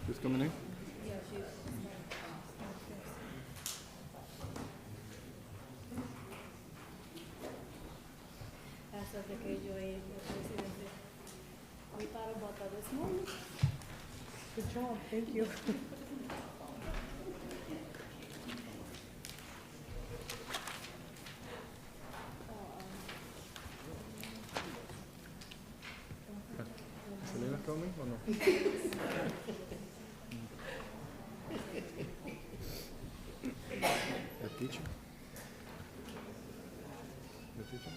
She's coming in? Yeah, she's Hasta de que yo el presidente mi para botar this morning. Good job, thank you. Selena coming or no? The teacher? The teacher?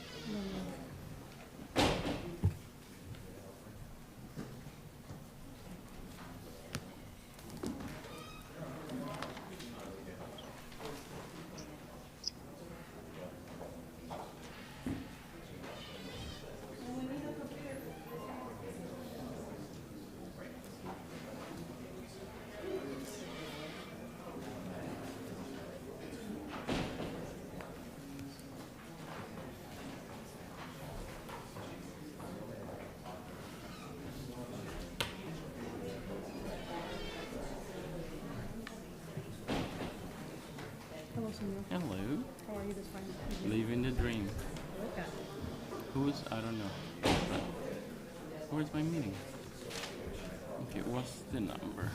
Hello, Samuel. Hello. How are you this morning? Living the dream. Okay. Who's, I don't know. Where's my meeting? Okay, what's the number?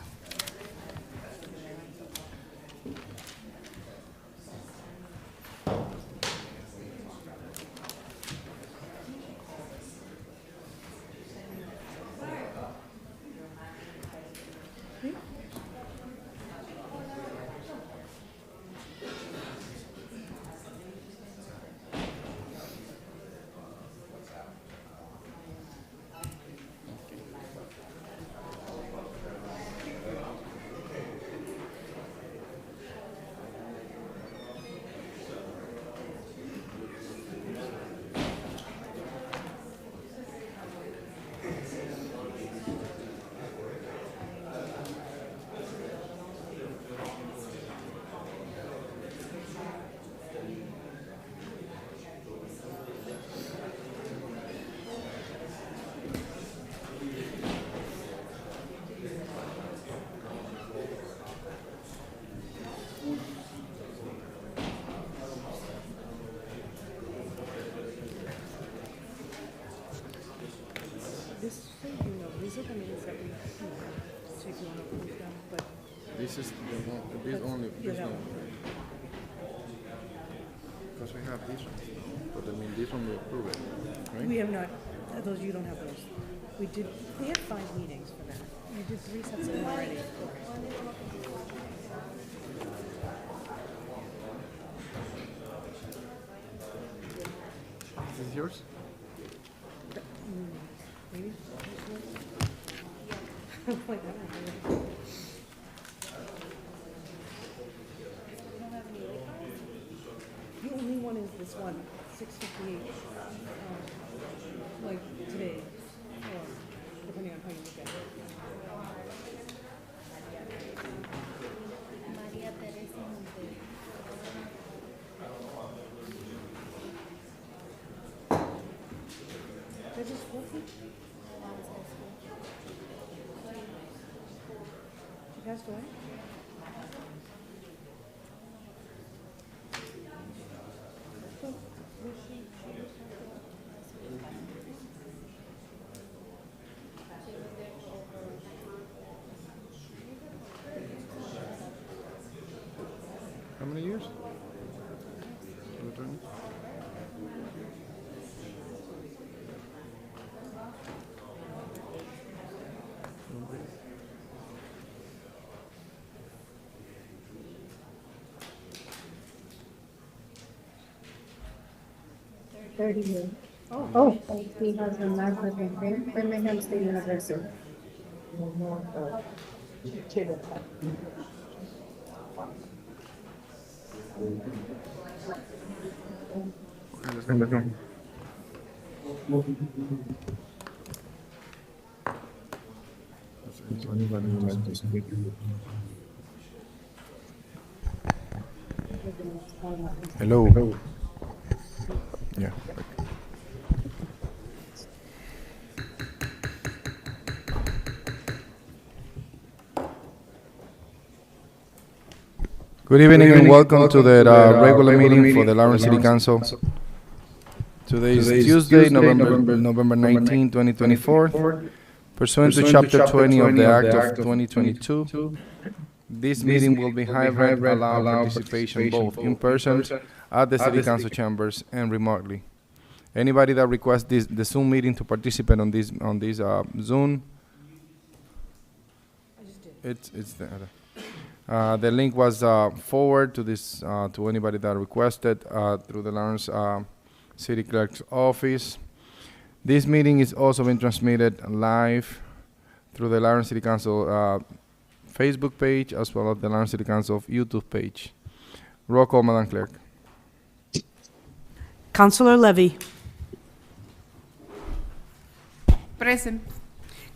This, you know, these are the meetings that we, so if you want to approve them, but This is the one, this only, this that one. one. Because we have this one. But I mean, this one we approve it, right? We have not, those, you don't have those. We had 5 meetings for that. We did 3 sets of them already. This is yours? Maybe? Like, I don't know. The only one is this one, 658. Like today, or depending on how you look at it. María Teresa Montes. They're just fluffy. She passed away? So, was she? How many years? Your turn? Years. Oh, he has a master's degree, Birmingham State University. Okay, let's go. Does anybody want to speak? Hello. Yeah. Good evening and welcome to the regular meeting for the Lawrence City Council. Today is Tuesday, November 19, 2024. Pursuant to Chapter 20 of the Act of 2022, this meeting will be hybrid, allow participation both in person at the City Council chambers and remotely. Anybody that requests the Zoom meeting to participate on this Zoom, it's there. The link was forwarded to this to anybody that requested through the Lawrence City Clerk's office. This meeting is also being transmitted live through the Lawrence City Council Facebook page as well as the Lawrence City Council YouTube page. Roll call, Madam Clerk. Councilor Levy. Present.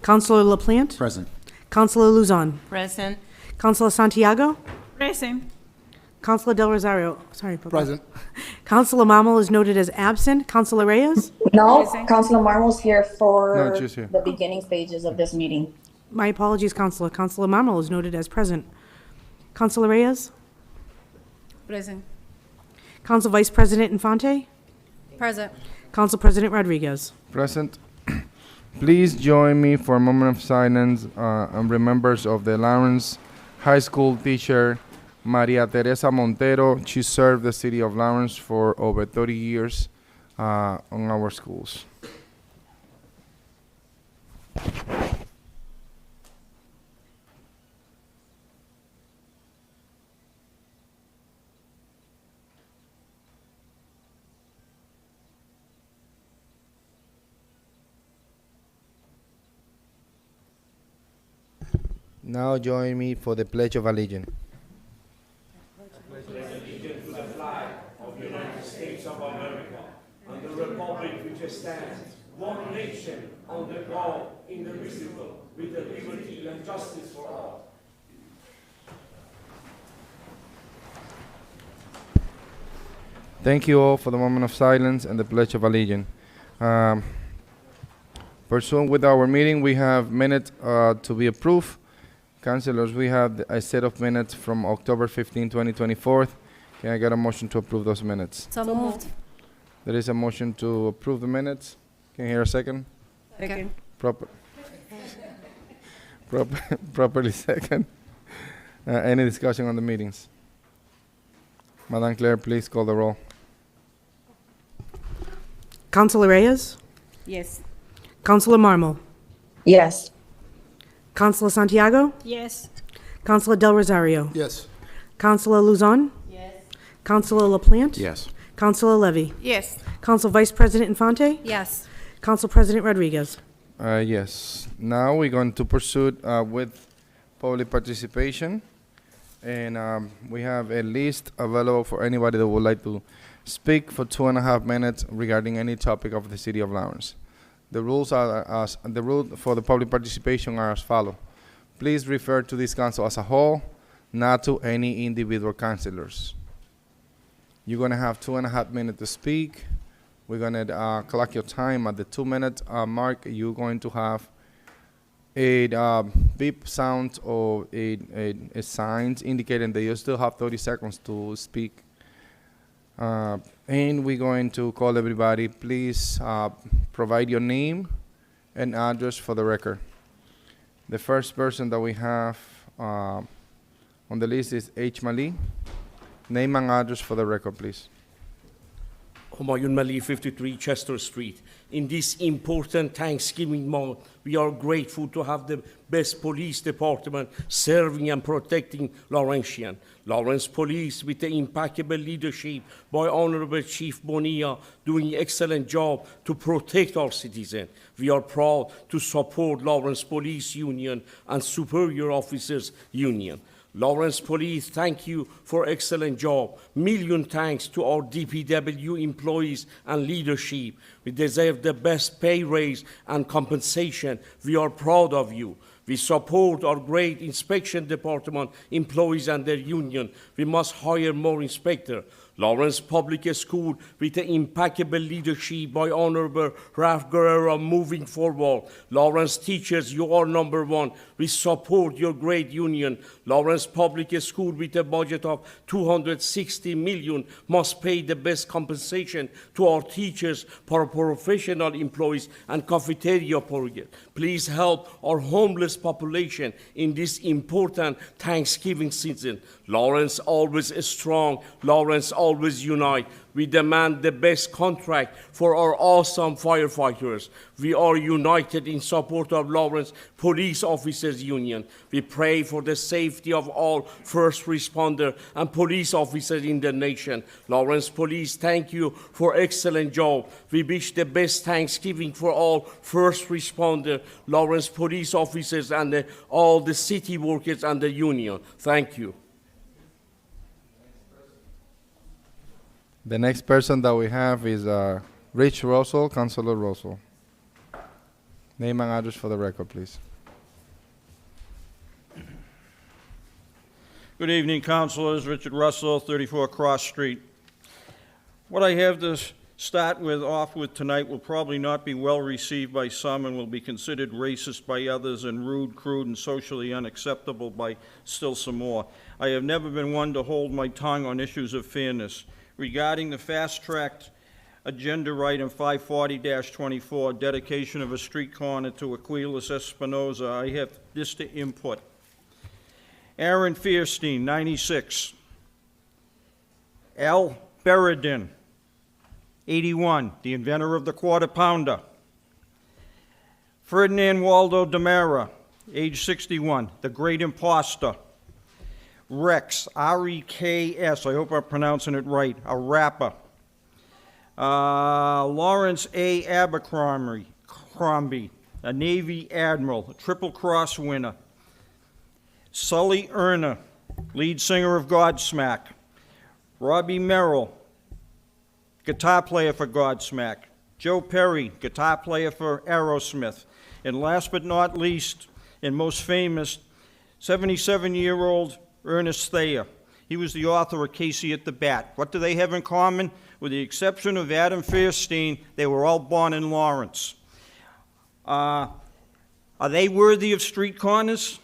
Councilor LaPlante. Present. Councilor Luzon. Present. Councilor Santiago. Present. Councilor Del Rosario. Sorry, Papa. Present. Councilor Marmol is noted as absent. Councilor Reyes. No, Present. Councilor Marmol's here for No, she's here. the beginning stages of this meeting. My apologies, Councilor. Councilor Marmol is noted as present. Councilor Reyes. Present. Council Vice President Infante. Present. Council President Rodriguez. Present. Please join me for a moment of silence and remembrance of the Lawrence High School teacher Maria Teresa Montero. She served the city of Lawrence for over 30 years on our schools. Now join me for the Pledge of Allegiance. Thank you all for the moment of silence and the Pledge of Allegiance. Pursuant with our meeting, we have minutes to be approved. Councilors, we have a set of minutes from October 15, 2024. Can I get a motion to approve those minutes? So moved. There is a motion to approve the minutes. Can I hear a second? Second. Properly second. Any discussion on the meetings? Madam Clerk, please call the roll. Councilor Reyes. Yes. Councilor Marmol. Yes. Councilor Santiago. Yes. Councilor Del Rosario. Yes. Councilor Luzon. Yes. Councilor LaPlante. Yes. Councilor Levy. Yes. Council Vice President Infante. Yes. Council President Rodriguez. Yes. Now we're going to pursue with public participation. And we have a list available for anybody that would like to speak for 2.5 minutes regarding any topic of the city of Lawrence. The rules for the public participation are as follows. Please refer to this council as a whole, not to any individual councilors. You're gonna have 2.5 minutes to speak. We're gonna clock your time at the 2-minute mark. You're going to have a beep sound or a sign indicating that you still have 30 seconds to speak. And we're going to call everybody. Please provide your name and address for the record. The first person that we have on the list is H. Mali. Name and address for the record, please. Humayun Mali, 53 Chester Street. In this important Thanksgiving month, we are grateful to have the best police department serving and protecting Laurentian. Lawrence Police, with the impeccable leadership by Honorable Chief Bonilla, doing excellent job to protect our citizens. We are proud to support Lawrence Police Union and Superior Officers Union. Lawrence Police, thank you for excellent job. Million thanks to our DPW employees and leadership. We deserve the best pay raise and compensation. We are proud of you. We support our great inspection department employees and their union. We must hire more inspectors. Lawrence Public School, with the impeccable leadership by Honorable Ralph Guerrero moving forward. Lawrence teachers, you are number one. We support your great union. Lawrence Public School, with a budget of $260 million, must pay the best compensation to our teachers, professional employees, and cafeteria workers. Please help our homeless population in this important Thanksgiving season. Lawrence always is strong. Lawrence always unite. We demand the best contract for our awesome firefighters. We are united in support of Lawrence Police Officers Union. We pray for the safety of all first responder and police officers in the nation. Lawrence Police, thank you for excellent job. We wish the best Thanksgiving for all first responder, Lawrence Police officers, and all the city workers and the union. Thank you. The next person that we have is Rich Russell, Councilor Russell. Name and address for the record, please. Good evening, councilors. Richard Russell, 34 Cross Street. What I have to start off with tonight will probably not be well received by some and will be considered racist by others and rude, crude, and socially unacceptable by still some more. I have never been one to hold my tongue on issues of fairness. Regarding the fast-tracked agenda item 540-24, dedication of a street corner to Aquiles Espinoza, I have this to input. Aaron Fierstein, 96. Al Beredin, 81, the inventor of the quarter pounder. Ferdinand Waldo Demera, age 61, the great imposter. Rex, R-E-K-S, I hope I'm pronouncing it right, a rapper. Lawrence A. Abercrombie, a Navy admiral, a Triple Cross winner. Sully Erner, lead singer of Godsmack. Robbie Merrill, guitar player for Godsmack. Joe Perry, guitar player for Aerosmith. And last but not least, and most famous, 77-year-old Ernest Thayer. He was the author of Casey at the Bat. What do they have in common? With the exception of Adam Fierstein, they were all born in Lawrence. Are they worthy of street corners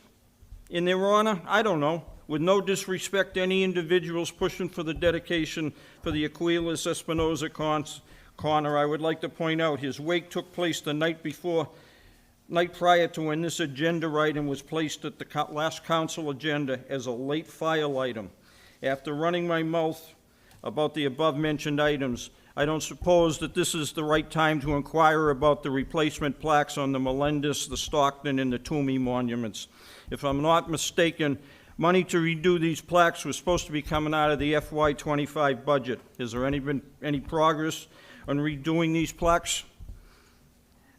in their honor? I don't know. With no disrespect to any individuals pushing for the dedication for the Aquiles Espinoza corner, I would like to point out his wake took place the night prior to when this agenda item was placed at the last council agenda as a late file item. After running my mouth about the above-mentioned items, I don't suppose that this is the right time to inquire about the replacement plaques on the Melendez, the Stockton, and the Toomey monuments. If I'm not mistaken, money to redo these plaques was supposed to be coming out of the FY25 budget. Has there been any progress on redoing these plaques?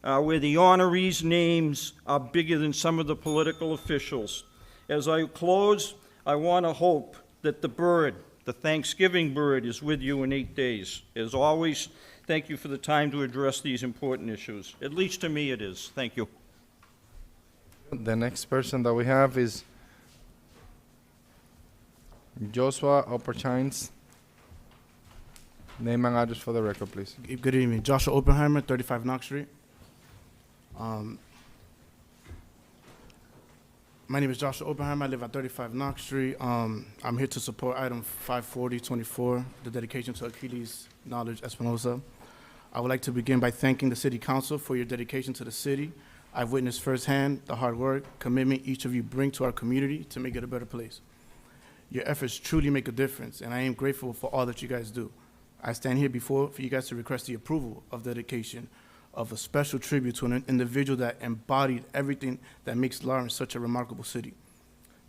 Where the honorees' names are bigger than some of the political officials. As I close, I want to hope that the bird, the Thanksgiving bird, is with you in 8 days. As always, thank you for the time to address these important issues. At least to me it is. Thank you. The next person that we have is Joshua Opperchines. Name and address for the record, please. Good evening. Joshua Oppenheimer, 35 Knox Street. My name is Joshua Oppenheimer. I live at 35 Knox Street. I'm here to support item 540-24, the dedication to Aquiles Knowledge Espinoza. I would like to begin by thanking the City Council for your dedication to the city. I've witnessed firsthand the hard work, commitment each of you bring to our community to make it a better place. Your efforts truly make a difference, and I am grateful for all that you guys do. I stand here for you guys to request the approval of dedication of a special tribute to an individual that embodied everything that makes Lawrence such a remarkable city.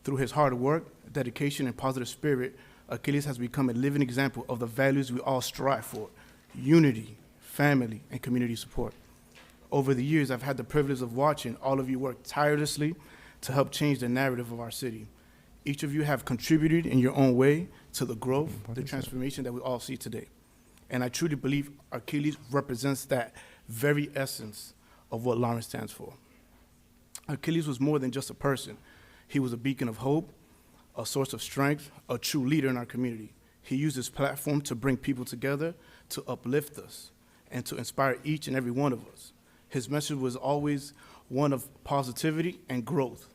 Through his hard work, dedication, and positive spirit, Aquiles has become a living example of the values we all strive for: unity, family, and community support. Over the years, I've had the privilege of watching all of you work tirelessly to help change the narrative of our city. Each of you have contributed in your own way to the growth, the transformation that we all see today. And I truly believe Aquiles represents that very essence of what Lawrence stands for. Aquiles was more than just a person. He was a beacon of hope, a source of strength, a true leader in our community. He used his platform to bring people together, to uplift us, and to inspire each and every one of us. His message was always one of positivity and growth,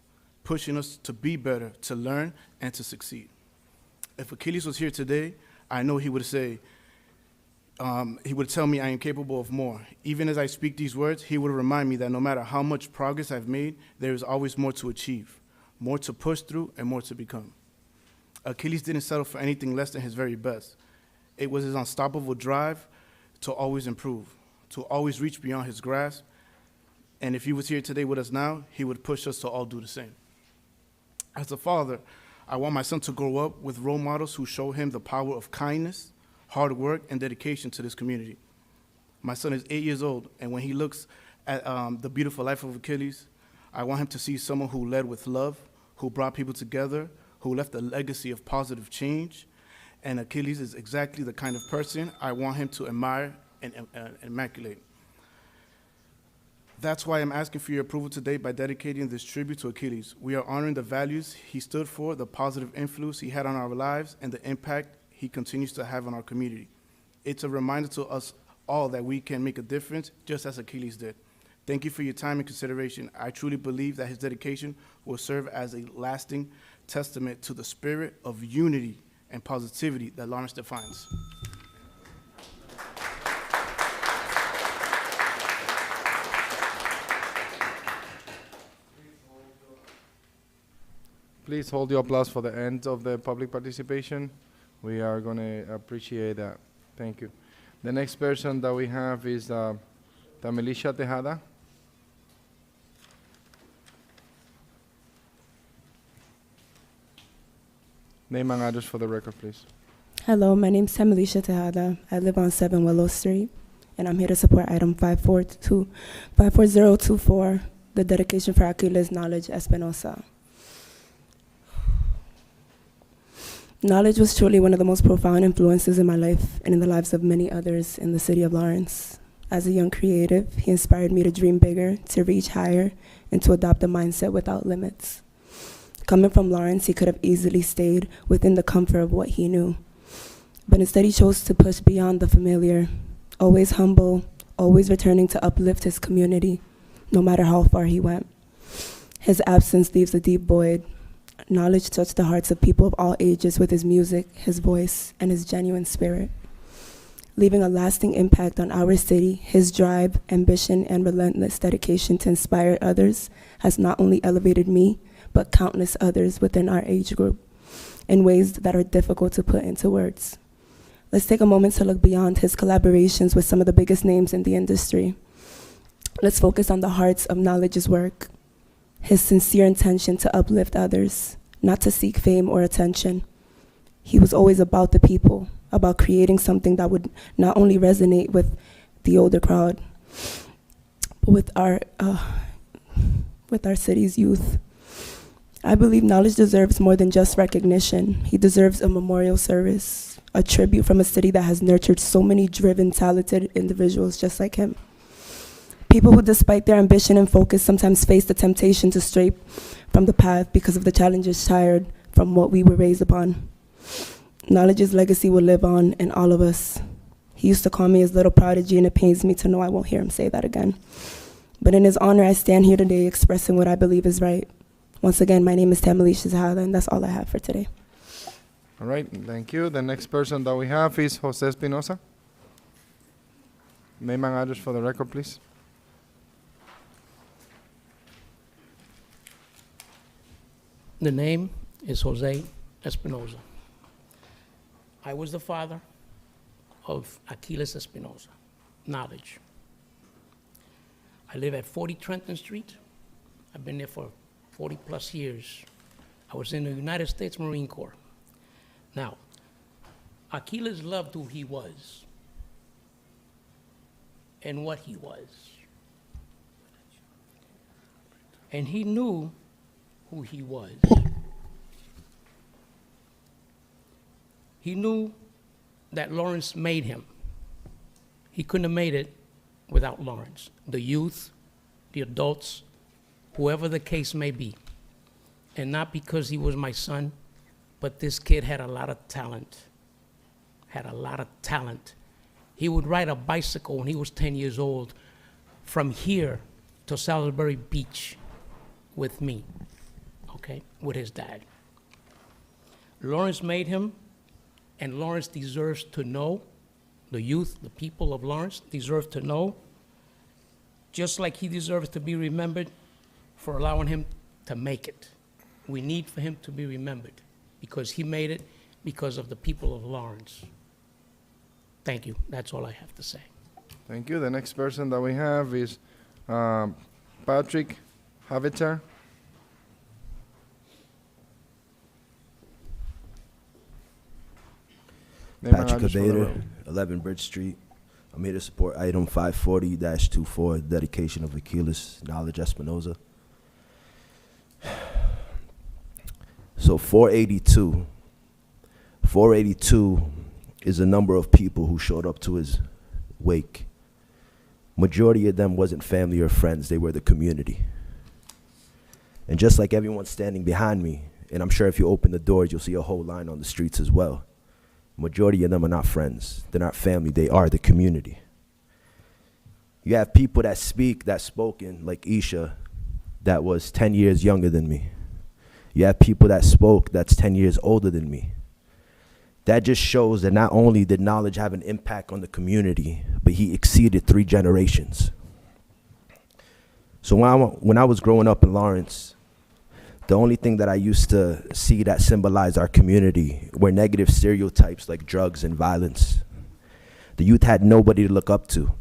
pushing us to be better, to learn, and to succeed. If Achilles was here today, I know he would say, he would tell me I am capable of more. Even as I speak these words, he would remind me that no matter how much progress I've made, there is always more to achieve, more to push through, and more to become. Achilles didn't settle for anything less than his very best. It was his unstoppable drive to always improve, to always reach beyond his grasp. And if he was here today with us now, he would push us to all do the same. As a father, I want my son to grow up with role models who show him the power of kindness, hard work, and dedication to this community. My son is 8 years old, and when he looks at the beautiful life of Achilles, I want him to see someone who led with love, who brought people together, who left a legacy of positive change. And Achilles is exactly the kind of person I want him to admire and immaculate. That's why I'm asking for your approval today by dedicating this tribute to Achilles. We are honoring the values he stood for, the positive influence he had on our lives, and the impact he continues to have on our community. It's a reminder to us all that we can make a difference just as Achilles did. Thank you for your time and consideration. I truly believe that his dedication will serve as a lasting testament to the spirit of unity and positivity that Lawrence defines. Please hold your applause for the end of the public participation. We are going to appreciate that. Thank you. The next person that we have is Tamilisha Tejada. Name and address for the record, please. Hello, my name is Tamilisha Tejada. I live on 7 Willow Street, and I'm here to support item 54024, the dedication for Aquiles Knowledge Espinosa. Knowledge was truly one of the most profound influences in my life and in the lives of many others in the city of Lawrence. As a young creative, he inspired me to dream bigger, to reach higher, and to adopt a mindset without limits. Coming from Lawrence, he could have easily stayed within the comfort of what he knew. But instead, he chose to push beyond the familiar, always humble, always returning to uplift his community, no matter how far he went. His absence leaves a deep void. Knowledge touched the hearts of people of all ages with his music, his voice, and his genuine spirit. Leaving a lasting impact on our city, his drive, ambition, and relentless dedication to inspire others has not only elevated me, but countless others within our age group in ways that are difficult to put into words. Let's take a moment to look beyond his collaborations with some of the biggest names in the industry. Let's focus on the hearts of Knowledge's work, his sincere intention to uplift others, not to seek fame or attention. He was always about the people, about creating something that would not only resonate with the older crowd, but with our city's youth. I believe Knowledge deserves more than just recognition. He deserves a memorial service, a tribute from a city that has nurtured so many driven, talented individuals just like him. People who, despite their ambition and focus, sometimes face the temptation to stray from the path because of the challenges shared from what we were raised upon. Knowledge's legacy will live on in all of us. He used to call me his little prodigy, and it pains me to know I won't hear him say that again. But in his honor, I stand here today expressing what I believe is right. Once again, my name is Tamilisha Tejada, and that's all I have for today. All right, thank you. The next person that we have is Jose Espinosa. Name and address for the record, please. The name is Jose Espinosa. I was the father of Aquiles Espinosa, Knowledge. I live at 40 Trenton Street. I've been there for 40 plus years. I was in the United States Marine Corps. Now, Aquiles loved who he was and what he was. And he knew who he was. He knew that Lawrence made him. He couldn't have made it without Lawrence. The youth, the adults, whoever the case may be. And not because he was my son, but this kid had a lot of talent. had a lot of talent. He would ride a bicycle when he was 10 years old from here to Salisbury Beach with me, okay, with his dad. Lawrence made him, and Lawrence deserves to know, the youth, the people of Lawrence deserve to know, just like he deserves to be remembered for allowing him to make it. We need for him to be remembered because he made it because of the people of Lawrence. Thank you. That's all I have to say. Thank you. The next person that we have is Patrick Havitar. Name and Patrick address for the Abater, road. 11 Bridge Street. I'm here to support item 540-24, dedication of Aquiles Knowledge Espinoza. So 482 is the number of people who showed up to his wake. Majority of them wasn't family or friends, they were the community. And just like everyone standing behind me, and I'm sure if you open the doors, you'll see a whole line on the streets as well. Majority of them are not friends, they're not family, they are the community. You have people that speak, that spoken, like Isha, that was 10 years younger than me. You have people that spoke that's 10 years older than me. That just shows that not only did knowledge have an impact on the community, but he exceeded 3 generations. So when I was growing up in Lawrence, the only thing that I used to see that symbolized our community were negative stereotypes like drugs and violence. The youth had nobody to look up to.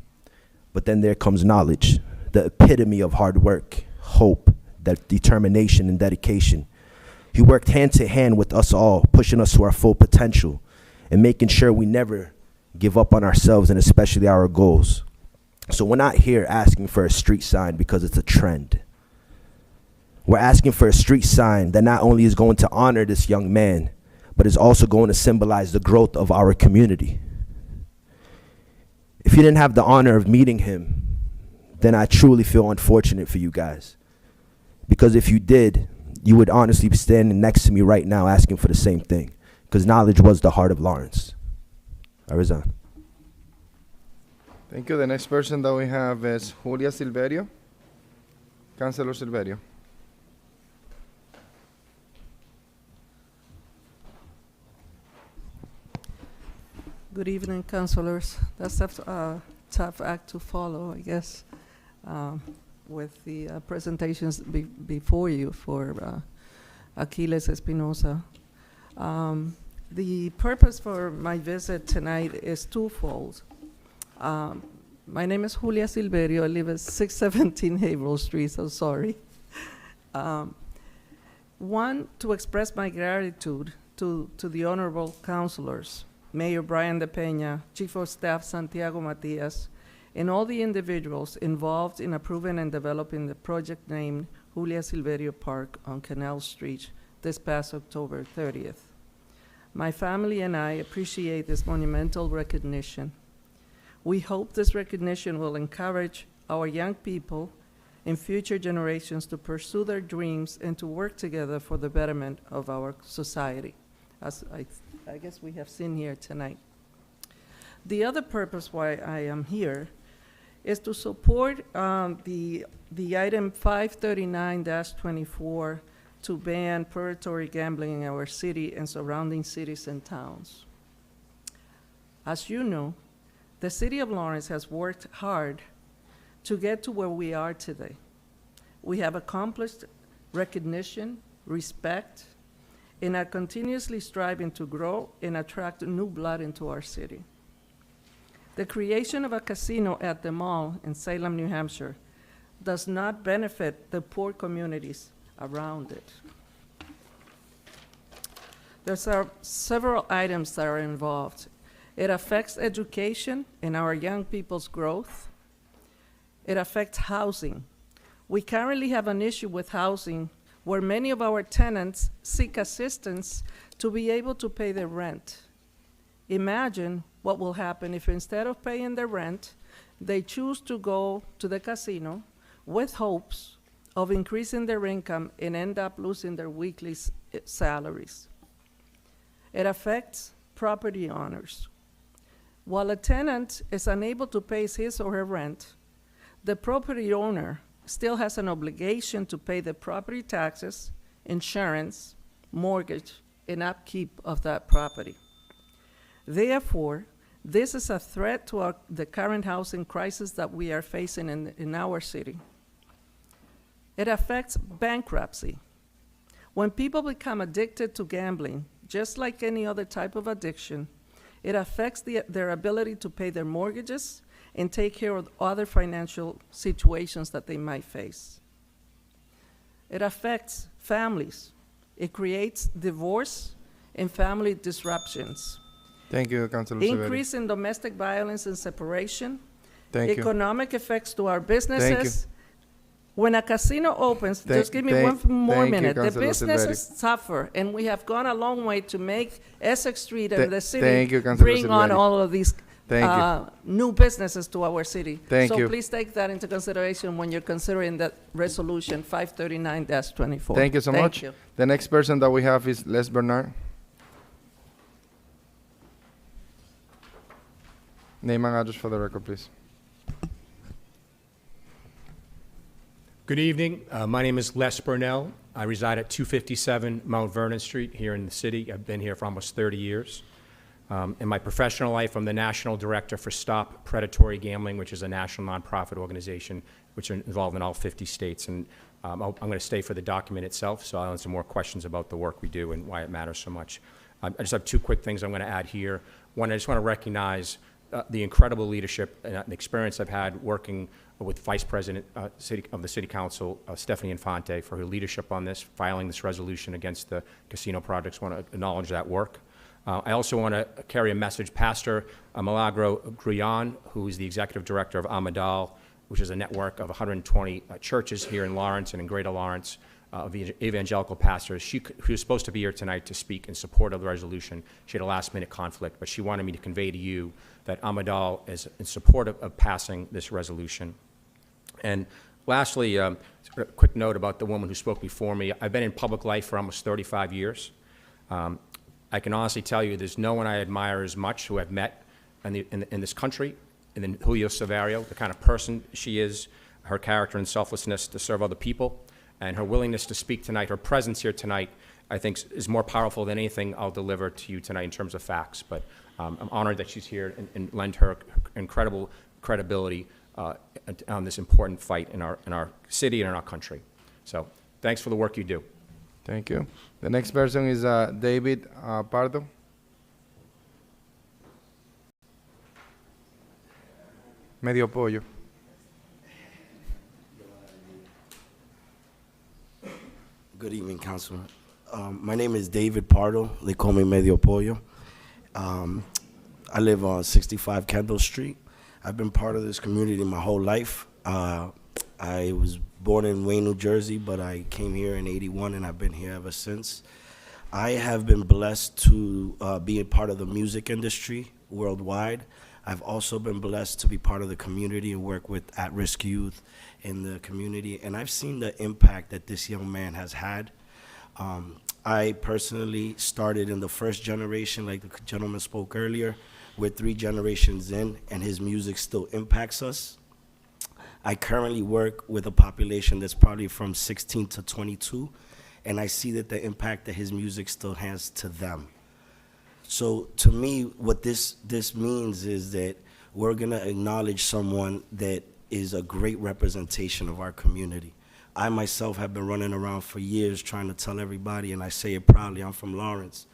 But then there comes knowledge, the epitome of hard work, hope, that determination and dedication. He worked hand to hand with us all, pushing us to our full potential and making sure we never give up on ourselves and especially our goals. So we're not here asking for a street sign because it's a trend. We're asking for a street sign that not only is going to honor this young man, but is also going to symbolize the growth of our community. If you didn't have the honor of meeting him, then I truly feel unfortunate for you guys. Because if you did, you would honestly be standing next to me right now asking for the same thing. Because knowledge was the heart of Lawrence. I resign. Thank you. The next person that we have is Julia Silverio. Councilor Silverio. Good evening, councilors. That's a tough act to follow, I guess, with the presentations before you for Aquiles Espinoza. The purpose for my visit tonight is twofold. My name is Julia Silverio. I live at 617 Haverhill Street, so sorry. One, to express my gratitude to the honorable councilors, Mayor Brian De Peña, Chief of Staff Santiago Matias, and all the individuals involved in approving and developing the project named Julia Silverio Park on Canal Street this past October 30th. My family and I appreciate this monumental recognition. We hope this recognition will encourage our young people and future generations to pursue their dreams and to work together for the betterment of our society, as I guess we have seen here tonight. The other purpose why I am here is to support the item 539-24 to ban predatory gambling in our city and surrounding cities and towns. As you know, the city of Lawrence has worked hard to get to where we are today. We have accomplished recognition, respect, and are continuously striving to grow and attract new blood into our city. The creation of a casino at the mall in Salem, New Hampshire does not benefit the poor communities around it. There are several items that are involved. It affects education and our young people's growth. It affects housing. We currently have an issue with housing where many of our tenants seek assistance to be able to pay their rent. Imagine what will happen if instead of paying their rent, they choose to go to the casino with hopes of increasing their income and end up losing their weekly salaries. It affects property owners. While a tenant is unable to pay his or her rent, the property owner still has an obligation to pay the property taxes, insurance, mortgage, and upkeep of that property. Therefore, this is a threat to the current housing crisis that we are facing in our city. It affects bankruptcy. When people become addicted to gambling, just like any other type of addiction, it affects their ability to pay their mortgages and take care of other financial situations that they might face. It affects families. It creates divorce and family disruptions. Thank you, Councilor Severi. Increase in domestic violence and separation. Thank you. Economic effects to our businesses. Thank you. When a casino opens, just give me one more minute. The businesses suffer, and we have gone a long way to make Essex Street and the city bring on all of these new businesses to our city. So please take that into consideration when you're considering that resolution 539-24. Thank you so much. The next person that we have is Les Bernard. Name and address for the record, please. Good evening. My name is Les Burnell. I reside at 257 Mount Vernon Street here in the city. I've been here for almost 30 years. In my professional life, I'm the National Director for Stop Predatory Gambling, which is a national nonprofit organization which is involved in all 50 states. And I'm going to stay for the document itself, so I'll answer more questions about the work we do and why it matters so much. I just have two quick things I'm going to add here. One, I just want to recognize the incredible leadership and the experience I've had working with Vice President of the City Council, Stephanie Infante, for her leadership on this, filing this resolution against the casino projects. I want to acknowledge that work. I also want to carry a message. Pastor Milagro Gruyan, who is the Executive Director of Amadal, which is a network of 120 churches here in Lawrence and in Greater Lawrence, of evangelical pastors. She was supposed to be here tonight to speak in support of the resolution. She had a last-minute conflict, but she wanted me to convey to you that Amadal is in support of passing this resolution. And lastly, a quick note about the woman who spoke before me. I've been in public life for almost 35 years. I can honestly tell you there's no one I admire as much who I've met in this country, and then Julio Severio, the kind of person she is, her character and selflessness to serve other people, and her willingness to speak tonight, her presence here tonight, I think is more powerful than anything I'll deliver to you tonight in terms of facts. But I'm honored that she's here and lend her incredible credibility on this important fight in our city and in our country. So thanks for the work you do. Thank you. The next person is David Pardo. Medio Pollo. Good evening, Councilman. My name is David Pardo. They call me Medio Pollo. I live on 65 Kendall Street. I've been part of this community my whole life. I was born in Wayne, New Jersey, but I came here in '81, and I've been here ever since. I have been blessed to be a part of the music industry worldwide. I've also been blessed to be part of the community and work with at-risk youth in the community, and I've seen the impact that this young man has had. I personally started in the first generation, like the gentleman spoke earlier. We're 3 generations in, and his music still impacts us. I currently work with a population that's probably from 16 to 22, and I see that the impact that his music still has to them. So to me, what this means is that we're gonna acknowledge someone that is a great representation of our community. I myself have been running around for years trying to tell everybody, and I say it proudly, I'm from Lawrence.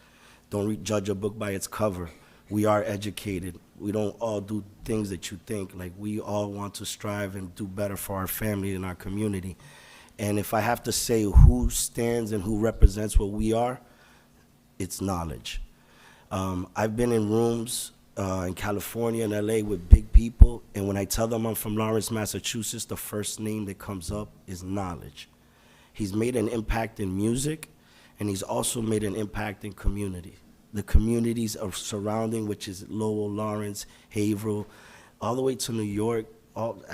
Don't judge a book by its cover. We are educated. We don't all do things that you think. Like, we all want to strive and do better for our family and our community. And if I have to say who stands and who represents what we are, it's knowledge. I've been in rooms in California and LA with big people, and when I tell them I'm from Lawrence, Massachusetts, the first name that comes up is knowledge. He's made an impact in music, and he's also made an impact in community. The communities of surrounding, which is Lowell, Lawrence, Haverhill, all the way to New York,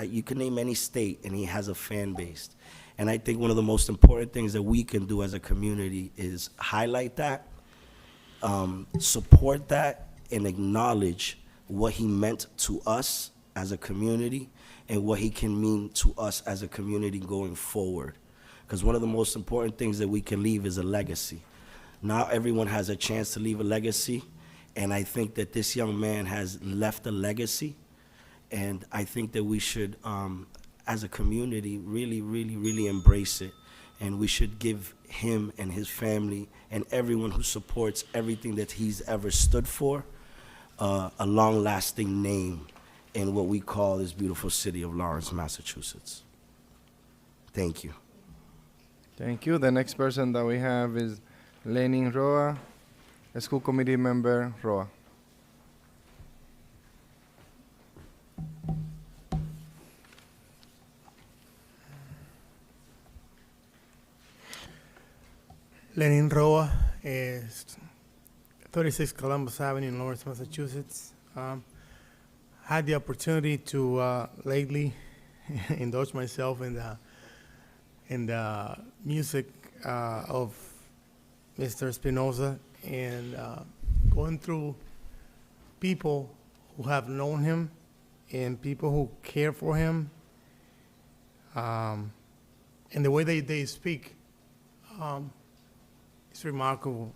you can name any state, and he has a fan base. And I think one of the most important things that we can do as a community is highlight that, support that, and acknowledge what he meant to us as a community and what he can mean to us as a community going forward. Because one of the most important things that we can leave is a legacy. Not everyone has a chance to leave a legacy, and I think that this young man has left a legacy, and I think that we should, as a community, really, really, really embrace it, and we should give him and his family and everyone who supports everything that he's ever stood for a long-lasting name in what we call this beautiful city of Lawrence, Massachusetts. Thank you. Thank you. The next person that we have is Lenin Roa, a school committee member, Roa. Lenin Roa is 36 Columbus Avenue in Lawrence, Massachusetts. Had the opportunity to lately indulge myself in the music of Mr. Espinoza, and going through people who have known him and people who care for him, and the way they speak, it's remarkable.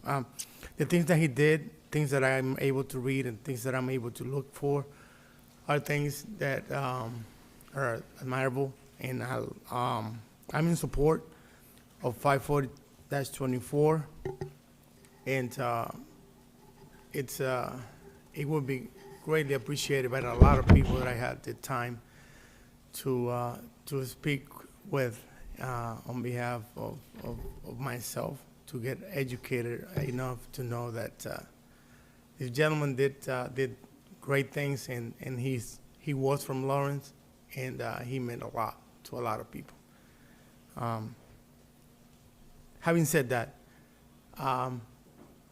The things that he did, things that I'm able to read and things that I'm able to look for are things that are admirable, and I'm in support of 540-24, and it would be greatly appreciated by a lot of people that I had the time to speak with on behalf of myself, to get educated enough to know that this gentleman did great things, and he was from Lawrence, and he meant a lot to a lot of people. Having said that, I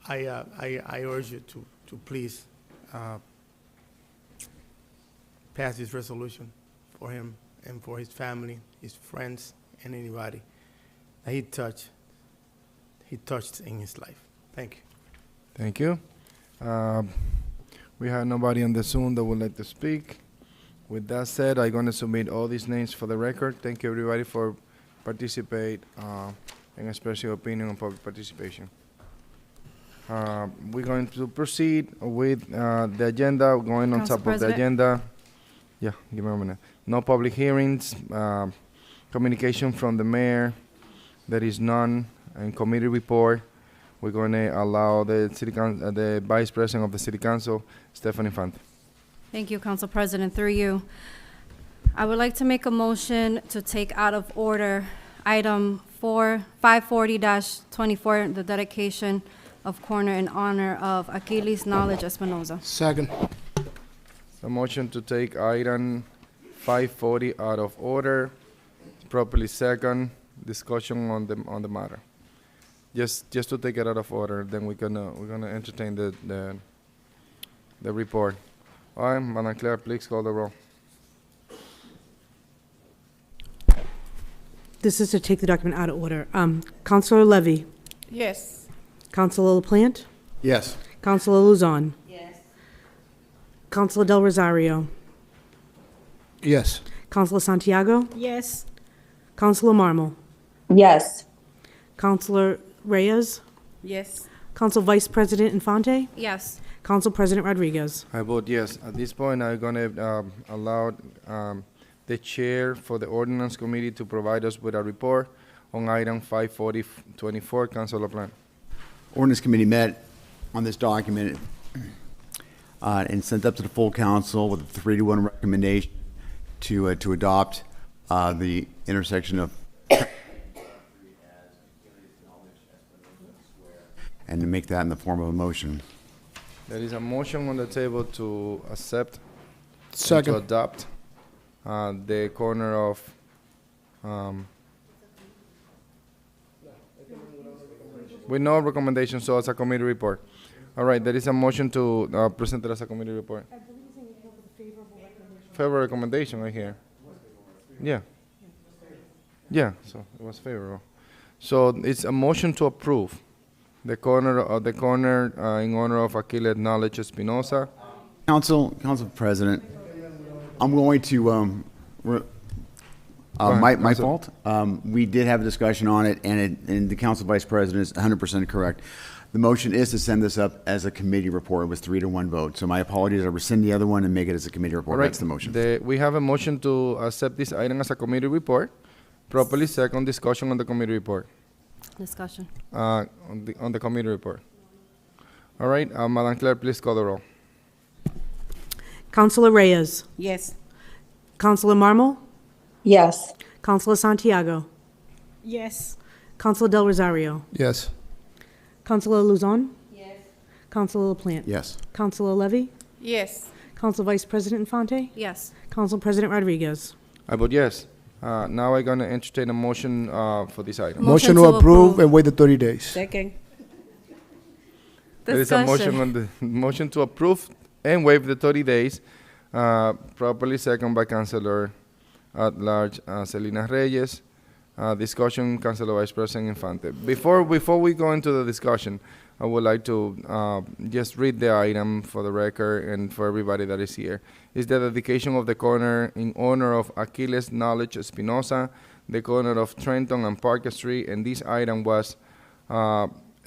urge you to please pass this resolution for him and for his family, his friends, and anybody that he touched in his life. Thank you. Thank you. We have nobody on the Zoom that would like to speak. With that said, I'm going to submit all these names for the record. Thank you, everybody, for participate and express your opinion on public participation. We're going to proceed with the agenda. We're going on Council top of the President? agenda. Yeah, give me a minute. No public hearings, communication from the mayor. There is none. And committee report. We're going to allow the the Vice President of the City Council, Stephanie Infante. Thank you, Council President. Through you, I would like to make a motion to take out of order item 540-24, the dedication of corner in honor of Achilles Knowledge Espinoza. Second. A motion to take item 540 out of order. Properly second. Discussion on the matter. Just to take it out of order, then we're gonna entertain the report. All right, Madam Clerk, please call the roll. This is to take the document out of order. Councilor Levy. Yes. Councilor LaPlante. Yes. Councilor Luzon. Yes. Councilor Del Rosario. Yes. Councilor Santiago. Yes. Councilor Marmol. Yes. Councilor Reyes. Yes. Council Vice President Infante. Yes. Council President Rodriguez. I vote yes. At this point, I'm gonna allow the chair for the ordinance committee to provide us with a report on item 540-24. Councilor LaPlante. Ordinance Committee met on this document and sent up to the full council with a 3-1 recommendation to adopt the intersection of and to make that in the form of a motion. There is a motion on the table to accept Second. and to adopt the corner of with no recommendation, so it's a committee report. All right, there is a motion to present it as a committee report. Favorable recommendation right here. Yeah. Yeah, so it was favorable. So it's a motion to approve the corner in honor of Achilles Knowledge Espinoza. Council President, I'm going to, my Council. fault. We did have a discussion on it, and the Council Vice President is 100% correct. The motion is to send this up as a committee report. It was 3-1 vote. So my apologies. I rescind the other one and make it as a committee report. All right. That's the motion. We have a motion to accept this item as a committee report. Properly second discussion on the committee report. Discussion. On the committee report. All right, Madam Clerk, please call the roll. Councilor Reyes. Yes. Councilor Marmol. Yes. Councilor Santiago. Yes. Councilor Del Rosario. Yes. Councilor Luzon. Yes. Councilor LaPlante. Yes. Councilor Levy. Yes. Council Vice President Infante. Yes. Council President Rodriguez. I vote yes. Now I'm gonna entertain a motion for this item. Motion Motion to to approve approve. and wait the 30 days. Second. There is a motion Discussion. on the motion to approve and waive the 30 days. Properly second by Councilor at Large Selena Reyes. Discussion, Councilor Vice President Infante. Before we go into the discussion, I would like to just read the item for the record and for everybody that is here. It's the dedication of the corner in honor of Achilles Knowledge Espinosa, the corner of Trenton and Parker Street, and this item was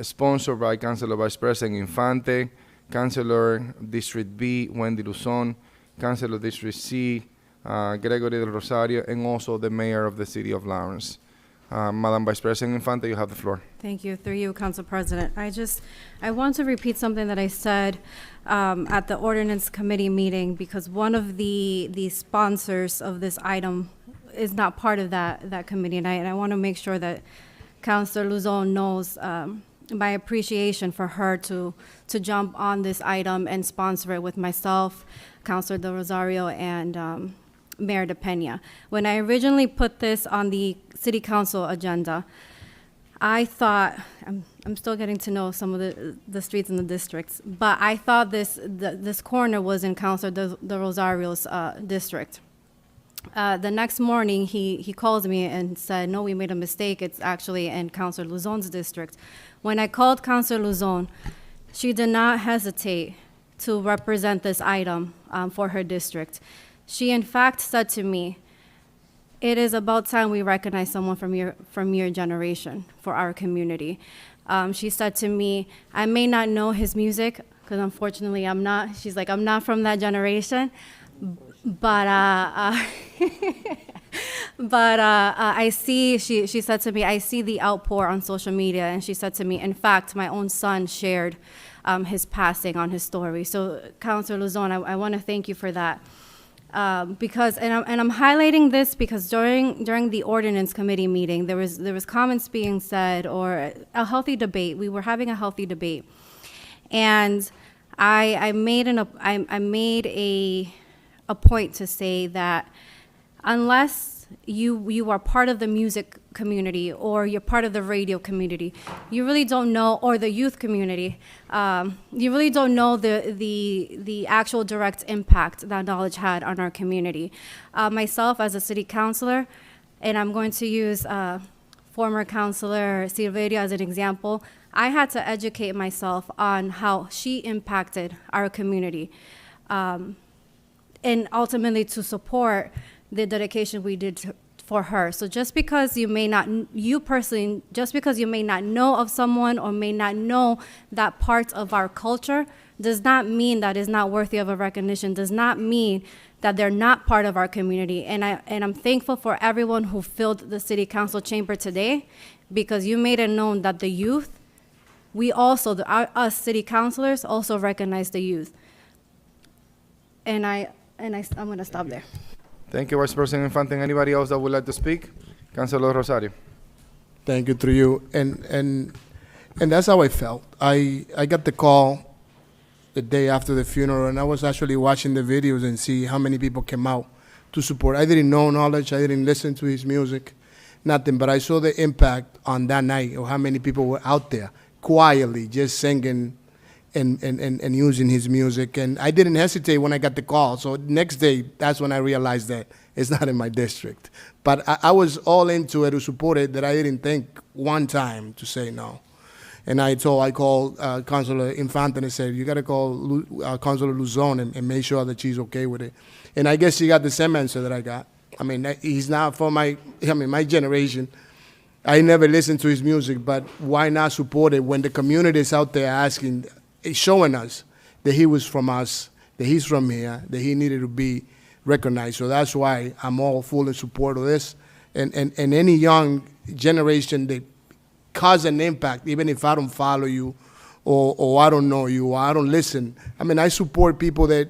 sponsored by Councilor Vice President Infante, Councilor District B, Wendy Luzon, Councilor District C, Gregory Del Rosario, and also the Mayor of the City of Lawrence. Madam Vice President Infante, you have the floor. Thank you. Through you, Council President. I want to repeat something that I said at the Ordinance Committee meeting, because one of the sponsors of this item is not part of that committee, and I want to make sure that Councilor Luzon knows my appreciation for her to jump on this item and sponsor it with myself, Councilor Del Rosario, and Mayor De Pena. When I originally put this on the City Council agenda, I thought, I'm still getting to know some of the streets in the districts, but I thought this corner was in Councilor Del Rosario's district. The next morning, he calls me and said, no, we made a mistake. It's actually in Councilor Luzon's district. When I called Councilor Luzon, she did not hesitate to represent this item for her district. She, in fact, said to me, it is about time we recognize someone from your generation for our community. She said to me, I may not know his music, because unfortunately I'm not. She's like, I'm not from that generation, but I see, she said to me, I see the outpour on social media, and she said to me, in fact, my own son shared his passing on his story. So, Councilor Luzon, I want to thank you for that. Because, and I'm highlighting this because during the Ordinance Committee meeting, there was comments being said, or a healthy debate. We were having a healthy debate, and I made a point to say that unless you are part of the music community or you're part of the radio community, you really don't know, or the youth community, you really don't know the actual direct impact that knowledge had on our community. Myself as a city councilor, and I'm going to use former councilor Silverio as an example, I had to educate myself on how she impacted our community, and ultimately to support the dedication we did for her. So just because you may not, just because you may not know of someone or may not know that part of our culture, does not mean that is not worthy of a recognition, does not mean that they're not part of our community. And I'm thankful for everyone who filled the city council chamber today, because you made it known that the youth, we also, us city councilors also recognize the youth. And I'm gonna stop there. Thank you, Vice President Infante. Anybody else that would like to speak? Councilor Rosario. Thank you, through you. And that's how I felt. I got the call the day after the funeral, and I was actually watching the videos and see how many people came out to support. I didn't know knowledge. I didn't listen to his music, nothing. But I saw the impact on that night of how many people were out there quietly just singing and using his music. And I didn't hesitate when I got the call. So next day, that's when I realized that it's not in my district. But I was all into it to support it, that I didn't think one time to say no. And I called Councilor Infante and I said, you got to call Councilor Luzon and make sure that she's okay with it. And I guess she got the same answer that I got. I mean, he's not for my generation. I never listened to his music, but why not support it when the community is out there asking, showing us that he was from us, that he's from here, that he needed to be recognized. So that's why I'm all full in support of this. And any young generation that cause an impact, even if I don't follow you or I don't know you or I don't listen. I mean, I support people that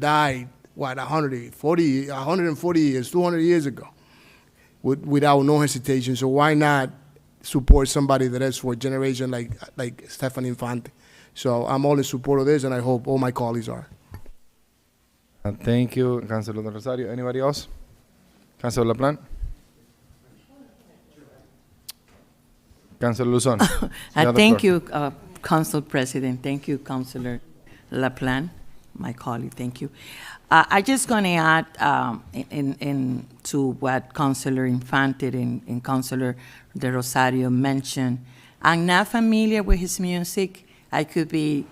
died, 140 years, 200 years ago without no hesitation. So why not support somebody that is for a generation like Stefan Infante? So I'm all in support of this, and I hope all my colleagues are. Thank you, Councilor Rosario. Anybody else? Councilor LaPlante? Councilor Luzon. Thank you, Council President. Thank you, Councilor LaPlante, my colleague. Thank you. I just going to add to what Councilor Infante and Councilor De Rosario mentioned. I'm not familiar with his music. I could be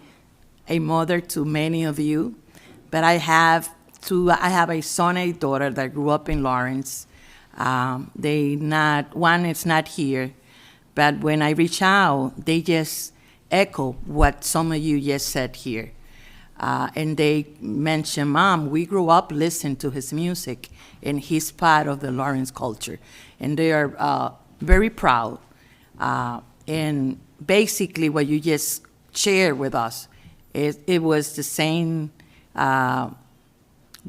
a mother to many of you, but I have a son and a daughter that grew up in Lawrence. One is not here, but when I reach out, they just echo what some of you just said here. And they mention, Mom, we grew up listening to his music, and he's part of the Lawrence culture. And they are very proud. And basically what you just shared with us, it was the same that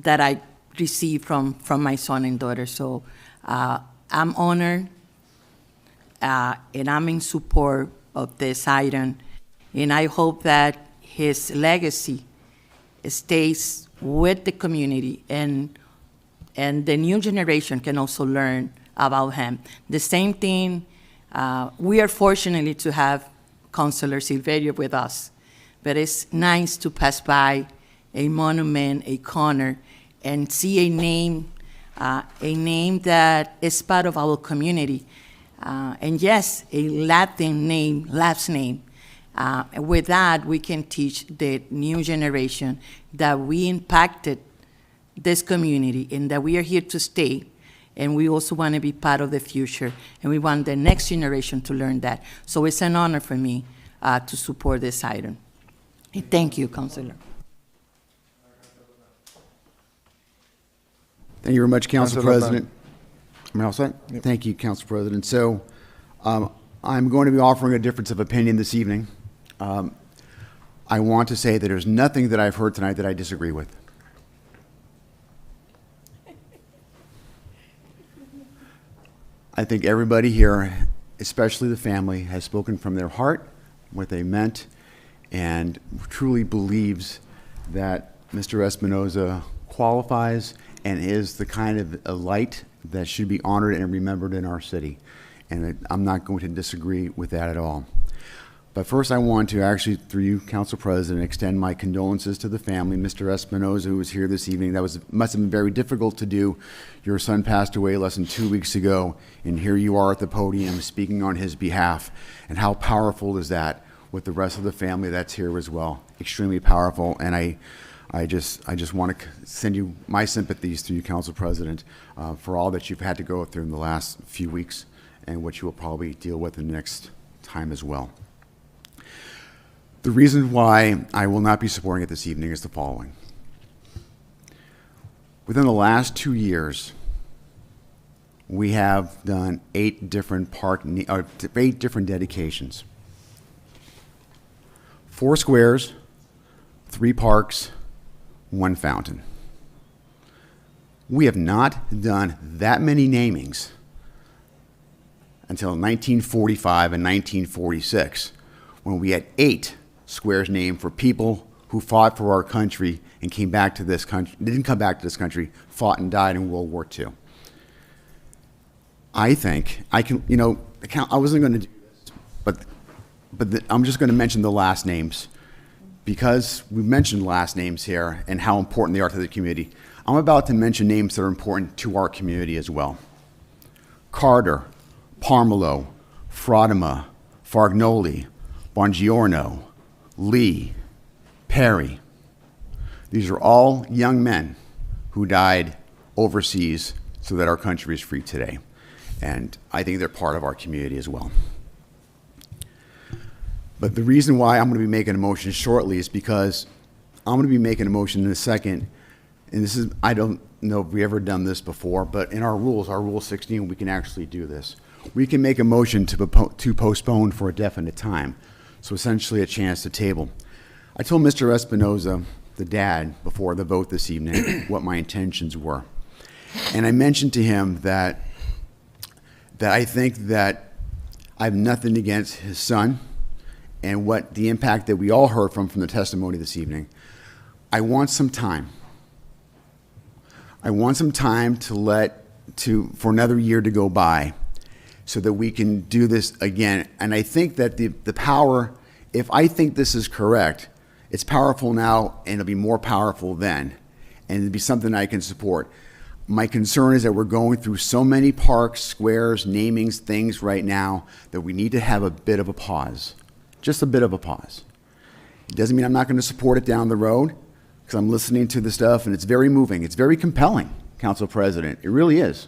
I received from my son and daughter. So I'm honored, and I'm in support of this item. And I hope that his legacy stays with the community, and the new generation can also learn about him. The same thing, we are fortunate to have Councilor Silverio with us, but it's nice to pass by a monument, a corner, and see a name that is part of our community. And yes, a Latin name, last name. With that, we can teach the new generation that we impacted this community and that we are here to stay, and we also want to be part of the future, and we want the next generation to learn that. So it's an honor for me to support this item. And thank you, Councilor. Thank you very much, Council Councilor President. Am I all set? Yep. Thank you, Council President. So I'm going to be offering a difference of opinion this evening. I want to say that there's nothing that I've heard tonight that I disagree with. I think everybody here, especially the family, has spoken from their heart, what they meant, and truly believes that Mr. Espinoza qualifies and is the kind of a light that should be honored and remembered in our city. And I'm not going to disagree with that at all. But first I want to actually, through you, Council President, extend my condolences to the family. Mr. Espinoza, who was here this evening, must have been very difficult to do. Your son passed away less than 2 weeks ago, and here you are at the podium speaking on his behalf. And how powerful is that with the rest of the family that's here as well? Extremely powerful, and I just want to send you my sympathies to you, Council President, for all that you've had to go through in the last few weeks and what you will probably deal with the next time as well. The reason why I will not be supporting it this evening is the following. Within the last 2 years, we have done 8 different dedications. 4 squares, 3 parks, 1 fountain. We have not done that many namings until 1945 and 1946, when we had 8 squares named for people who fought for our country and came back to this country, didn't come back to this country, fought and died in World War II. I think I can, I wasn't going to do this, but I'm just going to mention the last names, because we mentioned last names here and how important they are to the community. I'm about to mention names that are important to our community as well. Carter, Parmelo, Frodema, Fargnoli, Bongiorno, Lee, Perry. These are all young men who died overseas so that our country is free today. And I think they're part of our community as well. But the reason why I'm going to be making a motion shortly is because I'm going to be making a motion in a second. And this is, I don't know if we've ever done this before, but in our rules, our Rule 16, we can actually do this. We can make a motion to postpone for a definite time. So essentially a chance to table. I told Mr. Espinoza, the dad, before the vote this evening, what my intentions were. And I mentioned to him that I think that I have nothing against his son and what the impact that we all heard from the testimony this evening. I want some time. I want some time for another year to go by so that we can do this again. And I think that the power, if I think this is correct, it's powerful now and it'll be more powerful then. And it'll be something I can support. My concern is that we're going through so many parks, squares, namings, things right now that we need to have a bit of a pause. Just a bit of a pause. It doesn't mean I'm not going to support it down the road, because I'm listening to the stuff and it's very moving. It's very compelling, Council President. It really is.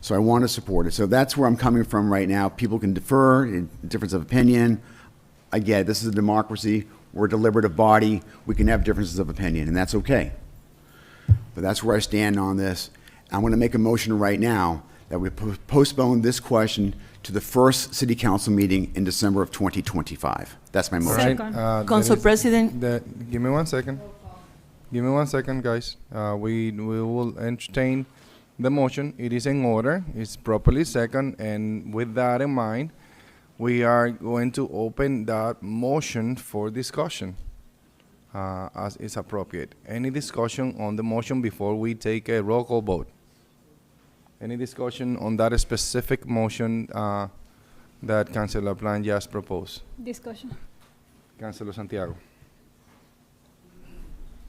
So I want to support it. So that's where I'm coming from right now. People can defer, difference of opinion. I get it. This is a democracy. We're a deliberative body. We can have differences of opinion, and that's okay. But that's where I stand on this. I'm going to make a motion right now that we postpone this question to the first City Council meeting in December of 2025. That's my motion. Council President. Give me 1 second. Give me 1 second, guys. We will entertain the motion. It is in order. It's properly second. And with that in mind, we are going to open that motion for discussion as is appropriate. Any discussion on the motion before we take a roll call vote? Any discussion on that specific motion that Councilor Plan just proposed? Discussion. Councilor Santiago.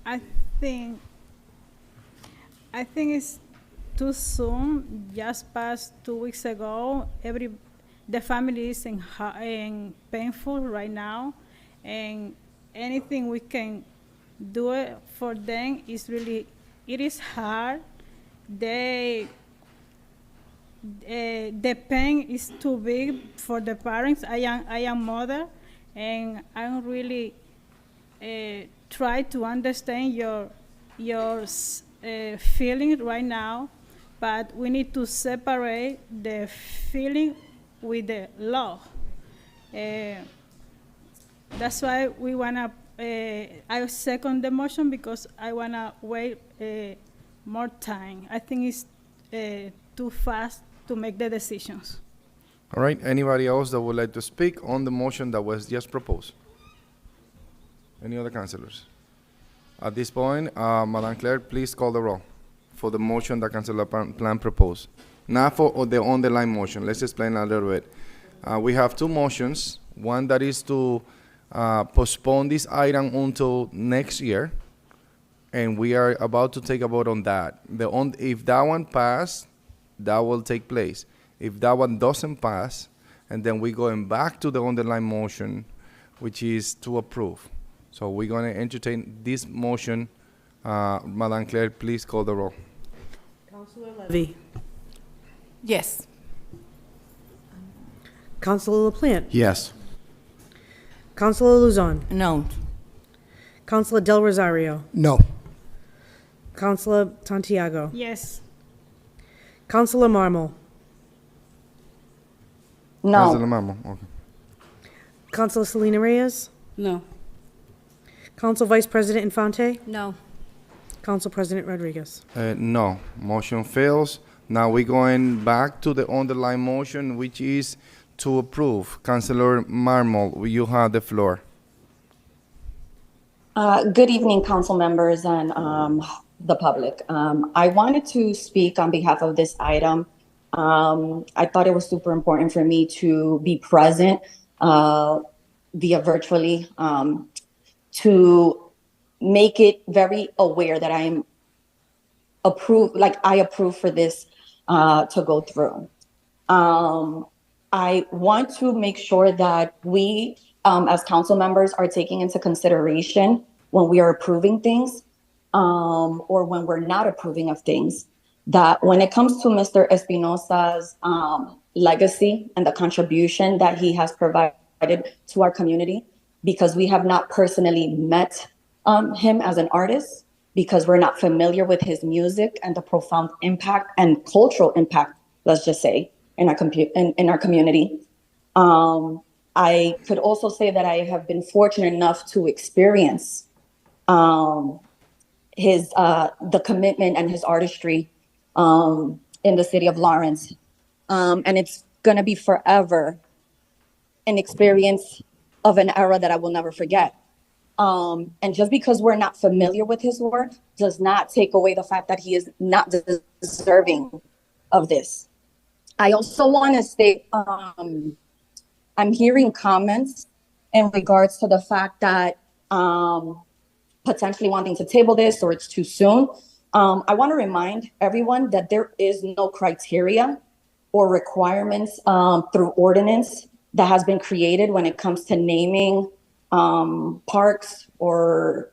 I think it's too soon. Just past 2 weeks ago, the family is in painful right now, and anything we can do it for them is really, it is hard. The pain is too big for the parents. I am mother, and I'm really try to understand your feeling right now, but we need to separate the feeling with the law. That's why we wanna. I second the motion because I wanna wait more time. I think it's too fast to make the decisions. All right. Anybody else that would like to speak on the motion that was just proposed? Any other councilors? At this point, Madam Clerk, please call the roll for the motion that Councilor Plan proposed. Not for the underlying motion. Let's explain a little bit. We have two motions. One that is to postpone this item until next year, and we are about to take a vote on that. If that one passed, that will take place. If that one doesn't pass, and then we're going back to the underlying motion, which is to approve. So we're going to entertain this motion. Madam Clerk, please call the roll. Councilor Levy. Yes. Councilor LaPlante. Yes. Councilor Luzon. No. Councilor Del Rosario. No. Councilor Santiago. Yes. Councilor Marmol. No. Councilor Mamo, okay. Councilor Selena Reyes. No. Council Vice President Infante. No. Council President Rodriguez. No. Motion fails. Now we're going back to the underlying motion, which is to approve. Councilor Marmol, you have the floor. Good evening, council members and the public. I wanted to speak on behalf of this item. I thought it was super important for me to be present via virtually to make it very aware that I'm approved, like I approve for this to go through. I want to make sure that we as council members are taking into consideration when we are approving things, or when we're not approving of things, that when it comes to Mr. Espinosa's legacy and the contribution that he has provided to our community, because we have not personally met him as an artist, because we're not familiar with his music and the profound impact and cultural impact, let's just say, in our community. I could also say that I have been fortunate enough to experience his the commitment and his artistry in the city of Lawrence, and it's gonna be forever an experience of an era that I will never forget. And just because we're not familiar with his work does not take away the fact that he is not deserving of this. I also want to say, I'm hearing comments in regards to the fact that potentially wanting to table this or it's too soon. I want to remind everyone that there is no criteria or requirements through ordinance that has been created when it comes to naming parks or,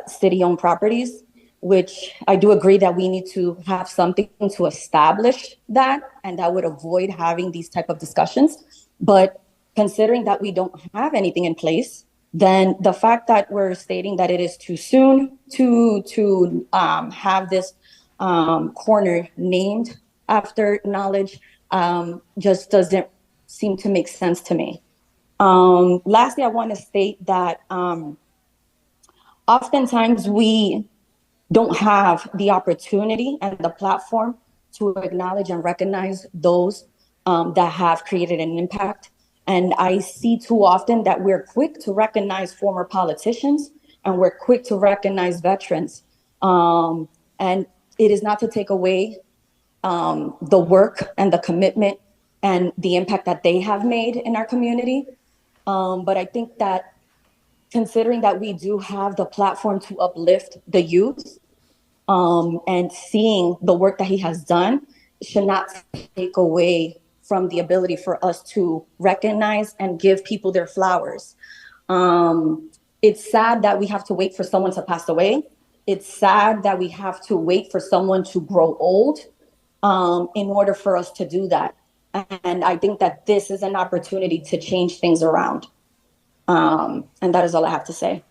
city-owned properties, which I do agree that we need to have something to establish that, and that would avoid having these type of discussions. But considering that we don't have anything in place, then the fact that we're stating that it is too soon to have this corner named after Knowledge just doesn't seem to make sense to me. Lastly, I want to state that oftentimes we don't have the opportunity and the platform to acknowledge and recognize those that have created an impact. And I see too often that we're quick to recognize former politicians and we're quick to recognize veterans. And it is not to take away the work and the commitment and the impact that they have made in our community. But I think that considering that we do have the platform to uplift the youth, and seeing the work that he has done should not take away from the ability for us to recognize and give people their flowers. It's sad that we have to wait for someone to pass away. It's sad that we have to wait for someone to grow old in order for us to do that. And I think that this is an opportunity to change things around. And that is all I have to say.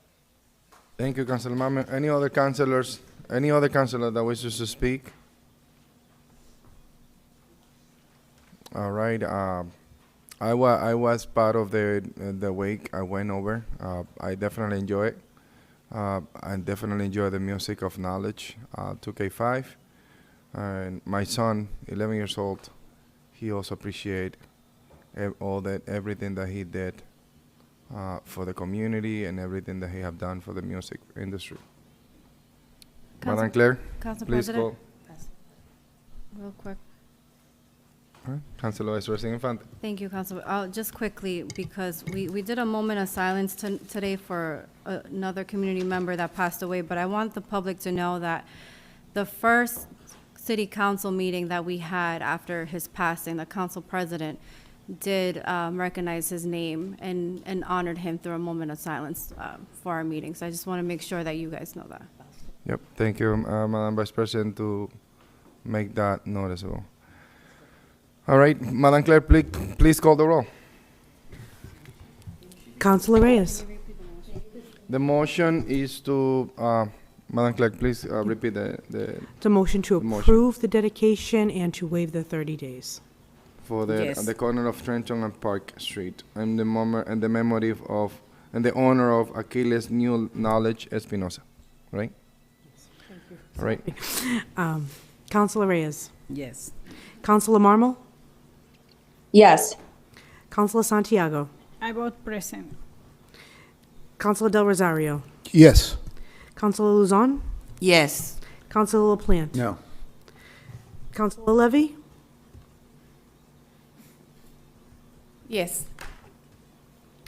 Thank you, Councilor Mame. Any other councilors? Any other councilor that wishes to speak? All right. I was part of the wake. I went over. I definitely enjoy it. I definitely enjoy the music of Knowledge, 2K5. And my son, 11 years old, he also appreciate everything that he did for the community and everything that he have done for the music industry. Madam Clerk, Council please President? call. Real quick. Councilor Vice President Infante. Thank you, Council. Just quickly, because we did a moment of silence today for another community member that passed away, but I want the public to know that the first city council meeting that we had after his passing, the council president did recognize his name and honored him through a moment of silence for our meeting. So I just want to make sure that you guys know that. Yep, thank you, Madam Vice President, to make that noticeable. All right, Madam Clerk, please call the roll. Councilor Reyes. The motion is to, Madam Clerk, please repeat the The motion to motion. approve the dedication and to waive the 30 days. For the Yes. the corner of Trenton and Park Street, and the memory of and the honor of Achilles New Knowledge Espinosa, right? Thank you. All right. Councilor Reyes. Yes. Councilor Marmol. Yes. Councilor Santiago. I vote present. Councilor Del Rosario. Yes. Councilor Luzon. Yes. Councilor LaPlante. No. Councilor Levy. Yes.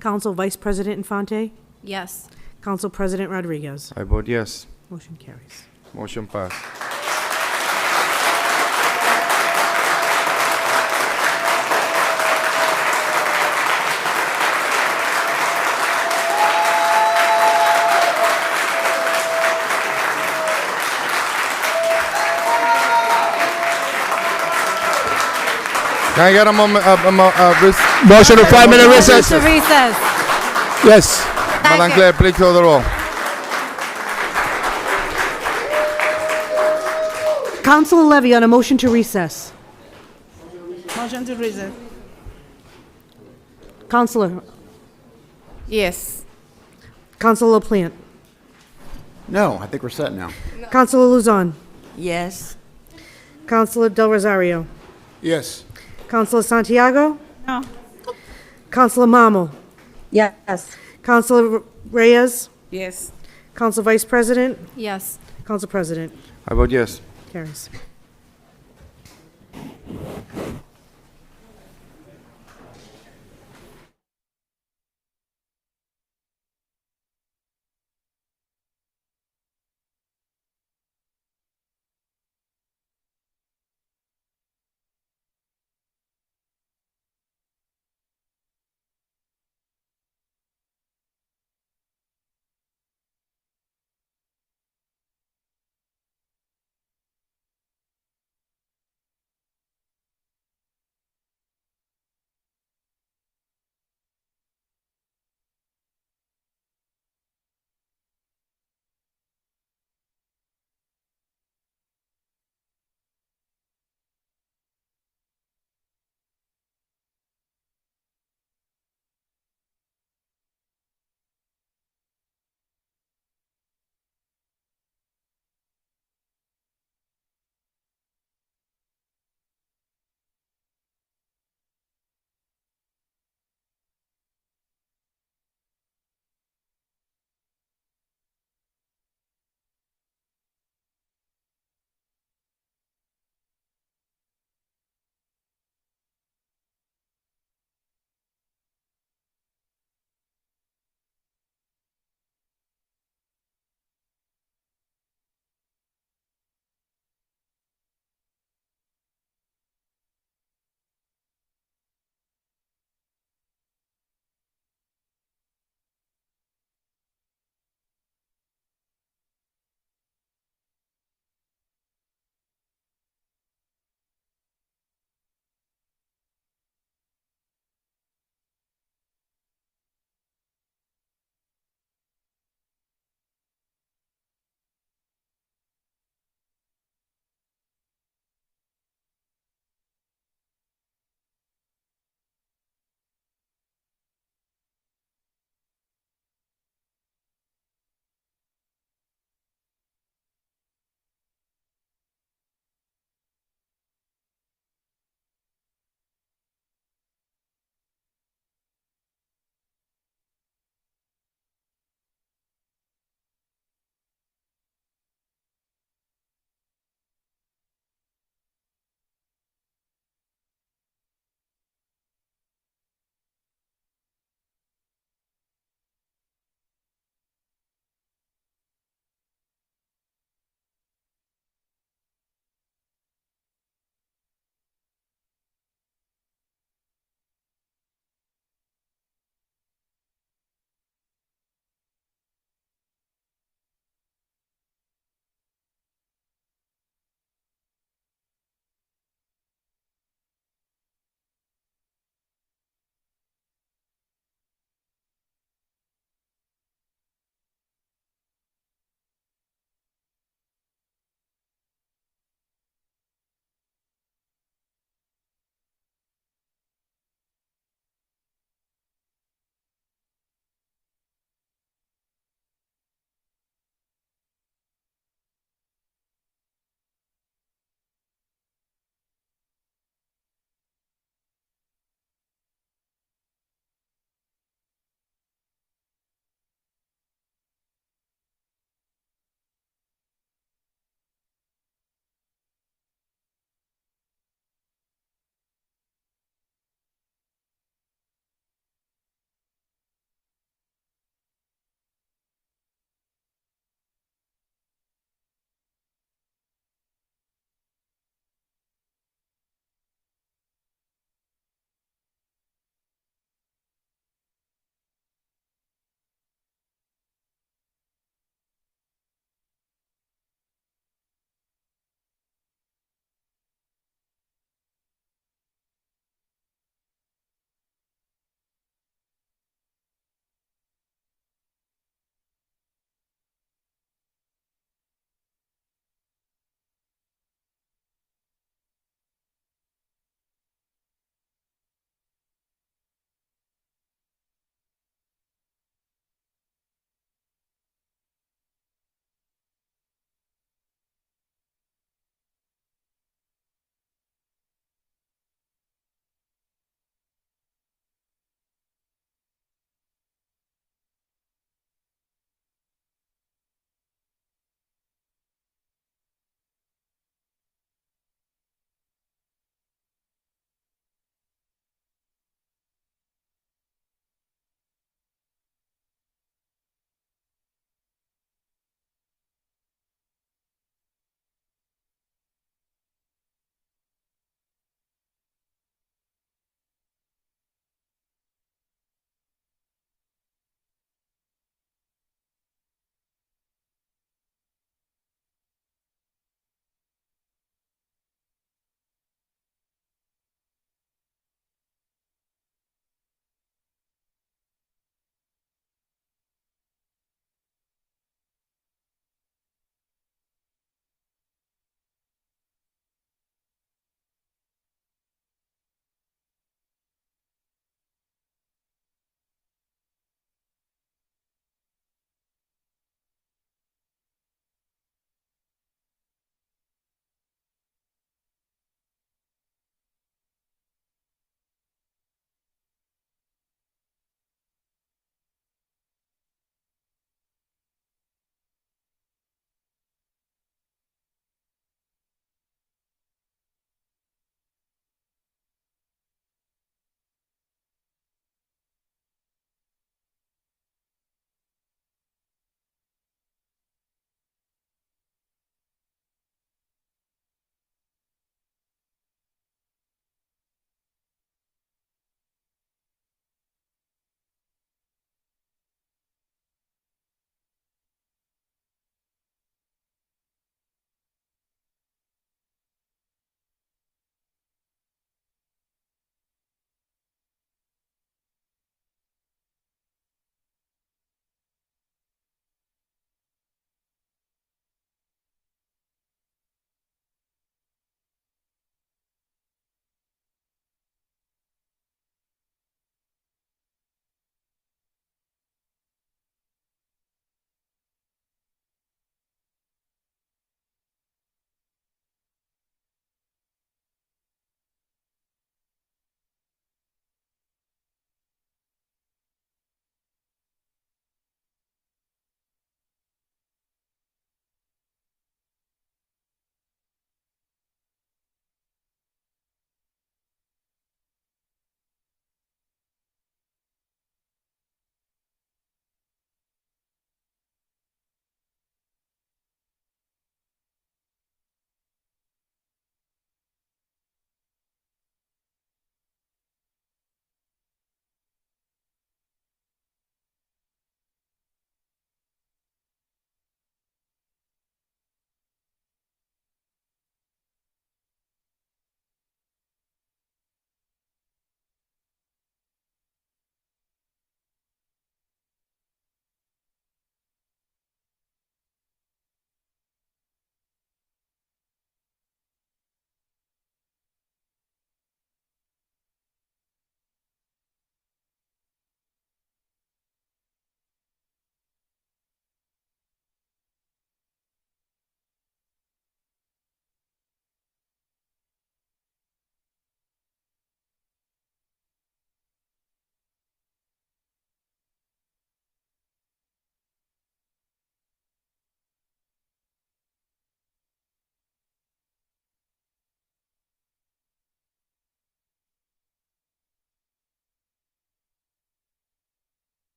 Council Vice President Infante. Yes. Council President Rodriguez. I vote yes. Motion carries. Motion passed. Can I get a moment, Motion to 5-minute recess. To recess. Yes. Madam Clerk, please call the roll. Councilor Levy on a motion to recess. Motion to recess. Councilor, Yes. Councilor LaPlante, No, I think we're set now. Councilor Luzon, Yes. Councilor Del Rosario, Yes. Councilor Santiago, No. Councilor Mamo, Yes. Councilor Reyes, Yes. Council Vice President, Yes. Council President. I vote yes. Carries.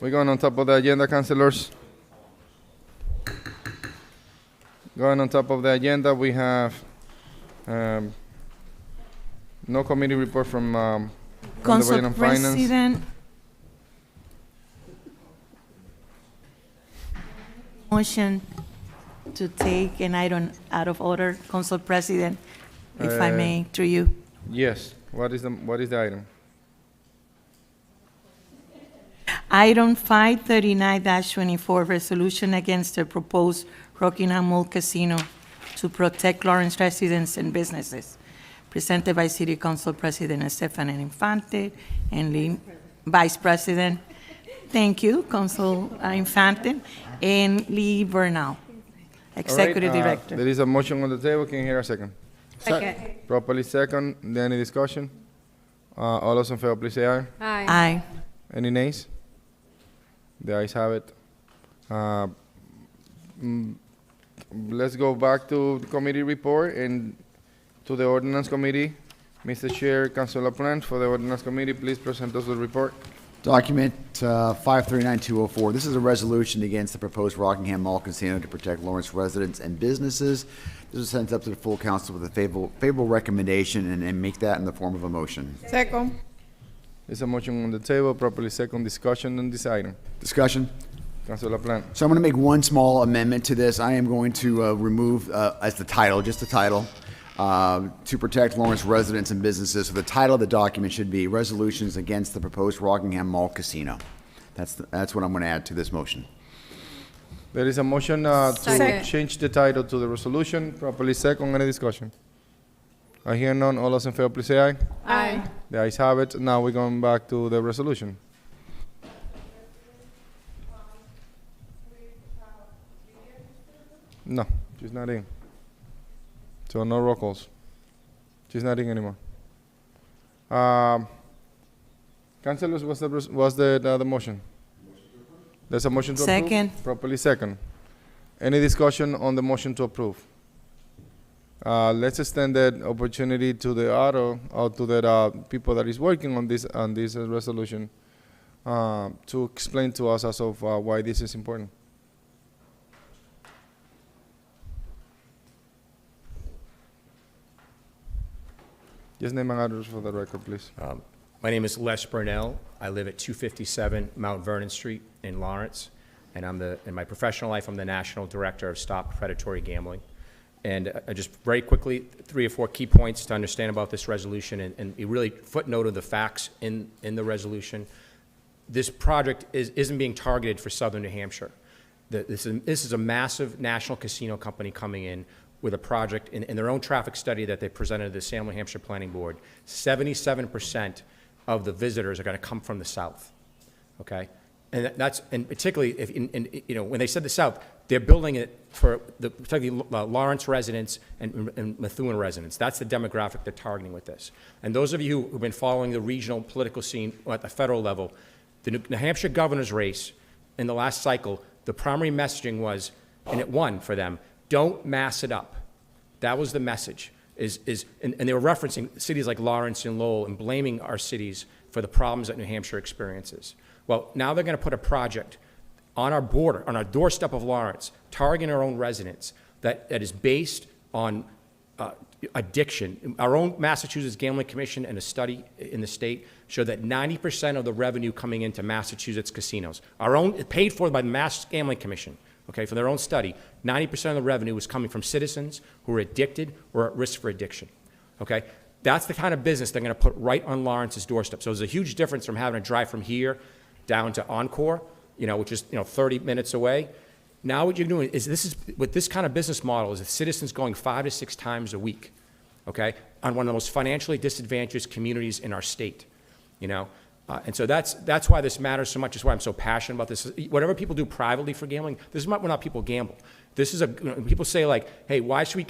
We're going on top of the agenda, councilors. Going on top of the agenda, we have no committee report from the Council Budget and Finance. President. Motion to take an item out of order, Council President, if I may, through you. Yes. What is the item? Item 539-24, resolution against the proposed Rockingham Mall Casino to protect Lawrence residents and businesses, presented by City Council President Stephanie Infante and Vice President, thank you, Council Infante, and Lee Bernal, Executive All right, Director. There is a motion on the table. Can you hear a second? Second. Properly second. Any discussion? All those in favor, please say aye. Aye. Aye. Any nays? The ayes have it. Let's go back to the committee report and to the ordinance committee. Mr. Chair, Councilor Plant, for the ordinance committee, please present us the report. Document 539204. This is a resolution against the proposed Rockingham Mall Casino to protect Lawrence residents and businesses. This was sent up to the full council with a favorable recommendation, and make that in the form of a motion. Second. There's a motion on the table, properly second. Discussion on this item. Discussion? Councilor Plant. So I'm going to make one small amendment to this. I am going to remove as the title, just the title, to protect Lawrence residents and businesses. So the title of the document should be Resolutions Against the Proposed Rockingham Mall Casino. That's what I'm going to add to this motion. There is a motion to Second. change the title to the resolution, properly second. Any discussion? I hear none. All those in favor, please say aye. Aye. The ayes have it. Now we're going back to the resolution. No, she's not in. So no roll calls. She's not in anymore. Councilors, what's the motion? There's a motion to approve? Second. Properly second. Any discussion on the motion to approve? Let's extend that opportunity to the or to the people that is working on this resolution to explain to us as of why this is important. Just name and address for the record, please. My name is Les Burnell. I live at 257 Mount Vernon Street in Lawrence, and in my professional life, I'm the National Director of Stop Predatory Gambling. And just very quickly, 3 or 4 key points to understand about this resolution, and a really footnote of the facts in the resolution. This project isn't being targeted for southern New Hampshire. This is a massive national casino company coming in with a project in their own traffic study that they presented to the Salem, New Hampshire Planning Board. 77% of the visitors are going to come from the south, okay? And and particularly if when they said the south, they're building it for particularly Lawrence residents and Methuen residents. That's the demographic they're targeting with this. And those of you who've been following the regional political scene at the federal level, the New Hampshire governor's race in the last cycle, the primary messaging was, and it won for them, don't mass it up. That was the message. And they were referencing cities like Lawrence and Lowell and blaming our cities for the problems that New Hampshire experiences. Well, now they're going to put a project on our border, on our doorstep of Lawrence, targeting our own residents, that is based on addiction. Our own Massachusetts Gambling Commission and a study in the state showed that 90% of the revenue coming into Massachusetts casinos, paid for by the Mass Gambling Commission, okay, for their own study, 90% of the revenue was coming from citizens who are addicted or at risk for addiction, okay? That's the kind of business they're going to put right on Lawrence's doorstep. So there's a huge difference from having to drive from here down to Encore, which is 30 minutes away. Now what you're doing is with this kind of business model is the citizens going 5 to 6 times a week, okay, on one of the most financially disadvantaged communities in our state, and so that's why this matters so much. That's why I'm so passionate about this. Whatever people do privately for gambling, this is not when people gamble. This is people say like, hey,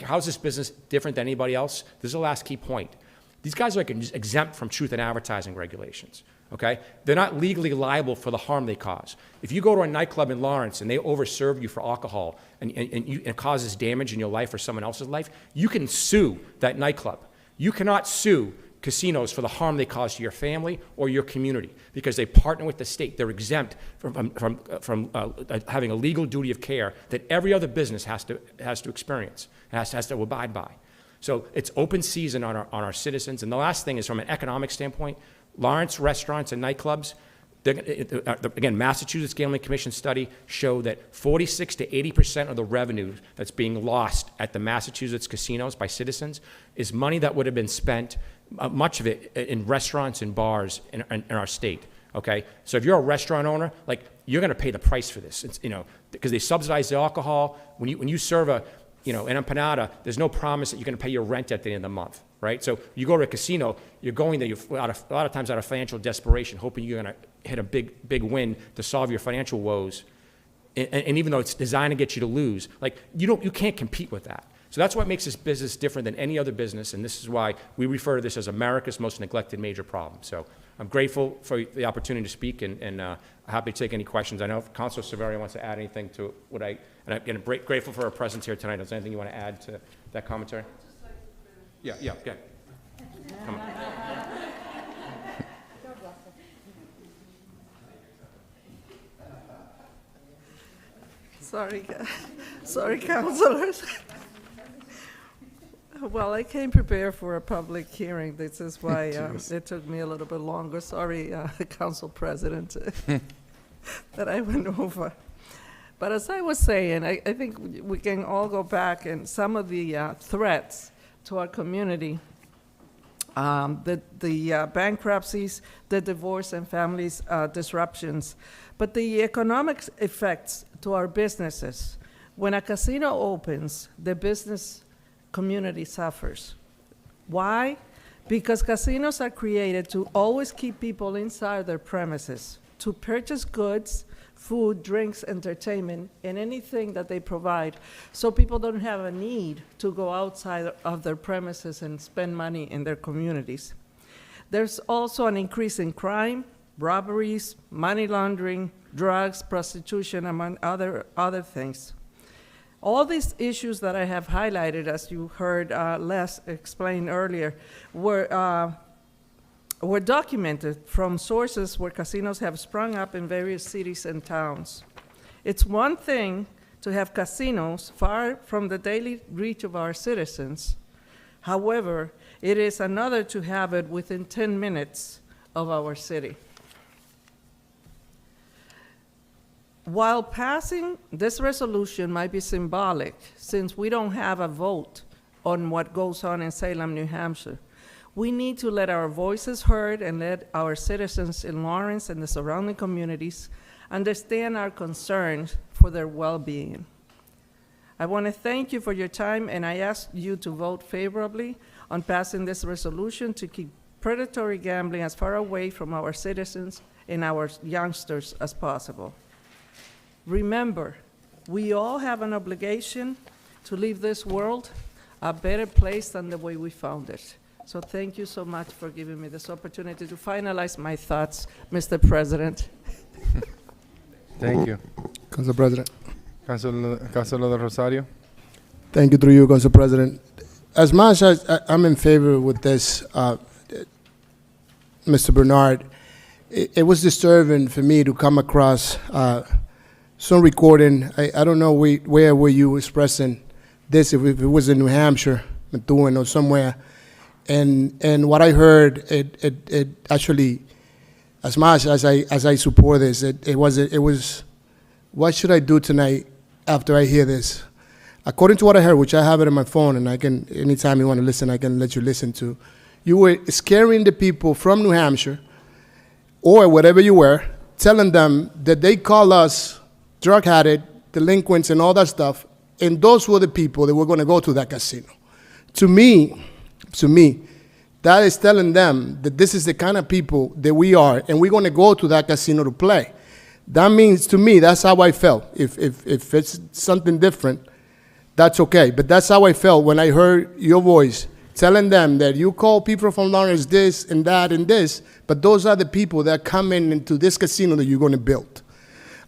how's this business different than anybody else? This is the last key point. These guys are exempt from truth in advertising regulations, okay? They're not legally liable for the harm they cause. If you go to a nightclub in Lawrence and they overserve you for alcohol and it causes damage in your life or someone else's life, you can sue that nightclub. You cannot sue casinos for the harm they cause to your family or your community, because they partner with the state. They're exempt from having a legal duty of care that every other business has to experience, has to abide by. So it's open season on our citizens. And the last thing is, from an economic standpoint, Lawrence restaurants and nightclubs, again, Massachusetts Gambling Commission study showed that 46 to 80% of the revenue that's being lost at the Massachusetts casinos by citizens is money that would have been spent, much of it, in restaurants and bars in our state. Okay, so if you're a restaurant owner, like, you're going to pay the price for this. It's, because they subsidize the alcohol. When you serve an empanada, there's no promise that you're going to pay your rent at the end of the month, right? So you go to a casino, you're going there a lot of times out of financial desperation, hoping you're going to hit a big win to solve your financial woes. And even though it's designed to get you to lose, like, you can't compete with that. So that's what makes this business different than any other business, and this is why we refer to this as America's most neglected major problem. So I'm grateful for the opportunity to speak, and happy to take any questions. I know if Councilor Severio wants to add anything to what and I'm grateful for her presence here tonight. Is there anything you want to add to that commentary? Yeah, good. Come on. Sorry, councilors. Well, I came prepared for a public hearing. This is why it took me a little bit longer. Sorry, Council President, that I went over. But as I was saying, I think we can all go back, and some of the threats to our community, the bankruptcies, the divorce and families disruptions, but the economic effects to our businesses. When a casino opens, the business community suffers. Why? Because casinos are created to always keep people inside their premises, to purchase goods, food, drinks, entertainment, and anything that they provide, so people don't have a need to go outside of their premises and spend money in their communities. There's also an increase in crime, robberies, money laundering, drugs, prostitution, among other things. All these issues that I have highlighted, as you heard Les explain earlier, were documented from sources where casinos have sprung up in various cities and towns. It's one thing to have casinos far from the daily reach of our citizens. However, it is another to have it within 10 minutes of our city. While passing this resolution might be symbolic, since we don't have a vote on what goes on in Salem, New Hampshire, we need to let our voices heard and let our citizens in Lawrence and the surrounding communities understand our concerns for their well-being. I want to thank you for your time, and I ask you to vote favorably on passing this resolution to keep predatory gambling as far away from our citizens and our youngsters as possible. Remember, we all have an obligation to leave this world a better place than the way we found it. So thank you so much for giving me this opportunity to finalize my thoughts, Mr. President. Thank you. Council President. Councilor Rosario. Thank you, through you, Council President. As much as I'm in favor with this, Mr. Bernard, it was disturbing for me to come across some recording. I don't know where were you expressing this, if it was in New Hampshire, Methuen or somewhere. And what I heard, it actually, as much as I support this, it was, what should I do tonight after I hear this? According to what I heard, which I have it on my phone, and I can, anytime you want to listen, I can let you listen to, you were scaring the people from New Hampshire, or wherever you were, telling them that they call us drug addict, delinquents, and all that stuff, and those were the people that were going to go to that casino. To me, that is telling them that this is the kind of people that we are, and we're going to go to that casino to play. That means, to me, that's how I felt. If it's something different, that's okay. But that's how I felt when I heard your voice telling them that you call people from Lawrence this and that and this, but those are the people that come into this casino that you're going to build.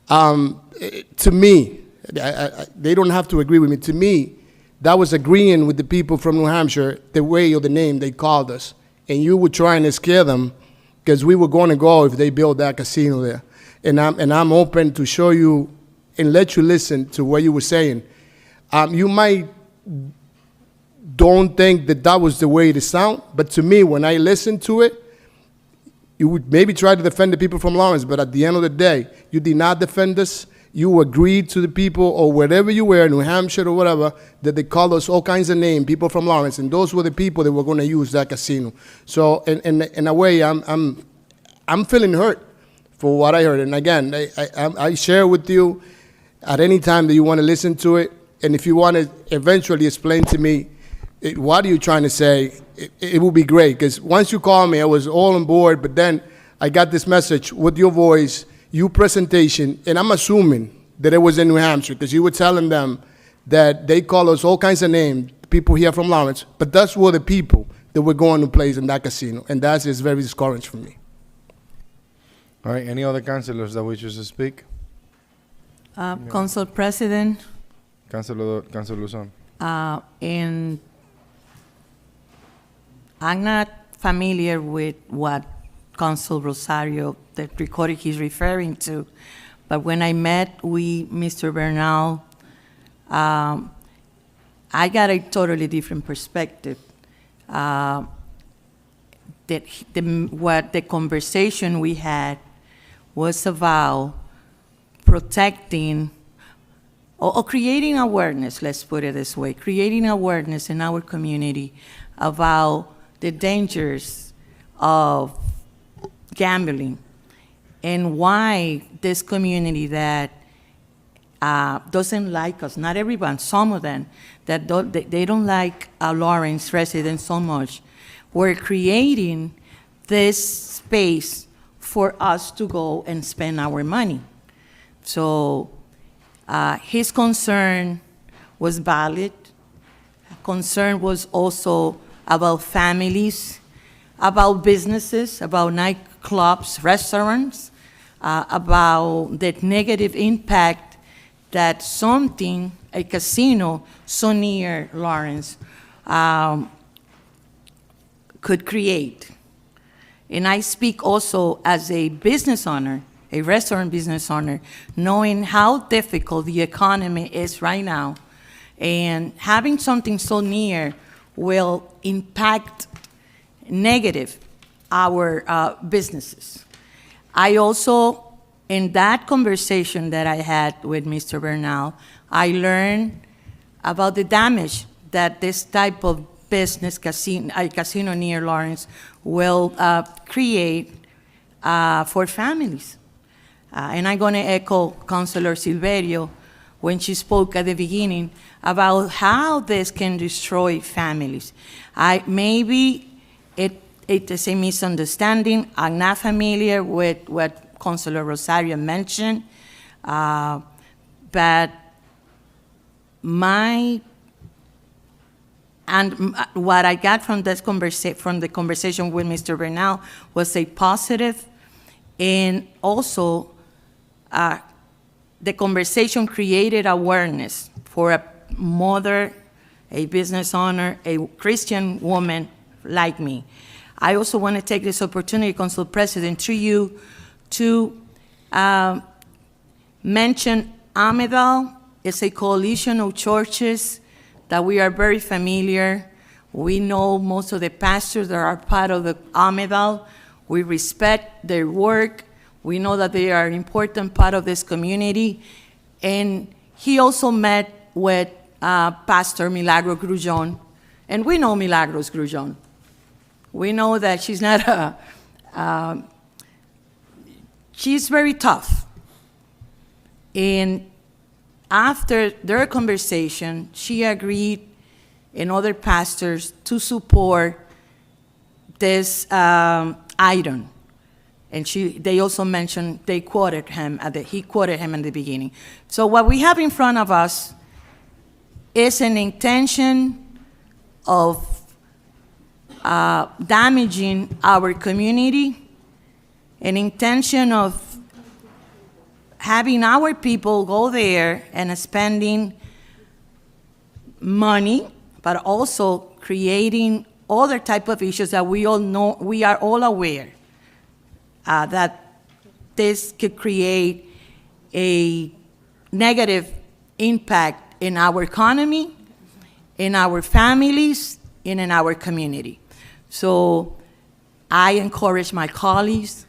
To me, they don't have to agree with me. To me, that was agreeing with the people from New Hampshire, the way or the name they called us. and you were trying to scare them because we were going to go if they build that casino there. And I'm open to show you and let you listen to what you were saying. You might don't think that that was the way it sound, but to me, when I listened to it, you would maybe try to defend the people from Lawrence, but at the end of the day, you did not defend us. You agreed to the people, or wherever you were, New Hampshire or whatever, that they called us all kinds of names, people from Lawrence, and those were the people that were going to use that casino. So in a way, I'm feeling hurt for what I heard. And again, I share with you at any time that you want to listen to it, and if you want to eventually explain to me what are you trying to say, it would be great, because once you called me, I was all on board, but then I got this message with your voice, your presentation, and I'm assuming that it was in New Hampshire, because you were telling them that they call us all kinds of names, people here from Lawrence, but that's were the people that were going to play in that casino, and that is very discouraging for me. All right, any other councilors that wish to speak? Council President. Councilor Luzon. And I'm not familiar with what Council Rosario, the recording he's referring to, but when I met with Mr. Bernal, I got a totally different perspective. What the conversation we had was about protecting or creating awareness, let's put it this way, creating awareness in our community about the dangers of gambling and why this community that doesn't like us, not everyone, some of them, that they don't like Lawrence residents so much, we're creating this space for us to go and spend our money. So his concern was valid. Concern was also about families, about businesses, about nightclubs, restaurants, about the negative impact that something, a casino so near Lawrence, could create. And I speak also as a business owner, a restaurant business owner, knowing how difficult the economy is right now, and having something so near will impact negative our businesses. I also, in that conversation that I had with Mr. Bernal, I learned about the damage that this type of business, a casino near Lawrence, will create for families. And I'm going to echo Councilor Silverio when she spoke at the beginning about how this can destroy families. Maybe it is a misunderstanding. I'm not familiar with what Councilor Rosario mentioned, but what I got from this from the conversation with Mr. Bernal was a positive, and also the conversation created awareness for a mother, a business owner, a Christian woman like me. I also want to take this opportunity, Council President, through you to mention Amidal. It's a coalition of churches that we are very familiar. We know most of the pastors that are part of the Amidal. We respect their work. We know that they are an important part of this community. And he also met with Pastor Milagros Grullón. And we know Milagros Grullón. We know that she's not she's very tough. And after their conversation, she agreed, and other pastors, to support this item. And they also mentioned, he quoted him in the beginning. So what we have in front of us is an intention of damaging our community, an intention of having our people go there and spending money, but also creating other type of issues that we all know, we are all aware that this could create a negative impact in our economy, in our families, and in our community. So I encourage my colleagues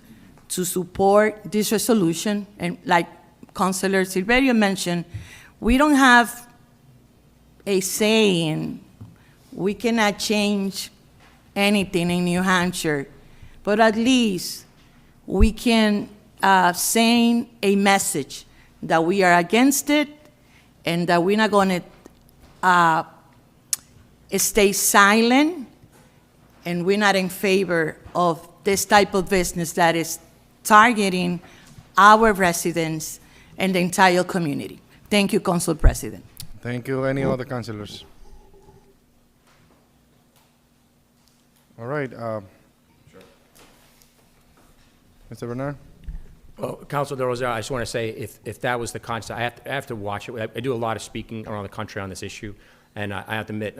to support this resolution. And like Councilor Silverio mentioned, we don't have a say in, we cannot change anything in New Hampshire, but at least we can send a message that we are against it and that we're not going to stay silent, and we're not in favor of this type of business that is targeting our residents and the entire community. Thank you, Council President. Thank you. Any other councilors? All right. Mr. Bernard? Well, Councilor De Rosario, I just want to say, if that was the concept, I have to watch it. I do a lot of speaking around the country on this issue, and I have to admit,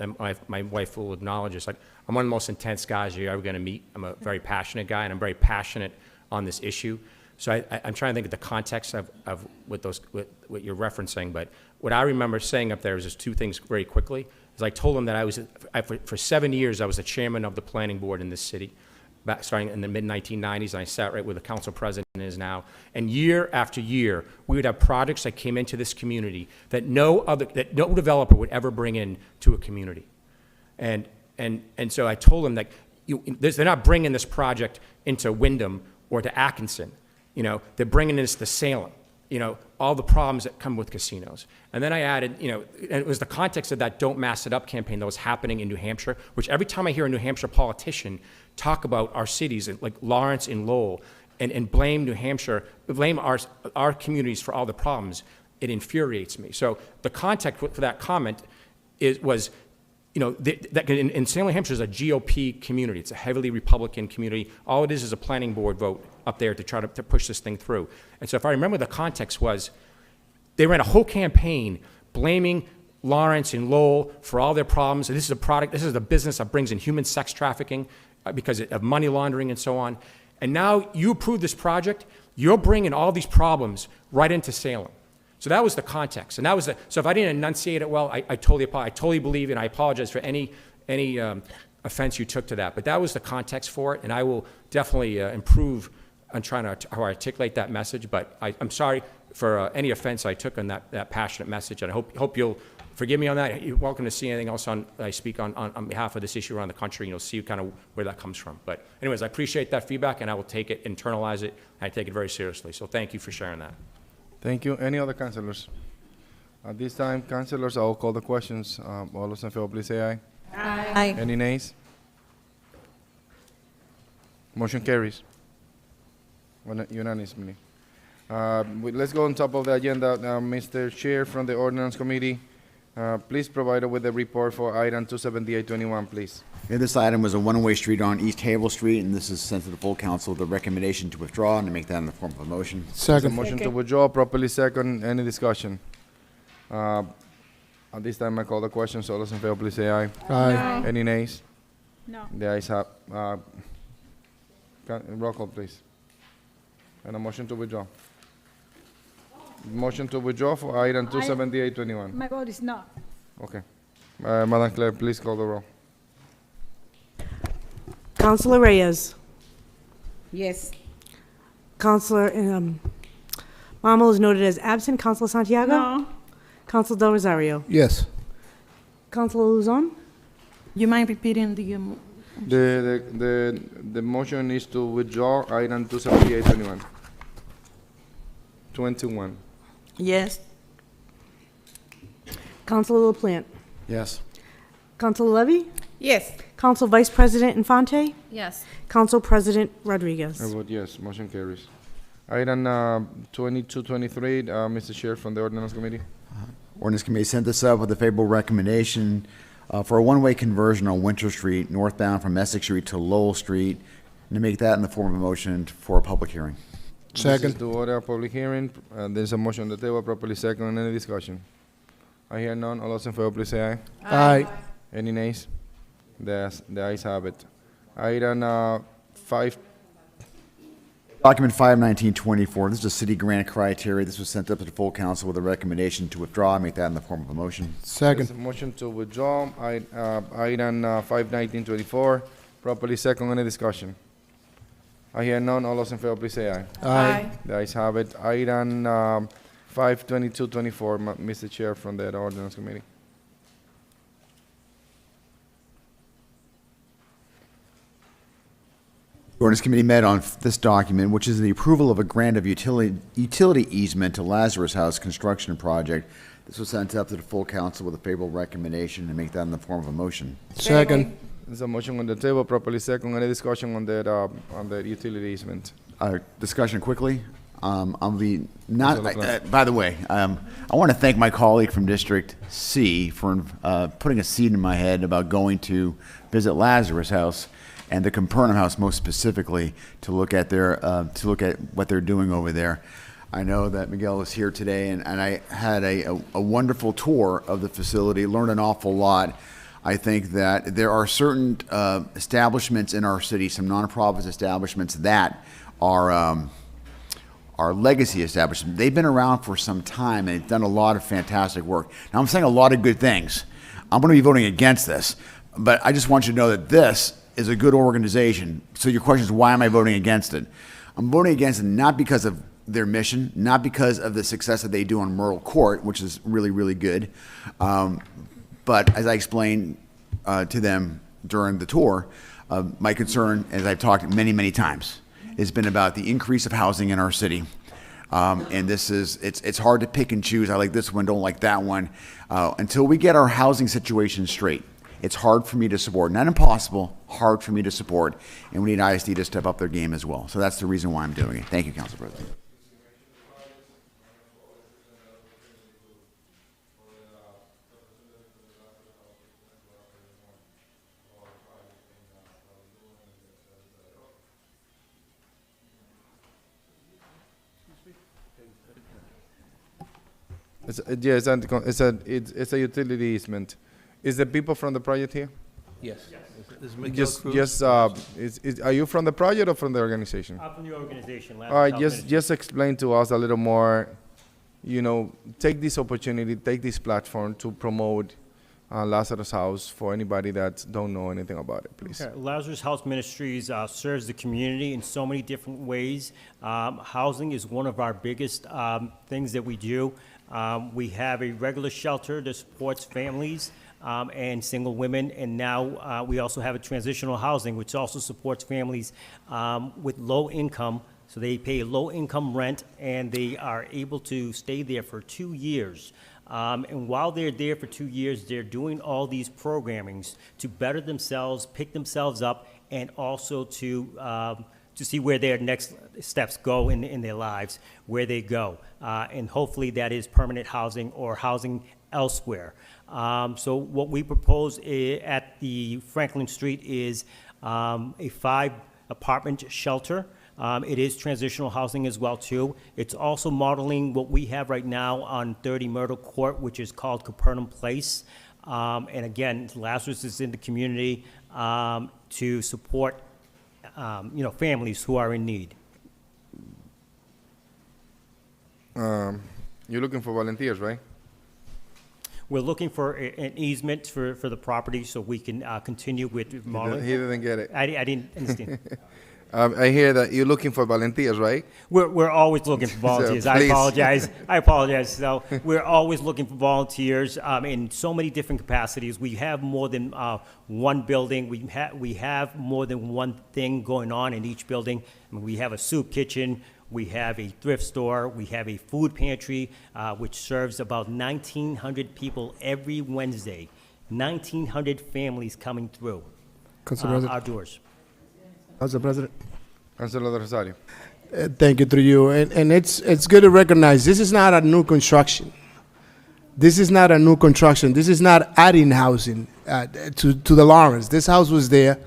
my wife will acknowledge this. Like, I'm one of the most intense guys you're ever going to meet. I'm a very passionate guy, and I'm very passionate on this issue. So I'm trying to think of the context of what you're referencing. But what I remember saying up there is just two things very quickly. Is I told them that for 7 years I was the chairman of the planning board in this city, starting in the mid-1990s, and I sat right where the council president is now. And year after year, we would have projects that came into this community that no developer would ever bring in to a community. And so I told them that they're not bringing this project into Wyndham or to Atkinson. They're bringing this to Salem. All the problems that come with casinos. And then I added, and it was the context of that Don't Mass It Up campaign that was happening in New Hampshire, which every time I hear a New Hampshire politician talk about our cities, like Lawrence and Lowell, and blame New Hampshire, blame our communities for all the problems, it infuriates me. So the context for that comment was, that in Salem, New Hampshire is a GOP community. It's a heavily Republican community. All it is a planning board vote up there to try to push this thing through. And so if I remember, the context was they ran a whole campaign blaming Lawrence and Lowell for all their problems. And this is a business that brings in human sex trafficking because of money laundering and so on. And now you approve this project, you're bringing all these problems right into Salem. So that was the context. And that was so if I didn't enunciate it well, I totally apologize. I totally believe, and I apologize for any offense you took to that. But that was the context for it, and I will definitely improve on trying to how I articulate that message. But I'm sorry for any offense I took on that passionate message, and I hope you'll forgive me on that. You're welcome to see anything else I speak on behalf of this issue around the country, and you'll see kind of where that comes from. But anyways, I appreciate that feedback, and I will take it, internalize it, and I take it very seriously. So thank you for sharing that. Thank you. Any other councilors? At this time, councilors, I will call the questions. All those in favor, please say aye. Aye. Any nays? Motion carries unanimously. Let's go on top of the agenda. Mr. Chair from the Ordinance Committee, please provide us with the report for item 27821, please. This item was a one-way street on East Havel Street, and this is sent to the full council with a recommendation to withdraw and to make that in the form of a motion. There's a motion to withdraw, properly second. Any discussion? At this time, I call the question. So all those in favor, please say aye. Aye. No. Any nays? No. The ayes have. Roll call, please. And a motion to withdraw. Motion to withdraw for item 27821. My vote is no. Okay. Madam Clerk, please call the roll. Councilor Reyes. Yes. Councilor Mamo is noted as absent. Councilor Santiago? No. Councilor Del Rosario? Yes. Councilor Luzon? You mind repeating The motion is to withdraw item 27821. 21. Yes. Councilor LaPlante? Yes. Councilor Levy? Yes. Council Vice President Infante? Yes. Council President Rodriguez? I vote yes. Motion carries. Item 2223, Mr. Chair from the Ordinance Committee. Ordinance Committee sent this up with a favorable recommendation for a one-way conversion on Winter Street, northbound from Essex Street to Lowell Street, and to make that in the form of a motion for a public hearing. This is to order a public hearing. There's a motion on the table, properly second. Any discussion? I hear none. All those in favor, please say aye. Aye. Any nays? The ayes have it. Item 5. Document 51924, this is a city grant criteria. This was sent up to the full council with a recommendation to withdraw. I make that in the form of a motion. There's a motion to withdraw. Item 51924, properly second. Any discussion? I hear none. All those in favor, please say aye. Aye. The ayes have it. Item 52224, Mr. Chair, from the Ordinance Committee. The Ordinance Committee met on this document, which is the approval of a grant of utility easement to Lazarus House construction project. This was sent up to the full council with a favorable recommendation, and make that in the form of a motion. Second. There's a motion on the table, properly second. Any discussion on that utility easement? Discussion quickly. I'll be not. By the way, I want to thank my colleague from District C for putting a seed in my head about going to visit Lazarus House and the Capernaum House, most specifically, to look at what they're doing over there. I know that Miguel is here today, and I had a wonderful tour of the facility. Learned an awful lot. I think that there are certain establishments in our city, some nonprofit establishments that are legacy establishments. They've been around for some time and they've done a lot of fantastic work. Now, I'm saying a lot of good things. I'm going to be voting against this, but I just want you to know that this is a good organization. So your question is, why am I voting against it? I'm voting against it not because of their mission, not because of the success that they do on Myrtle Court, which is really, really good. But as I explained to them during the tour, my concern, as I've talked many, many times, has been about the increase of housing in our city. And it's hard to pick and choose. I like this one, don't like that one. Until we get our housing situation straight, it's hard for me to support. Not impossible, hard for me to support. And we need ISD to step up their game as well. So that's the reason why I'm doing it. Thank you, Council President. It's a utility easement. Is the people from the project here? Yes. Are you from the project or from the organization? I'm from the organization. All right, just explain to us a little more. Take this opportunity, take this platform to promote Lazarus House for anybody that don't know anything about it, please. Okay. Lazarus House Ministries serves the community in so many different ways. Housing is one of our biggest things that we do. We have a regular shelter that supports families and single women, and now we also have a transitional housing, which also supports families with low income. So they pay low income rent, and they are able to stay there for 2 years. And while they're there for 2 years, they're doing all these programmings to better themselves, pick themselves up, and also to see where their next steps go in their lives, where they go. And hopefully that is permanent housing or housing elsewhere. So what we propose at the Franklin Street is a 5-apartment shelter. It is transitional housing as well, too. It's also modeling what we have right now on 30 Myrtle Court, which is called Capernaum Place. And again, Lazarus is in the community to support families who are in need. You're looking for volunteers, right? We're looking for an easement for the property so we can continue with modeling. He didn't get it. I didn't understand. I hear that you're looking for volunteers, right? We're always looking for volunteers. So, I apologize. So we're always looking for volunteers in so many different capacities. We have more than one building. We have more than one thing going on in each building. I mean, we have a soup kitchen. We have a thrift store. We have a food pantry, which serves about 1,900 people every Wednesday. 1,900 families coming through our doors. Council President. Councilor Rosario. Thank you through you. And it's good to recognize this is not a new construction. This is not a new construction. This is not adding housing to the Lawrence. This house was there,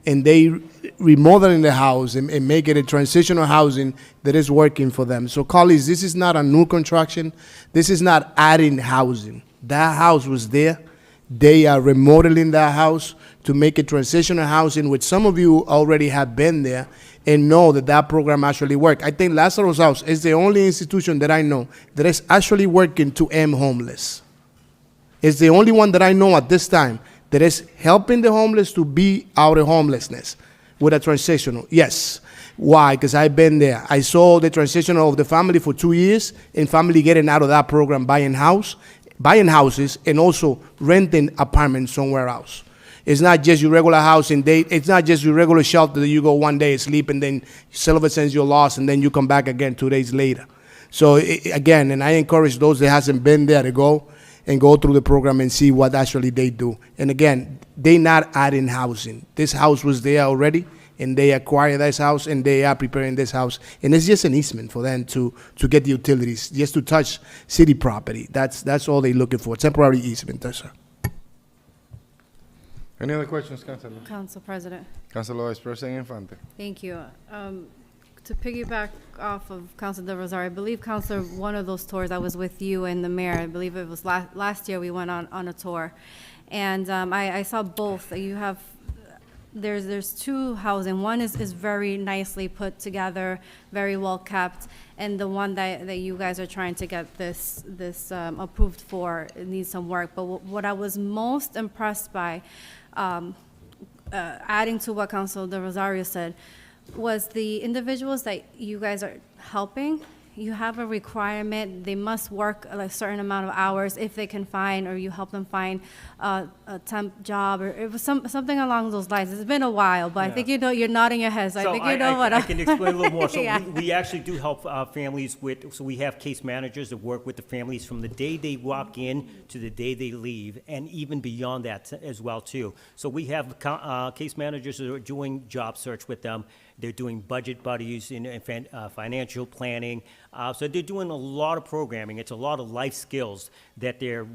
and they remodeling the house and make it a transitional housing that is working for them. So, colleagues, this is not a new construction. This is not adding housing. That house was there. They are remodeling that house to make a transitional housing, which some of you already have been there and know that that program actually works. I think Lazarus House is the only institution that I know that is actually working to end homeless. It's the only one that I know at this time that is helping the homeless to be out of homelessness with a transitional. Yes. Why? Because I've been there. I saw the transition of the family for 2 years and family getting out of that program, buying houses and also renting apartments somewhere else. It's not just your regular house and it's not just your regular shelter that you go one day sleep and then silver cents you're lost and then you come back again 2 days later. So again, and I encourage those that hasn't been there to go and go through the program and see what actually they do. And again, they not adding housing. This house was there already and they acquired this house and they are preparing this house. And it's just an easement for them to get the utilities, just to touch city property. That's all they're looking for, temporary easement, that's sir. Any other questions, Councilor? Council President. Councilor Vice President Infante. Thank you. To piggyback off of Councilor Del Rosario, I believe, Councilor, one of those tours I was with you and the mayor. I believe it was last year we went on a tour. And I saw both. You have, there's two housing. One is very nicely put together, very well kept. And the one that you guys are trying to get this approved for, it needs some work. But what I was most impressed by, adding to what Councilor Del Rosario said, was the individuals that you guys are helping. You have a requirement, they must work a certain amount of hours if they can find, or you help them find a temp job, or it was something along those lines. It's been a while, but I think you're nodding your head, so I think you know what I can explain a little more. So Yeah. we actually do help families with, so we have case managers that work with the families from the day they walk in to the day they leave, and even beyond that as well, too. So we have case managers that are doing job search with them. They're doing budget buddies in financial planning. So they're doing a lot of programming. It's a lot of life skills that they're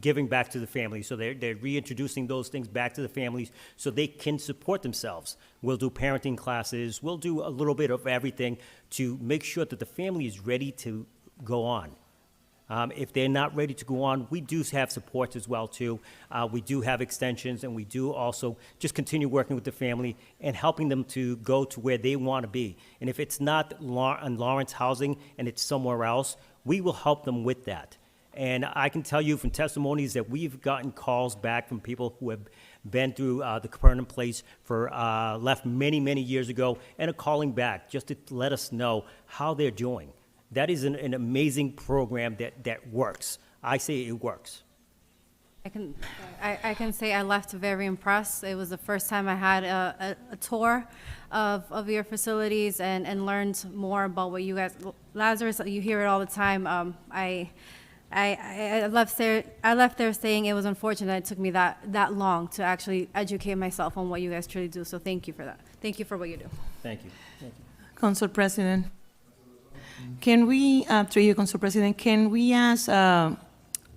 giving back to the families. So they're reintroducing those things back to the families so they can support themselves. We'll do parenting classes. We'll do a little bit of everything to make sure that the family is ready to go on. If they're not ready to go on, we do have support as well, too. We do have extensions, and we do also just continue working with the family and helping them to go to where they want to be. And if it's not on Lawrence Housing and it's somewhere else, we will help them with that. And I can tell you from testimonies that we've gotten calls back from people who have been through the Capernaum Place for left many, many years ago and are calling back just to let us know how they're doing. That is an amazing program that works. I say it works. I can say I left very impressed. It was the first time I had a tour of your facilities and learned more about what you guys, Lazarus, you hear it all the time. I left there saying it was unfortunate that it took me that long to actually educate myself on what you guys truly do. So thank you for that. Thank you for what you do. Thank you. Thank you. Council President, can we, through you, Council President, can we ask Mr.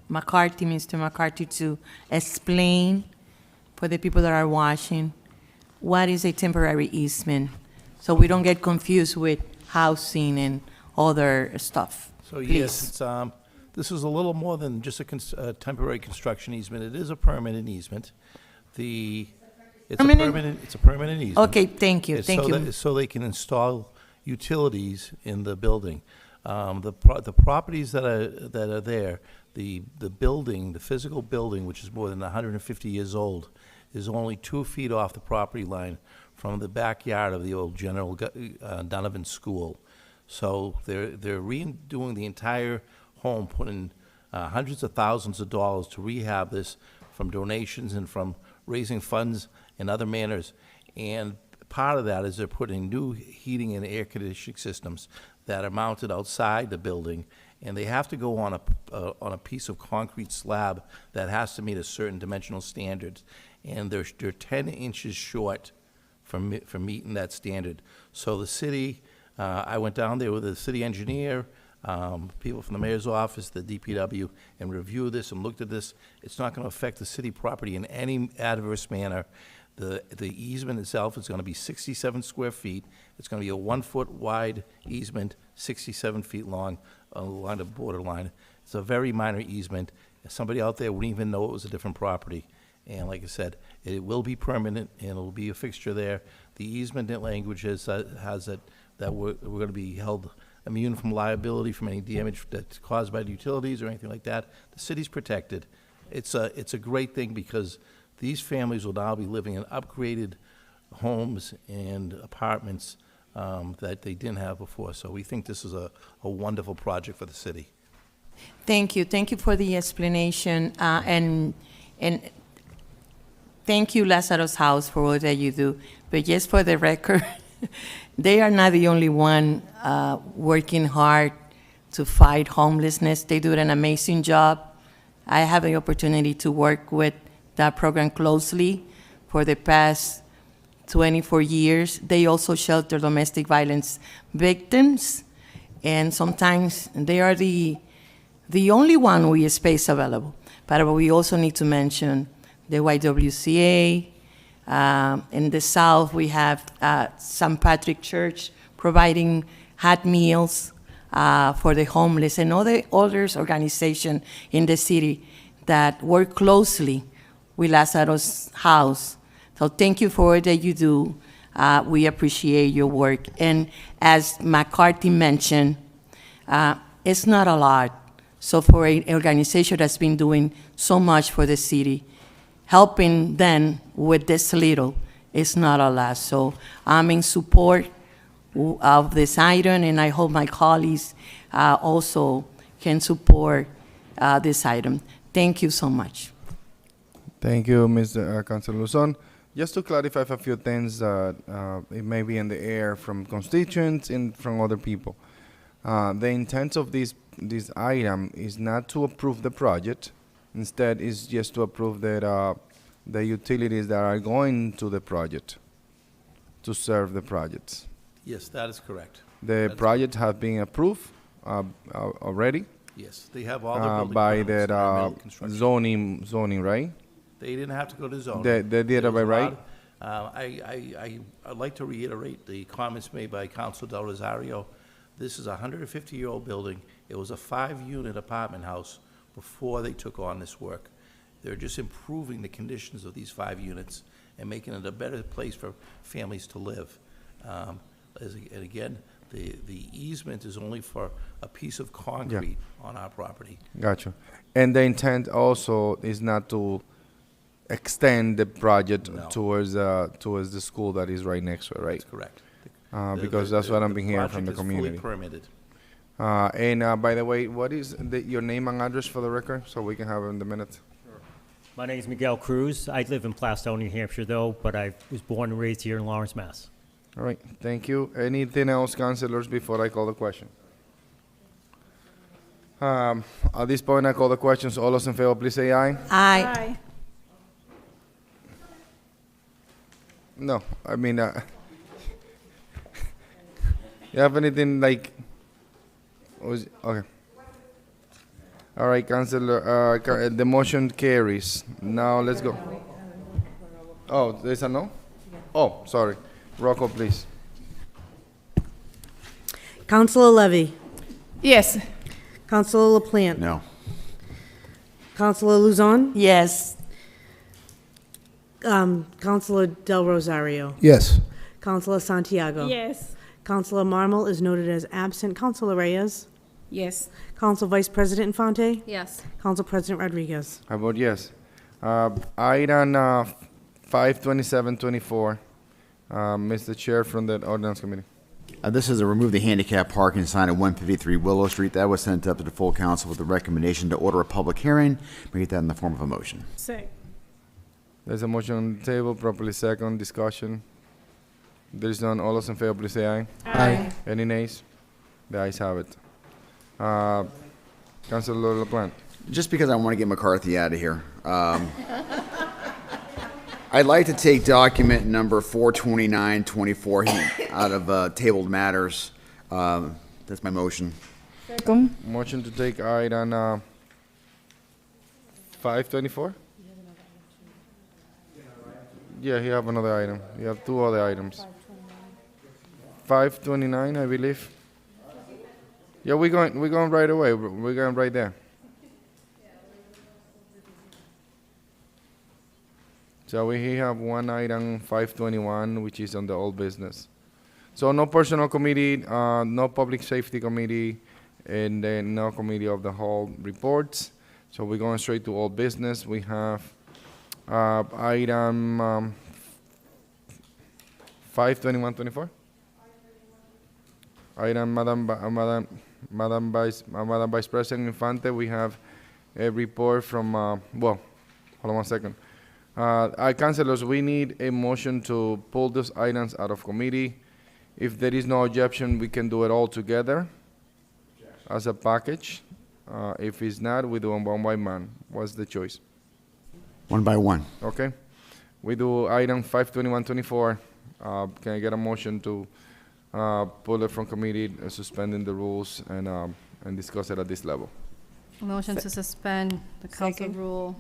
McCarthy, to explain for the people that are watching what is a temporary easement, so we don't get confused with housing and other stuff? So Please. yes, it's, this is a little more than just a temporary construction easement. It is a permanent easement. It's a permanent easement. Okay, thank you, It's thank you. so they can install utilities in the building. The properties that are there, the building, the physical building, which is more than 150 years old, is only 2 feet off the property line from the backyard of the old General Donovan School. So they're redoing the entire home, putting hundreds of thousands of dollars to rehab this from donations and from raising funds in other manners. And part of that is they're putting new heating and air conditioning systems that are mounted outside the building, and they have to go on a piece of concrete slab that has to meet a certain dimensional standard, and they're 10 inches short from meeting that standard. So the city, I went down there with the city engineer, people from the mayor's office, the DPW, and reviewed this and looked at this. It's not going to affect the city property in any adverse manner. The easement itself is going to be 67 square feet. It's going to be a 1 foot wide easement, 67 feet long along the borderline. It's a very minor easement. Somebody out there wouldn't even know it was a different property. And like I said, it will be permanent, and it'll be a fixture there. The easement language has it that we're going to be held immune from liability from any damage that's caused by the utilities or anything like that. The city's protected. It's a great thing because these families will now be living in upgraded homes and apartments that they didn't have before. So we think this is a wonderful project for the city. Thank you. Thank you for the explanation. And thank you, Lazarus House, for all that you do. But just for the record, they are not the only one working hard to fight homelessness. They do an amazing job. I have the opportunity to work with that program closely for the past 24 years. They also shelter domestic violence victims, and sometimes they are the only one with space available. But we also need to mention the YWCA. In the South, we have St. Patrick Church providing hot meals for the homeless, and other organizations in the city that work closely with Lazarus House. So thank you for all that you do. We appreciate your work. And as McCarthy mentioned, it's not a lot. So for an organization that's been doing so much for the city, helping them with this little is not a lot. So I'm in support of this item, and I hope my colleagues also can support this item. Thank you so much. Thank you, Mr. Councilor Luzon. Just to clarify a few things that it may be in the air from constituents and from other people. The intent of this item is not to approve the project. Instead, it's just to approve that the utilities that are going to the project to serve the projects. Yes, that is correct. The project has been approved already. Yes, they have all the building by permits and that middle construction. zoning, right? They didn't have to go to zoning. They did it by right? I'd like to reiterate the comments made by Council Del Rosario. This is a 150-year-old building. It was a 5-unit apartment house before they took on this work. They're just improving the conditions of these 5 units and making it a better place for families to live. And again, the easement is only for a piece of concrete on our property. Gotcha. And the intent also is not to extend the project towards the school that is right next to it, right? That's correct. Because that's what I'm being hearing from the community. Project is fully permitted. And by the way, what is your name and address for the record so we can have it in the minutes? My name is Miguel Cruz. I live in Plastow, New Hampshire, though, but I was born and raised here in Lawrence, Mass. All right, thank you. Anything else, councilors, before I call the question? At this point, I call the questions. All those in favor, please say aye. Aye. No, I mean, you have anything like, okay. All right, Councilor, the motion carries. Now let's go. Oh, there's a no? Oh, sorry. Roll call, please. Councilor Levy. Yes. Councilor LaPlante. No. Councilor Luzon. Yes. Councilor Del Rosario. Yes. Councilor Santiago. Yes. Councilor Marmol is noted as absent. Councilor Reyes. Yes. Council Vice President Infante. Yes. Council President Rodriguez. I vote yes. Item 52724, Mr. Chair from the Ordinance Committee. This is to remove the handicap parking sign at 153 Willow Street. That was sent up to the full council with a recommendation to order a public hearing. We get that in the form of a motion. There's a motion on the table, properly second, discussion. There is none. All those in favor, please say aye. Aye. Any nays? The ayes have it. Councilor LaPlante. Just because I want to get McCarthy out of here. I'd like to take document number 42924 out of tabled matters. That's my motion. Second. Motion to take item 524? Yeah, you have another item. You have 2 other items. 529, I believe. Yeah, we're going right away. We're going right there. So we have one item 521, which is on the old business. So no personnel committee, no public safety committee, and then no committee of the whole reports. So we're going straight to old business. We have item 52124. Item Madam Vice President Infante, we have a report from, well, hold on one second. Councilors, we need a motion to pull those items out of committee. If there is no objection, we can do it all together as a package. If it's not, we do them one by one. What's the choice? One by one. Okay. We do item 52124. Can I get a motion to pull it from committee, suspending the rules, and discuss it at this level? Motion to suspend the council rule.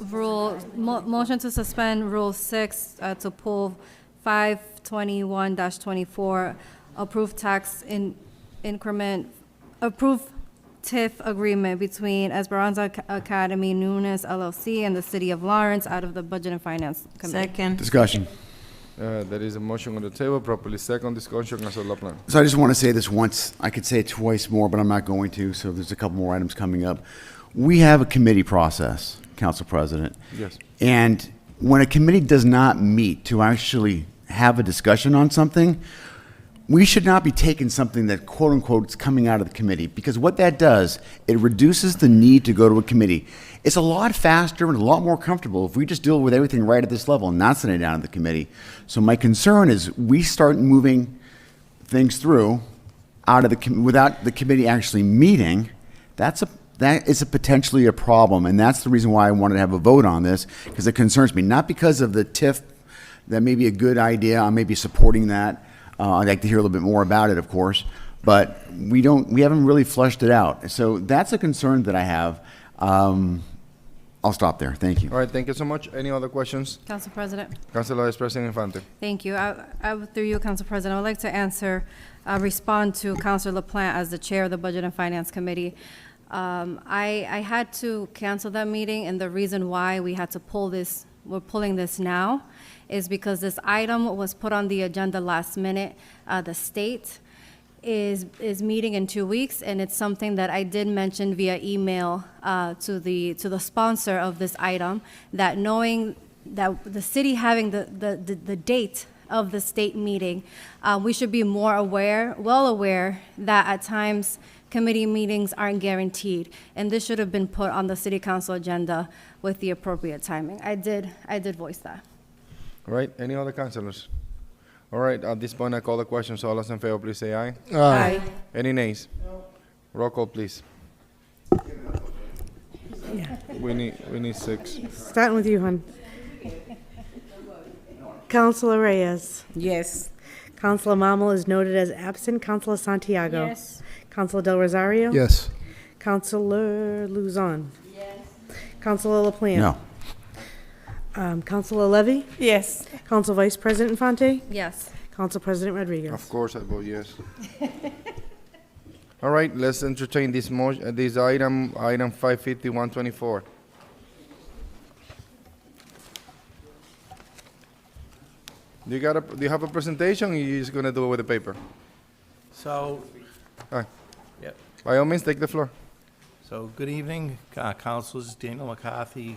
Motion to suspend Rule 6 to pull 521-24, approve tax increment, approve TIF agreement between Esperanza Academy Nunes LLC and the City of Lawrence out of the Budget and Finance Committee. Second. Discussion. There is a motion on the table, properly second discussion, Councilor LaPlante. So I just want to say this once. I could say it twice more, but I'm not going to, so there's a couple more items coming up. We have a committee process, Council President. Yes. And when a committee does not meet to actually have a discussion on something, we should not be taking something that quote unquote is coming out of the committee, because what that does, it reduces the need to go to a committee. It's a lot faster and a lot more comfortable if we just deal with everything right at this level and not send it down to the committee. So my concern is we start moving things through out of the without the committee actually meeting. That is potentially a problem, and that's the reason why I wanted to have a vote on this, because it concerns me. Not because of the TIF, that may be a good idea. I may be supporting that. I'd like to hear a little bit more about it, of course, but we haven't really flushed it out. So that's a concern that I have. I'll stop there. Thank you. All right, thank you so much. Any other questions? Council President. Councilor Vice President Infante. Thank you. Through you, Council President, I would like to respond to Councilor LaPlante as the chair of the Budget and Finance Committee. I had to cancel that meeting, and the reason why we had to we're pulling this now, is because this item was put on the agenda last minute. The state is meeting in 2 weeks, and it's something that I did mention via email to the sponsor of this item, that knowing that the city having the date of the state meeting, we should be more well aware that at times committee meetings aren't guaranteed, and this should have been put on the city council agenda with the appropriate timing. I did voice that. All right, any other councilors? All right, at this point, I call the question, so all those in favor, please say aye. Aye. Any nays? No. Roll call, please. Yeah. We need 6. Starting with you, hon. Councilor Reyes. Yes. Councilor Mamal is noted as absent. Councilor Santiago. Yes. Councilor Del Rosario. Yes. Councilor Luzon. Yes. Councilor LaPlante. No. Councilor Levy. Yes. Council Vice President Infante. Yes. Council President Rodriguez. Of course, I vote yes. All right, let's entertain this item 55124. Do you have a presentation, or you just gonna do it with the paper? So, All right. yep. By all means, take the floor. So, good evening, councilors. Daniel McCarthy,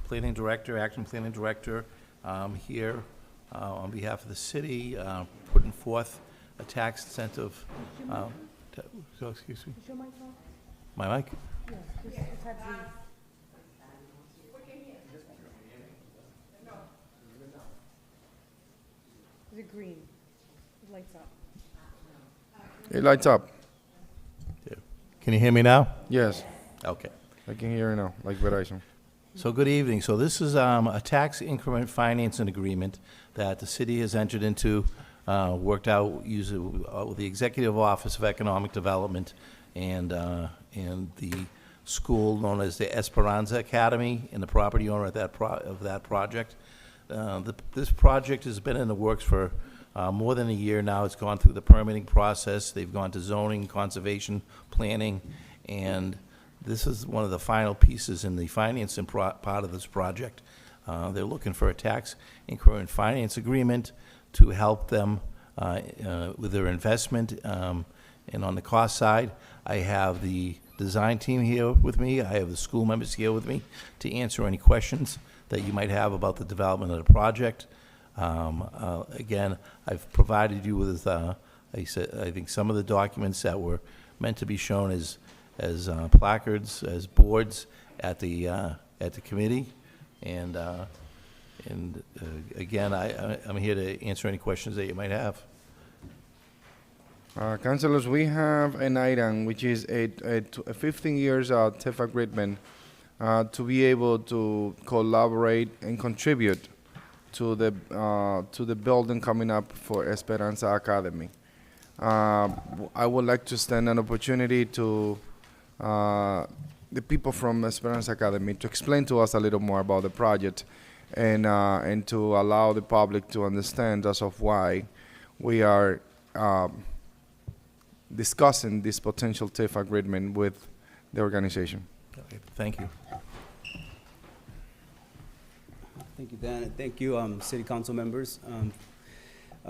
Planning Director, Acting Planning Director, here on behalf of the city, putting forth a tax incentive. Excuse me. My mic? Is it green? It lights up. It lights up. Can you hear me now? Yes. Okay. I can hear you now, like Verizon. So good evening. So this is a tax increment financing agreement that the city has entered into, worked out using with the Executive Office of Economic Development and the school known as the Esperanza Academy and the property owner of that project. This project has been in the works for more than a year now. It's gone through the permitting process. They've gone to zoning, conservation, planning, and this is one of the final pieces in the financing part of this project. They're looking for a tax increment finance agreement to help them with their investment. And on the cost side, I have the design team here with me. I have the school members here with me to answer any questions that you might have about the development of the project. Again, I've provided you with, I think, some of the documents that were meant to be shown as placards, as boards at the committee. And again, I'm here to answer any questions that you might have. Councilors, we have an item which is a 15 years TIF agreement to be able to collaborate and contribute to the building coming up for Esperanza Academy. I would like to extend an opportunity to the people from Esperanza Academy to explain to us a little more about the project and to allow the public to understand as of why we are discussing this potential TIF agreement with the organization. Okay, thank you. Thank you, Dan, and thank you, City Council members,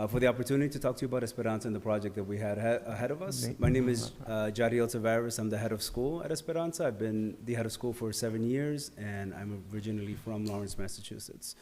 for the opportunity to talk to you about Esperanza and the project that we had ahead of us. My name is Jariel Tavares. I'm the head of school at Esperanza. I've been the head of school for 7 years, and I'm originally from Lawrence, Massachusetts.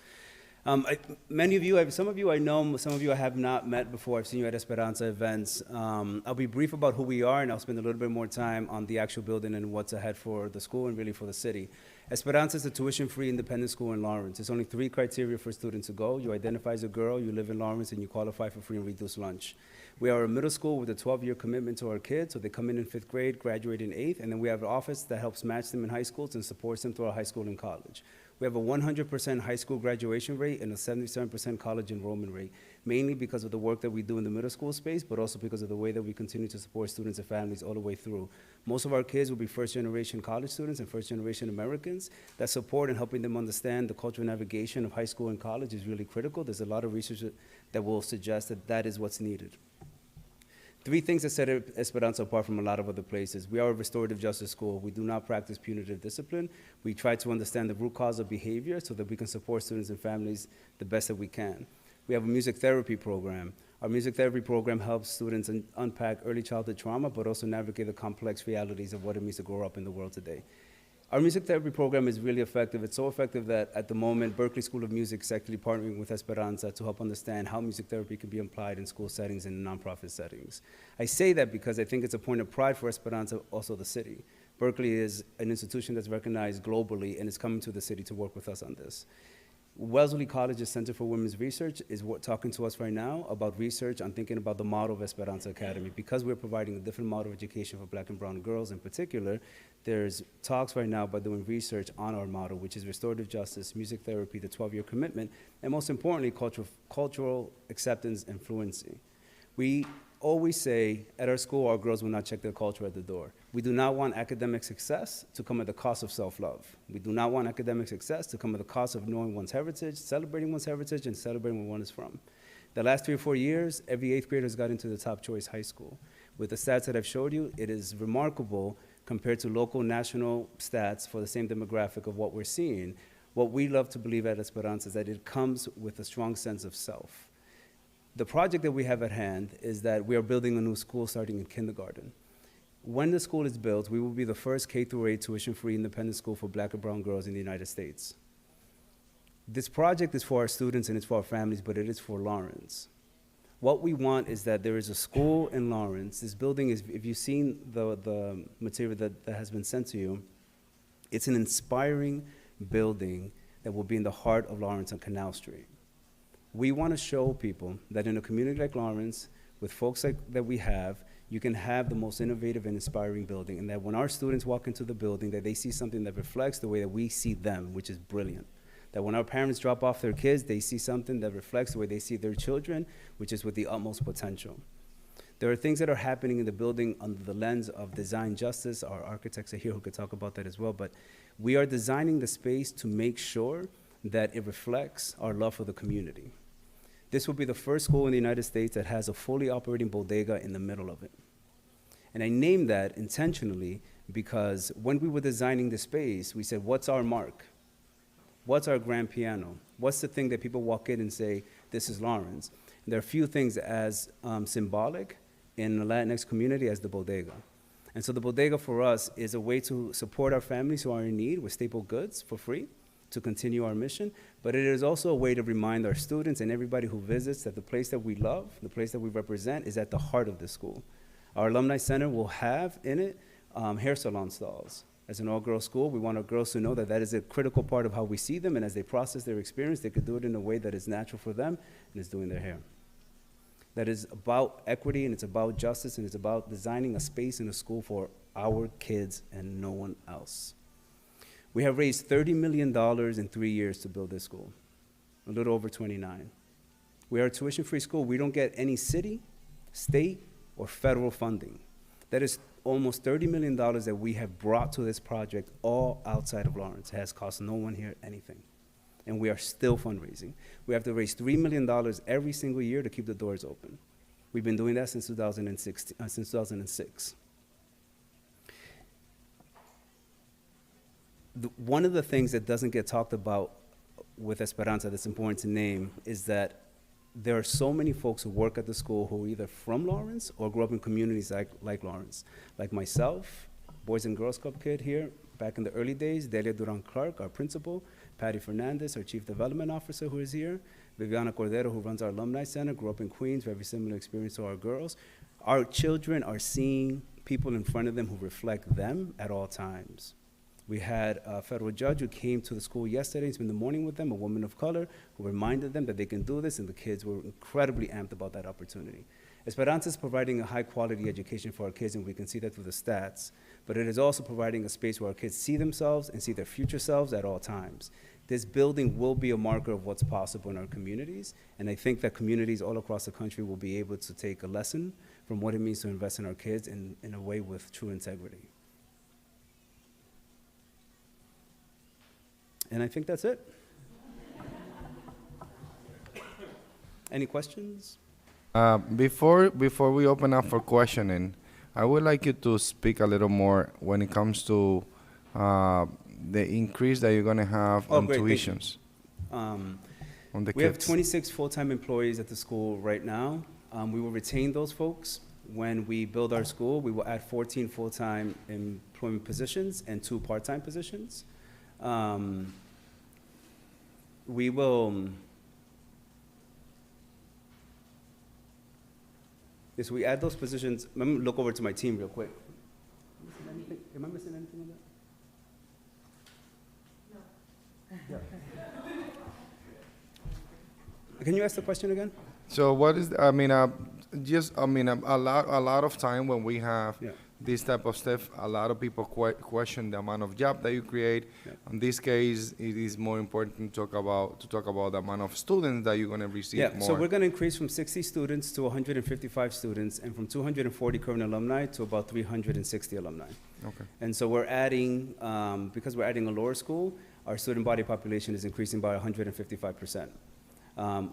Many of you, some of you I know, some of you I have not met before. I've seen you at Esperanza events. I'll be brief about who we are, and I'll spend a little bit more time on the actual building and what's ahead for the school and really for the city. Esperanza is a tuition-free independent school in Lawrence. There's only 3 criteria for students to go. You identify as a girl, you live in Lawrence, and you qualify for free and reduced lunch. We are a middle school with a 12-year commitment to our kids, so they come in 5th grade, graduate in 8th, and then we have an office that helps match them in high schools and supports them throughout high school and college. We have a 100% high school graduation rate and a 77% college enrollment rate, mainly because of the work that we do in the middle school space, but also because of the way that we continue to support students and families all the way through. Most of our kids will be first-generation college students and first-generation Americans. That support and helping them understand the cultural navigation of high school and college is really critical. There's a lot of research that will suggest that that is what's needed. 3 things that set Esperanza apart from a lot of other places. We are a restorative justice school. We do not practice punitive discipline. We try to understand the root cause of behavior so that we can support students and families the best that we can. We have a music therapy program. Our music therapy program helps students unpack early childhood trauma, but also navigate the complex realities of what it means to grow up in the world today. Our music therapy program is really effective. It's so effective that at the moment, Berkeley School of Music is actually partnering with Esperanza to help understand how music therapy can be applied in school settings and nonprofit settings. I say that because I think it's a point of pride for Esperanza, also the city. Berkeley is an institution that's recognized globally and is coming to the city to work with us on this. Wellesley College's Center for Women's Research is talking to us right now about research on thinking about the model of Esperanza Academy. Because we're providing a different model of education for black and brown girls in particular, there's talks right now about doing research on our model, which is restorative justice, music therapy, the 12-year commitment, and most importantly, cultural acceptance and fluency. We always say at our school, our girls will not check their culture at the door. We do not want academic success to come at the cost of self-love. We do not want academic success to come at the cost of knowing one's heritage, celebrating one's heritage, and celebrating where one is from. The last 3 or 4 years, every 8th grader has got into the top choice high school. With the stats that I've showed you, it is remarkable compared to local national stats for the same demographic of what we're seeing. What we love to believe at Esperanza is that it comes with a strong sense of self. The project that we have at hand is that we are building a new school starting in kindergarten. When the school is built, we will be the first K-8 tuition-free independent school for black and brown girls in the United States. This project is for our students and it's for our families, but it is for Lawrence. What we want is that there is a school in Lawrence. This building is, if you've seen the material that has been sent to you, it's an inspiring building that will be in the heart of Lawrence on Canal Street. We want to show people that in a community like Lawrence, with folks like that we have, you can have the most innovative and inspiring building, and that when our students walk into the building, that they see something that reflects the way that we see them, which is brilliant. That when our parents drop off their kids, they see something that reflects the way they see their children, which is with the utmost potential. There are things that are happening in the building under the lens of design justice. Our architects are here who could talk about that as well, but we are designing the space to make sure that it reflects our love for the community. This will be the first school in the United States that has a fully operating bodega in the middle of it. And I named that intentionally because when we were designing the space, we said, what's our mark? What's our grand piano? What's the thing that people walk in and say, this is Lawrence? And there are a few things as symbolic in the Latinx community as the bodega. And so the bodega for us is a way to support our families who are in need with staple goods for free to continue our mission, but it is also a way to remind our students and everybody who visits that the place that we love, the place that we represent, is at the heart of the school. Our Alumni Center will have in it hair salon stalls. As an all-girls school, we want our girls to know that that is a critical part of how we see them, and as they process their experience, they could do it in a way that is natural for them and is doing their hair. That is about equity, and it's about justice, and it's about designing a space in a school for our kids and no one else. We have raised $30 million in 3 years to build this school, a little over 29. We are a tuition-free school. We don't get any city, state, or federal funding. That is almost $30 million that we have brought to this project all outside of Lawrence. It has cost no one here anything. And we are still fundraising. We have to raise $3 million every single year to keep the doors open. We've been doing that since 2006. One of the things that doesn't get talked about with Esperanza that's important to name is that there are so many folks who work at the school who are either from Lawrence or grew up in communities like Lawrence. Like myself, Boys and Girls Club kid here, back in the early days, Delia Duran-Clark, our principal, Patty Fernandez, our Chief Development Officer who is here, Viviana Cordero, who runs our Alumni Center, grew up in Queens, very similar experience to our girls. Our children are seeing people in front of them who reflect them at all times. We had a federal judge who came to the school yesterday and spent the morning with them, a woman of color, who reminded them that they can do this, and the kids were incredibly amped about that opportunity. Esperanza is providing a high-quality education for our kids, and we can see that through the stats, but it is also providing a space where our kids see themselves and see their future selves at all times. This building will be a marker of what's possible in our communities, and I think that communities all across the country will be able to take a lesson from what it means to invest in our kids in a way with true integrity. And I think that's it. Any questions? Before we open up for questioning, I would like you to speak a little more when it comes to the increase that you're going to have on great, tuitions. On the we have kids. 26 full-time employees at the school right now. We will retain those folks. When we build our school, we will add 14 full-time employment positions and 2 part-time positions. We will, yes, we add those positions. Let me look over to my team real quick. Am I missing anything on that? No. Can you ask the question again? So what is, a lot of time when we have this type of stuff, a lot of people question the amount of job that you create. In this case, it is more important to talk about the amount of students that you're going to receive more. So we're going to increase from 60 students to 155 students, and from 240 current alumni to about 360 alumni. Okay. And so we're adding, because we're adding a lower school, our student body population is increasing by 155%.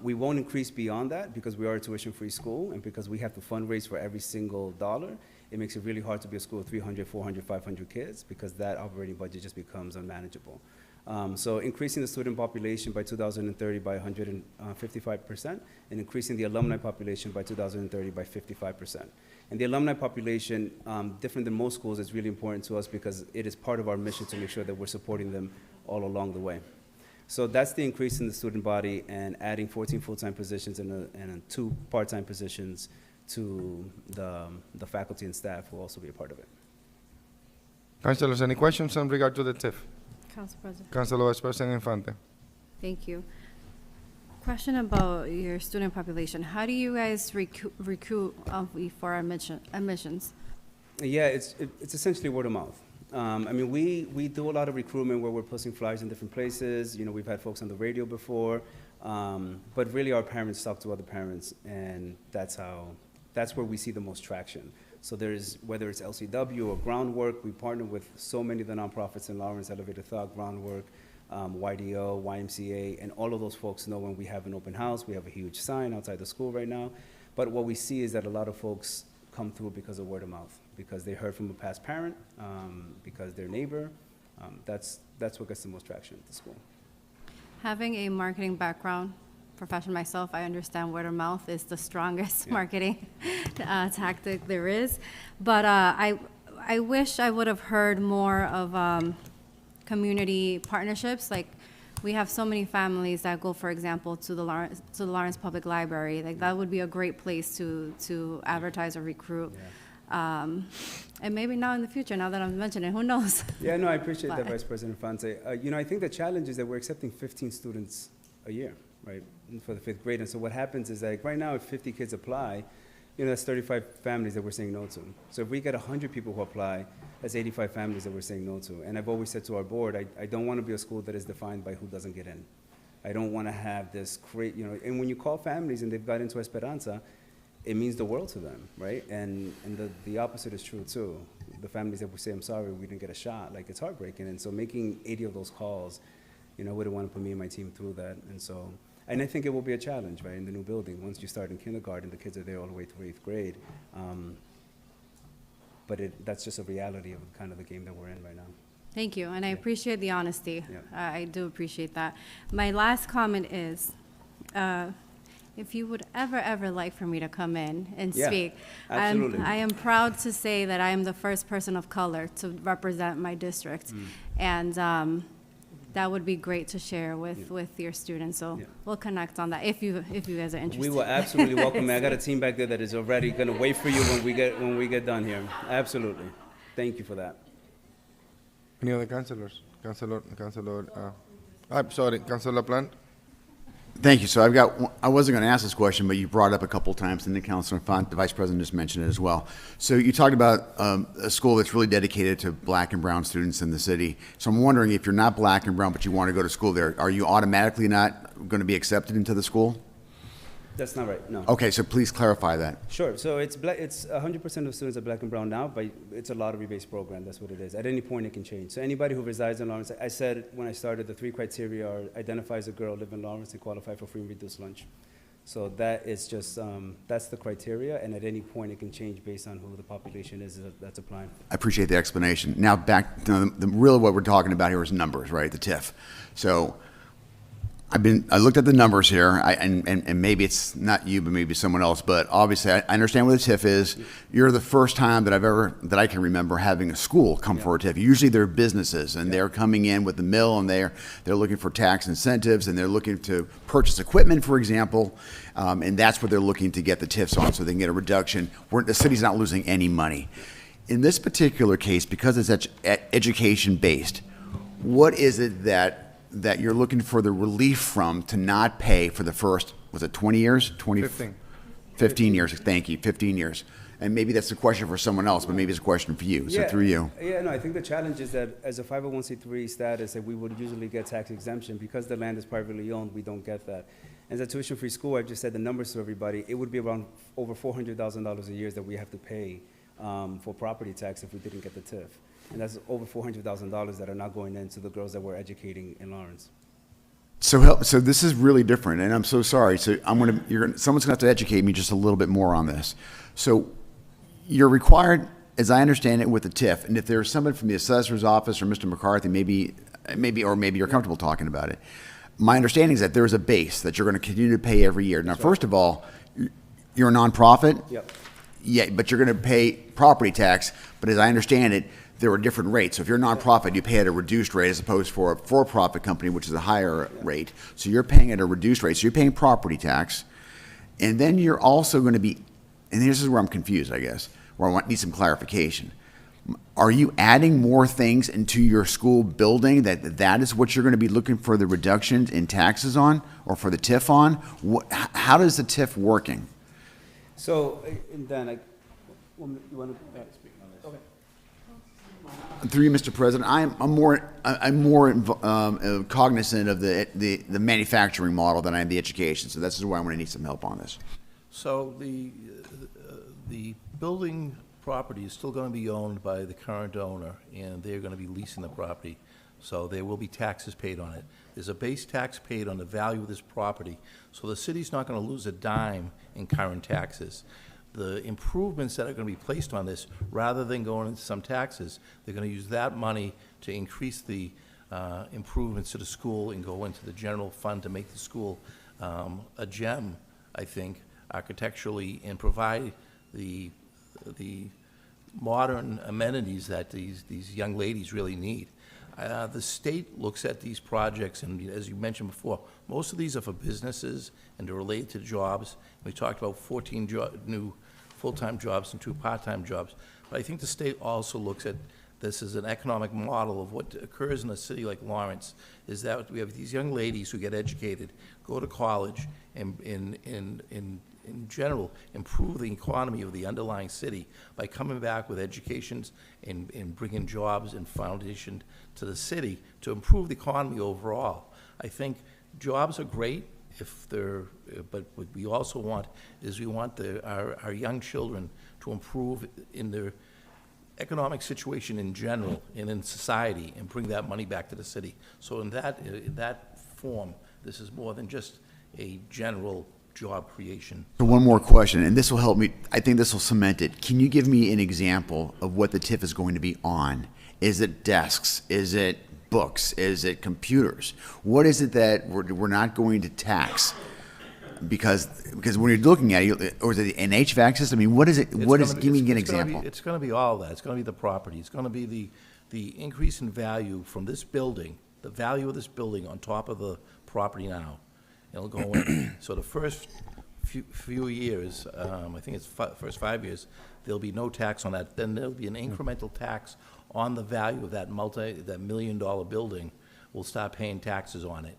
We won't increase beyond that because we are a tuition-free school, and because we have to fundraise for every single dollar. It makes it really hard to be a school of 300, 400, 500 kids because that operating budget just becomes unmanageable. So increasing the student population by 2030 by 155%, and increasing the alumni population by 2030 by 55%. And the alumni population, different than most schools, is really important to us because it is part of our mission to make sure that we're supporting them all along the way. So that's the increase in the student body, and adding 14 full-time positions and 2 part-time positions to the faculty and staff will also be a part of it. Councilors, any questions in regard to the TIF? Council President. Councilor Vice President Infante. Thank you. Question about your student population. How do you guys recruit for admissions? Yeah, it's essentially word of mouth. We do a lot of recruitment where we're posting flyers in different places. You know, we've had folks on the radio before, but really our parents talk to other parents, and that's where we see the most traction. So whether it's LCW or Groundwork, we partner with so many of the nonprofits in Lawrence, Elevated Thought, Groundwork, YDO, YMCA, and all of those folks know when we have an open house. We have a huge sign outside the school right now. But what we see is that a lot of folks come through because of word of mouth, because they heard from a past parent, because their neighbor. That's what gets the most traction at the school. Having a marketing background profession myself, I understand word of mouth is the strongest marketing tactic there is. But I wish I would have heard more of community partnerships. Like, we have so many families that go, for example, to the Lawrence Public Library. Like, that would be a great place to advertise or recruit. And maybe now in the future, now that I'm mentioning, who knows? Yeah, no, I appreciate that, Vice President Fonte. I think the challenge is that we're accepting 15 students a year, right, for the 5th grade. And so what happens is that right now, if 50 kids apply, that's 35 families that we're saying no to. So if we get 100 people who apply, that's 85 families that we're saying no to. And I've always said to our board, I don't want to be a school that is defined by who doesn't get in. I don't want to have this and when you call families and they've got into Esperanza, it means the world to them, right? And the opposite is true too. The families that would say, I'm sorry, we didn't get a shot, like, it's heartbreaking. And so making 80 of those calls, I wouldn't want to put me and my team through that. And I think it will be a challenge, right, in the new building. Once you start in kindergarten, the kids are there all the way through 8th grade. But that's just a reality of kind of the game that we're in right now. Thank you, and I appreciate the honesty. I do appreciate that. My last comment is, if you would ever like for me to come in and speak, absolutely. I am proud to say that I am the first person of color to represent my district. And that would be great to share with your students. So we'll connect on that if you guys are interested. We will absolutely welcome it. I got a team back there that is already going to wait for you when we get done here. Absolutely. Thank you for that. Any other councilors? Councilor, I'm sorry, Councilor Plant. Thank you. So I wasn't going to ask this question, but you brought it up a couple times, and the the Vice President just mentioned it as well. So you talked about a school that's really dedicated to black and brown students in the city. So I'm wondering, if you're not black and brown, but you want to go to school there, are you automatically not going to be accepted into the school? That's not right, no. Okay, so please clarify that. Sure. So it's 100% of students are black and brown now, but it's a lottery-based program. That's what it is. At any point, it can change. So anybody who resides in Lawrence, I said when I started, the 3 criteria are: identify as a girl, live in Lawrence, and qualify for free and reduced lunch. So that is just, that's the criteria, and at any point, it can change based on who the population is that's applying. I appreciate the explanation. Now back to really what we're talking about here is numbers, right? The TIF. So I looked at the numbers here, and maybe it's not you, but maybe someone else, but obviously I understand what a TIF is. You're the first time that I can remember having a school come for a TIF. Usually they're businesses, and they're coming in with the mill, and they're looking for tax incentives, and they're looking to purchase equipment, for example, and that's what they're looking to get the TIFs on, so they can get a reduction. The city's not losing any money. In this particular case, because it's education-based, what is it that you're looking for the relief from to not pay for the first, was it 20 years? 15 years, thank you, 15 years. And maybe that's a question for someone else, but maybe it's a question for you, so through you. Yeah, no, I think the challenge is that as a 501c3 status, that we would usually get tax exemption. Because the land is privately owned, we don't get that. As a tuition-free school, I've just said the numbers to everybody, it would be around over $400,000 a year that we have to pay for property tax if we didn't get the TIF. And that's over $400,000 that are not going into the girls that we're educating in Lawrence. So this is really different, and I'm so sorry. So someone's gonna have to educate me just a little bit more on this. So you're required, as I understand it, with the TIF, and if there's someone from the assessor's office or Mr. McCarthy, maybe you're comfortable talking about it. My understanding is that there's a base that you're gonna continue to pay every year. Now, first of all, you're a nonprofit. Yep. Yeah, but you're gonna pay property tax, but as I understand it, there are different rates. So if you're a nonprofit, you pay at a reduced rate as opposed for a for-profit company, which is a higher rate. So you're paying at a reduced rate. So you're paying property tax. And then you're also going to be, and this is where I'm confused, I guess, where I need some clarification. Are you adding more things into your school building that is what you're going to be looking for the reductions in taxes on, or for the TIF on? How does the TIF working? So, and Dan, you want to speak on this? Okay. Through you, Mr. President, I'm more cognizant of the manufacturing model than I am the education. So this is why I'm going to need some help on this. So the building property is still going to be owned by the current owner, and they're going to be leasing the property. So there will be taxes paid on it. There's a base tax paid on the value of this property. So the city's not going to lose a dime in current taxes. the improvements that are going to be placed on this, rather than going into some taxes, they're going to use that money to increase the improvements to the school and go into the general fund to make the school a gem, I think, architecturally, and provide the modern amenities that these young ladies really need. The state looks at these projects, and as you mentioned before, most of these are for businesses and they're related to jobs. We talked about 14 new full-time jobs and 2 part-time jobs. But I think the state also looks at this as an economic model of what occurs in a city like Lawrence, is that we have these young ladies who get educated, go to college, and in general, improve the economy of the underlying city by coming back with educations and bringing jobs and foundation to the city to improve the economy overall. I think jobs are great if they're, but what we also want is we want our young children to improve in their economic situation in general and in society and bring that money back to the city. So in that form, this is more than just a general job creation. So one more question, and this will help me, I think this will cement it. Can you give me an example of what the TIF is going to be on? Is it desks? Is it books? Is it computers? What is it that we're not going to tax? Because when you're looking at it, or is it an HVAC system? I mean, what is it? Give me an example. It's going to be all that. It's going to be the property. It's going to be the increase in value from this building, the value of this building on top of the property now. It'll go in. So the first few years, I think it's first 5 years, there'll be no tax on that. Then there'll be an incremental tax on the value of that $1 million building. We'll start paying taxes on it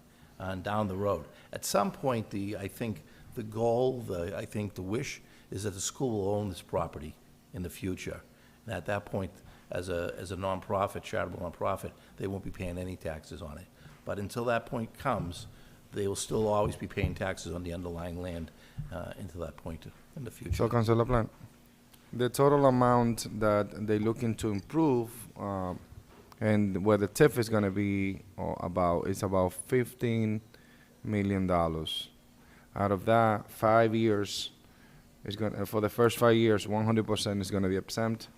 down the road. At some point, I think the goal, I think the wish is that the school will own this property in the future. And at that point, as a nonprofit, charitable nonprofit, they won't be paying any taxes on it. But until that point comes, they will still always be paying taxes on the underlying land until that point in the future. So, Councilor Plant, the total amount that they're looking to improve and where the TIF is going to be about, it's about $15 million. Out of that, 5 years, is going for the first 5 years, 100% is going to be exempt.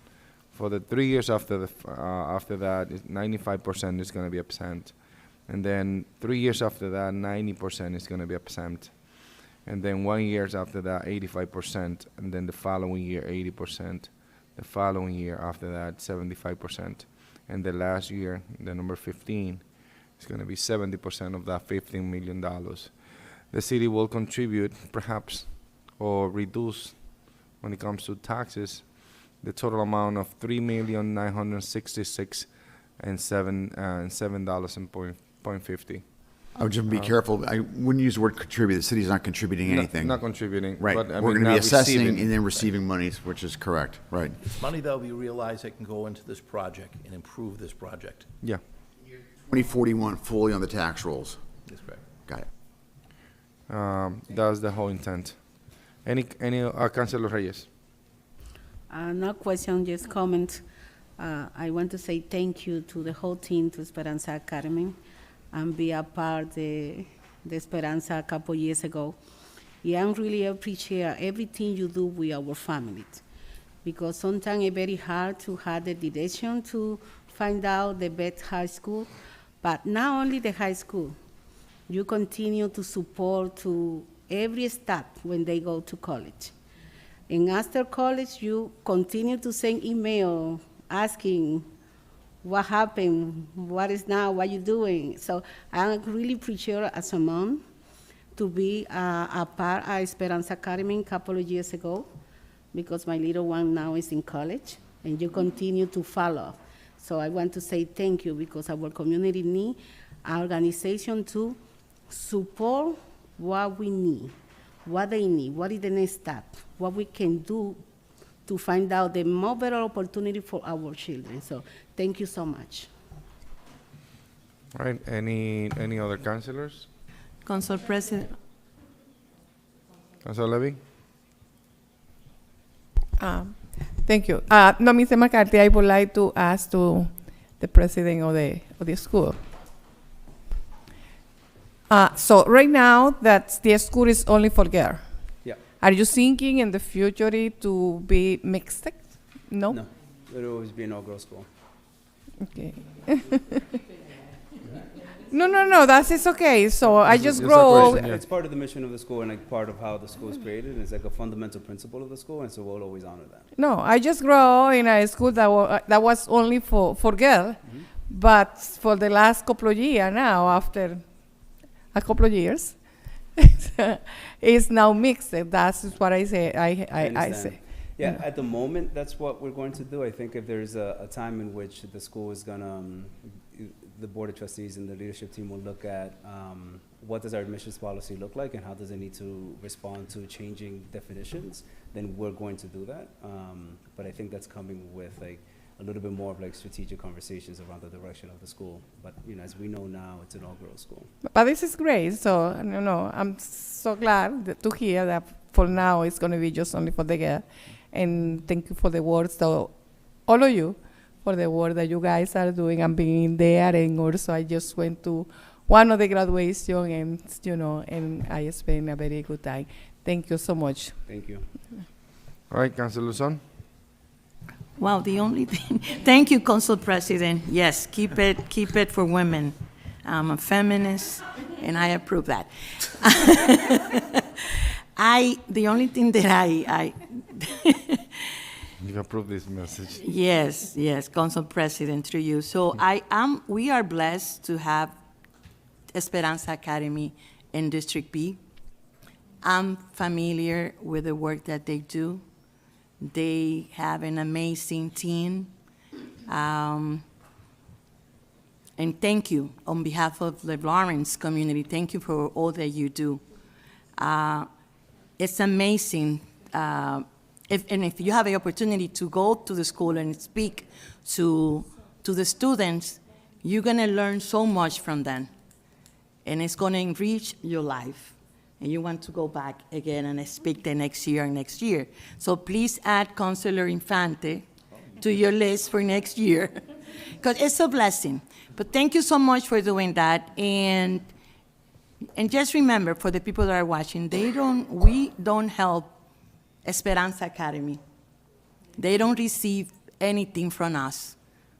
For the 3 years after that, 95% is going to be exempt. And then 3 years after that, 90% is going to be exempt. And then 1 year after that, 85%. And then the following year, 80%. The following year after that, 75%. And the last year, the number 15, is going to be 70% of that $15 million. The city will contribute, perhaps, or reduce, when it comes to taxes, the total amount of $3,966,000 and $7.50. I would just be careful. I wouldn't use the word contribute. The city's not contributing anything. Not contributing. Right. But, We're going to be assessing receiving. and then receiving monies, which is correct. Right. It's money that will be realized that can go into this project and improve this project. Yeah. 2041 fully on the tax rolls. That's correct. Got it. That's the whole intent. Any Councilor Reyes? No question, just comment. I want to say thank you to the whole team, to Esperanza Academy, and be a part of the Esperanza a couple years ago. Yeah, I really appreciate everything you do with our families, because sometimes it's very hard to have the direction to find out the best high school, but not only the high school, you continue to support to every step when they go to college. And after college, you continue to send email asking what happened, what is now, what you doing. So I really appreciate as a mom to be a part of Esperanza Academy a couple of years ago, because my little one now is in college, and you continue to follow. So I want to say thank you, because our community needs our organization to support what we need, what they need, what is the next step, what we can do to find out the more better opportunity for our children. So thank you so much. All right, any other councilors? Council President. Councilor Levy? Thank you. No, Mr. McCarthy, I would like to ask to the president of the school. So right now, that the school is only for girls. Yeah. Are you thinking in the future to be mixed? No? No, it'll always be an all-girls school. Okay. No, that is okay. So I just just a grow. question, yeah. It's part of the mission of the school and like part of how the school is created. And it's like a fundamental principle of the school, and so we'll always honor that. No, I just grow in a school that was only for girls, but for the last couple of years now, after a couple of years, it's now mixed. That's what I say. I understand. say. Yeah, at the moment, that's what we're going to do. I think if there's a time in which the school is gonna, the Board of Trustees and the leadership team will look at what does our admissions policy look like and how does it need to respond to changing definitions, then we're going to do that. But I think that's coming with like a little bit more of like strategic conversations around the direction of the school. But as we know now, it's an all-girls school. But this is great. So I'm so glad to hear that for now it's going to be just only for the girl. And thank you for the words, so all of you, for the work that you guys are doing and being there. And also, I just went to one of the graduation, and I spent a very good time. Thank you so much. Thank you. All right, Councilor Luzon. Well, the only thing, thank you, Council President. Yes, keep it for women. I'm a feminist, and I approve that. The only thing that I You approve this message. Yes, Council President, through you. So we are blessed to have Esperanza Academy in District B. I'm familiar with the work that they do. They have an amazing team. And thank you on behalf of the Lawrence community. Thank you for all that you do. It's amazing. If you have the opportunity to go to the school and speak to the students, you're going to learn so much from them. And it's going to enrich your life. And you want to go back again and speak the next year. So please add Councilor Infante to your list for next year, because it's a blessing. But thank you so much for doing that. And just remember, for the people that are watching, we don't help Esperanza Academy. They don't receive anything from us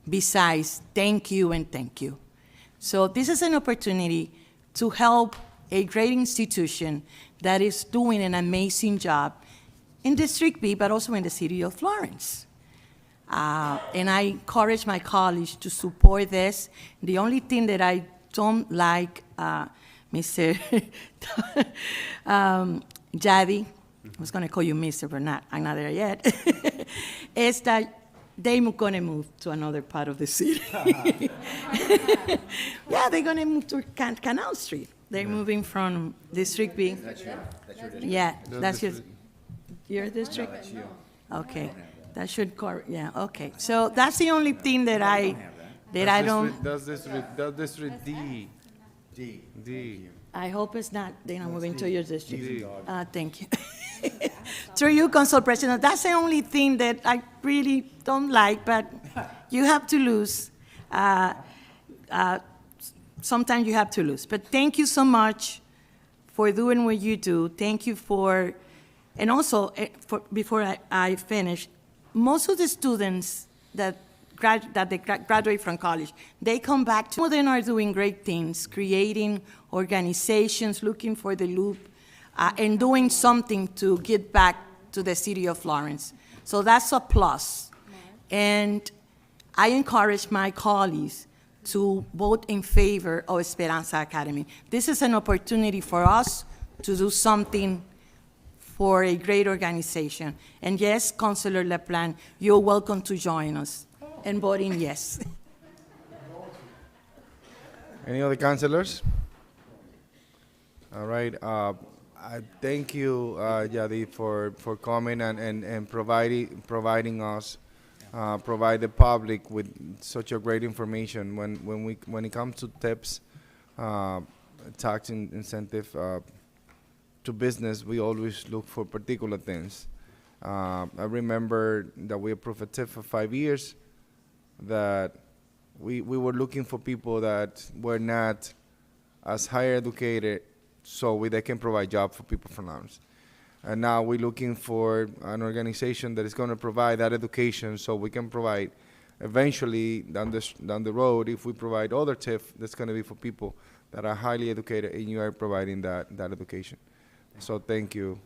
besides thank you and thank you. So this is an opportunity to help a great institution that is doing an amazing job in District B, but also in the city of Florence. And I encourage my colleagues to support this. The only thing that I don't like, Mr. Jadi, I was going to call you Mr., but I'm not there yet, is that they're going to move to another part of the city. Yeah, they're going to move to Canal Street. They're moving from District B. That's your district? Yeah, that's your district? No, that's you. Okay, that should, yeah, okay. So that's the only thing that I don't. Does district D. D. I hope it's not, they're not moving to your district. Thank you. Through you, Council President, that's the only thing that I really don't like, but you have to lose. Sometimes you have to lose. But thank you so much for doing what you do. Thank you for, and also, before I finish, most of the students that graduate from college, they come back. Some of them are doing great things, creating organizations, looking for the loop, and doing something to give back to the city of Florence. So that's a plus. And I encourage my colleagues to vote in favor of Esperanza Academy. This is an opportunity for us to do something for a great organization. And yes, Councilor LaPlante, you're welcome to join us in voting yes. Any other councilors? All right. I thank you, Yadi, for coming and providing us, provide the public with such a great information. When it comes to tips, tax incentive to business, we always look for particular things. I remember that we approved a tip for 5 years, that we were looking for people that were not as higher educated, so they can provide jobs for people from Lawrence. And now we're looking for an organization that is going to provide that education so we can provide eventually down the road, if we provide other TIF, that's going to be for people that are highly educated and you are providing that education. So thank you.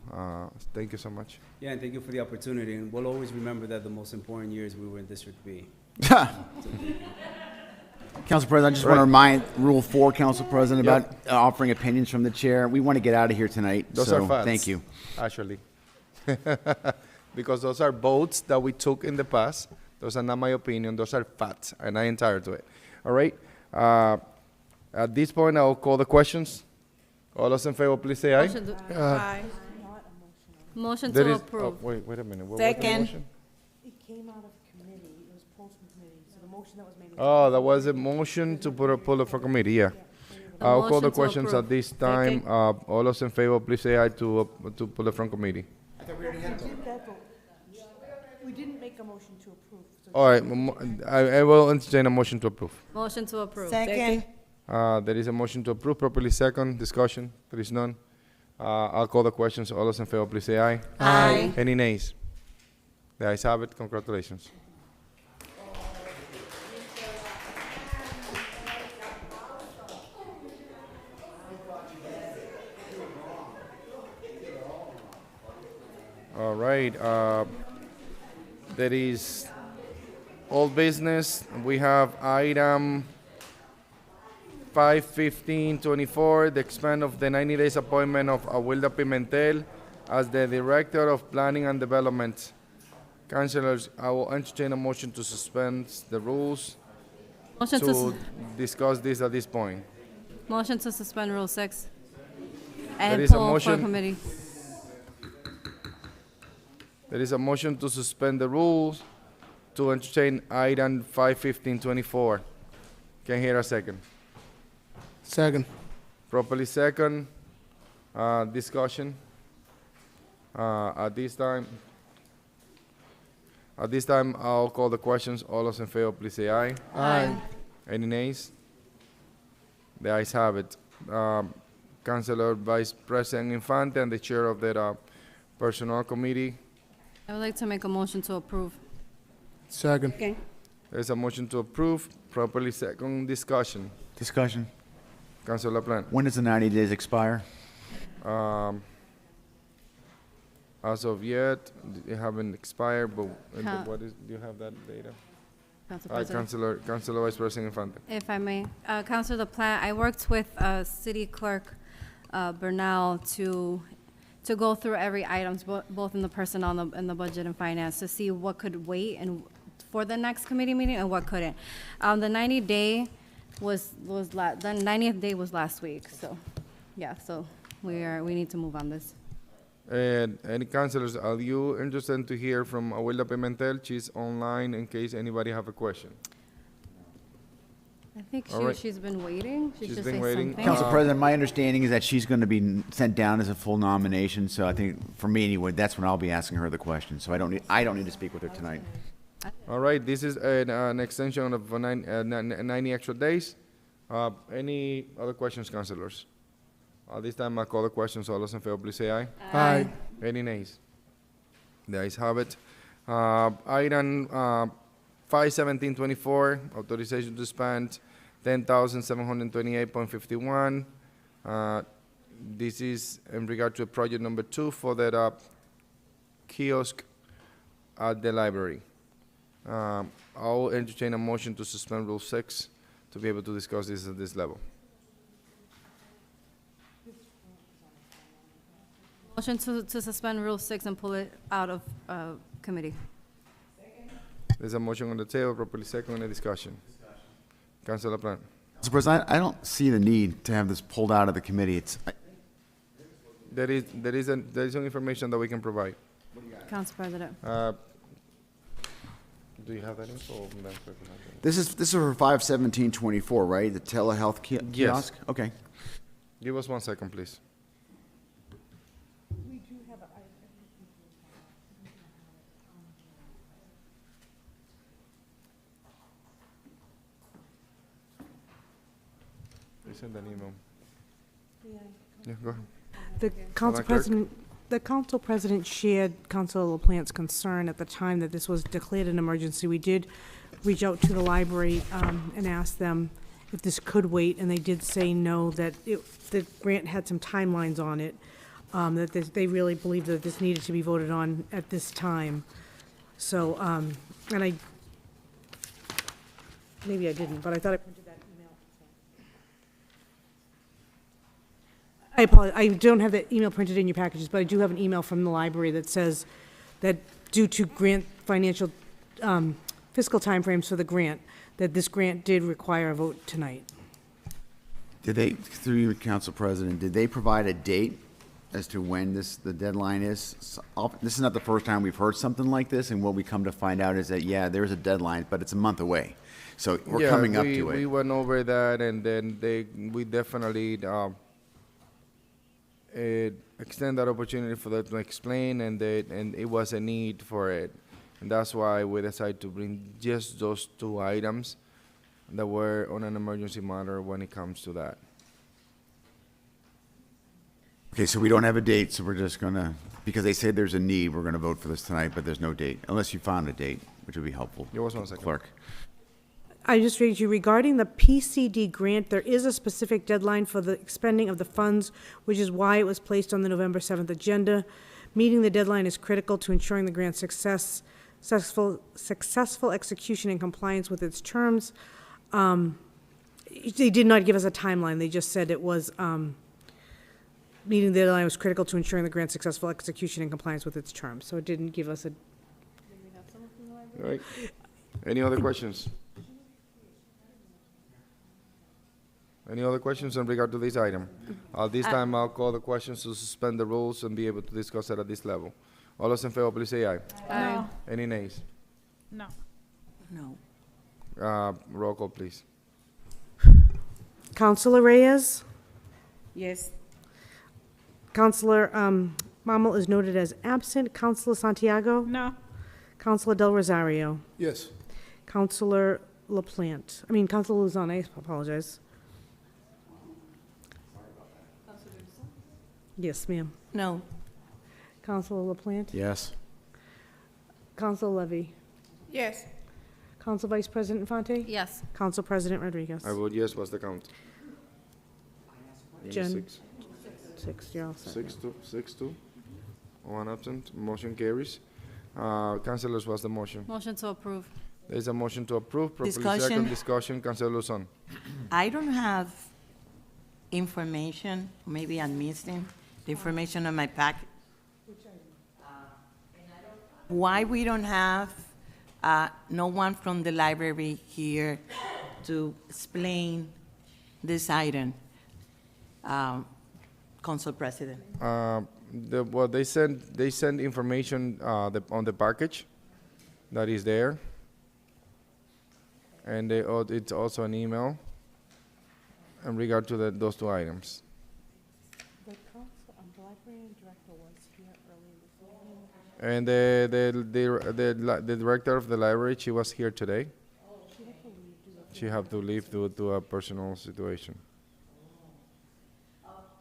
Thank you so much. Yeah, and thank you for the opportunity. And we'll always remember that the most important years we were in District B. Council President, I just want to remind Rule 4, Council President, about offering opinions from the chair. We want to get out of here tonight, Those are facts. Thank you. Actually. Because those are votes that we took in the past. Those are not my opinion. Those are facts, and I am entitled to it. All right? At this point, I'll call the questions. All those in favor, please say aye. Aye. Motion There to is- approve. Wait a minute. What was the Second. motion? It came out of committee, it was pulled from committee, so the motion that was made. Oh, that was a motion to pull it for committee, yeah. I'll call the motion to questions approve. at this time. All those in favor, please say aye to pull it from committee. We didn't make a motion to approve. So All right, I will entertain a motion to approve. Motion to approve. Second. There is a motion to approve, properly second, discussion, there is none. I'll call the questions, all those in favor, please say aye. Aye. Any nays? The ayes have it, congratulations. All right, there is old business. We have item 51524, the expand of the 90 days appointment of Awilda Pimentel as the Director of Planning and Development. Councilors, I will entertain a motion to suspend the rules Motion to, to discuss this at this point. motion to suspend Rule 6. There And is a pull for motion. committee. There is a motion to suspend the rules to entertain item 51524. Can I hear a second? Second. Properly second. Discussion. At this time, I'll call the questions. All those in favor, please say aye. Aye. Any nays? The ayes have it. Councilor Vice President Infante and the Chair of the Personnel Committee. I would like to make a motion to approve. Second. Okay. There's a motion to approve. Properly second. Discussion. Discussion. Councilor LaPlante. When does the 90 days expire? As of yet, it haven't expired, but Ca- what is, do you have that data? Council President. Councilor Vice President Infante. If I may, Councilor LaPlante, I worked with City Clerk Bernal to go through every items, both in the personnel and the budget and finance, to see what could wait and for the next committee meeting and what couldn't. The 90-day the 90th day was last week, so, yeah, so we need to move on this. And any councilors, are you interested to hear from Awilda Pimentel? She's online in case anybody have a question. I think All right. she's been waiting. She She's should been say waiting. something. Council President, my understanding is that she's going to be sent down as a full nomination, so I think, for me anyway, that's when I'll be asking her the question. So I don't need to speak with her tonight. All right, this is an extension of 90 extra days. Any other questions, councilors? This time I'll call the questions. All those in favor, please say aye. Aye. Any nays? The ayes have it. Item 51724, authorization to spend 10,728.51. This is in regard to project number 2 for that kiosk at the library. I'll entertain a motion to suspend Rule 6 to be able to discuss this at this level. Motion to suspend Rule 6 and pull it out of committee. There's a motion on the table, properly second, any discussion? Councilor LaPlante. Mr. President, I don't see the need to have this pulled out of the committee. There is some information that we can provide. Council President. Do you have that info? This is for 51724, right? The telehealth kiosk? Yes. Okay. Give us 1 second, please. They send an email. Yeah, go ahead. The Council Madam Clerk? President, The council president shared Councilor LaPlante's concern at the time that this was declared an emergency. We did reach out to the library and ask them if this could wait, and they did say no, that the grant had some timelines on it, that they really believed that this needed to be voted on at this time. So, and maybe I didn't, but I thought I printed that email. I apologize, I don't have that email printed in your packages, but I do have an email from the library that says that due to grant financial, fiscal timeframes for the grant, that this grant did require a vote tonight. Did they, through you, Council President, did they provide a date as to when the deadline is? This is not the first time we've heard something like this, and what we come to find out is that, yeah, there's a deadline, but it's a month away. So we're coming up to it. We went over that, and then we definitely extend that opportunity for them to explain, and it was a need for it. And that's why we decided to bring just those two items that were on an emergency matter when it comes to that. Okay, so we don't have a date, so we're just gonna, because they say there's a need, we're gonna vote for this tonight, but there's no date, unless you found a date, which would be helpful. There was 1 second. Clerk. I just read you, regarding the PCD grant, there is a specific deadline for the expending of the funds, which is why it was placed on the November 7th agenda. Meeting the deadline is critical to ensuring the grant's successful execution and compliance with its terms. They did not give us a timeline. They just said it was, meeting the deadline was critical to ensuring the grant's successful execution and compliance with its terms. So it didn't give us a. All right. Any other questions? Any other questions in regard to this item? This time I'll call the questions to suspend the rules and be able to discuss it at this level. All those in favor, please say aye. No. Any nays? No. No. Roll call, please. Councilor Reyes? Yes. Councilor Mammel is noted as absent. Councilor Santiago? No. Councilor Del Rosario? Yes. Councilor LaPlante. Councilor Luzon, I apologize. Yes, ma'am. No. Councilor LaPlante? Yes. Councilor Levy? Yes. Council Vice President Infante? Yes. Council President Rodriguez? I vote yes. What's the count? Jen? 6. 6, you're all set. 6-2. 1 absent. Motion carries. Councilors, what's the motion? Motion to approve. There's a motion to approve. Properly Discussion. second discussion. Councilor Luzon. I don't have information, maybe I'm missing the information on my packet. Why we don't have no one from the library here to explain this item, Council President? They send information on the package that is there, and it's also an email in regard to those two items. The librarian director was here earlier this morning. And the director of the library, she was here today. She had to leave due to a personal situation.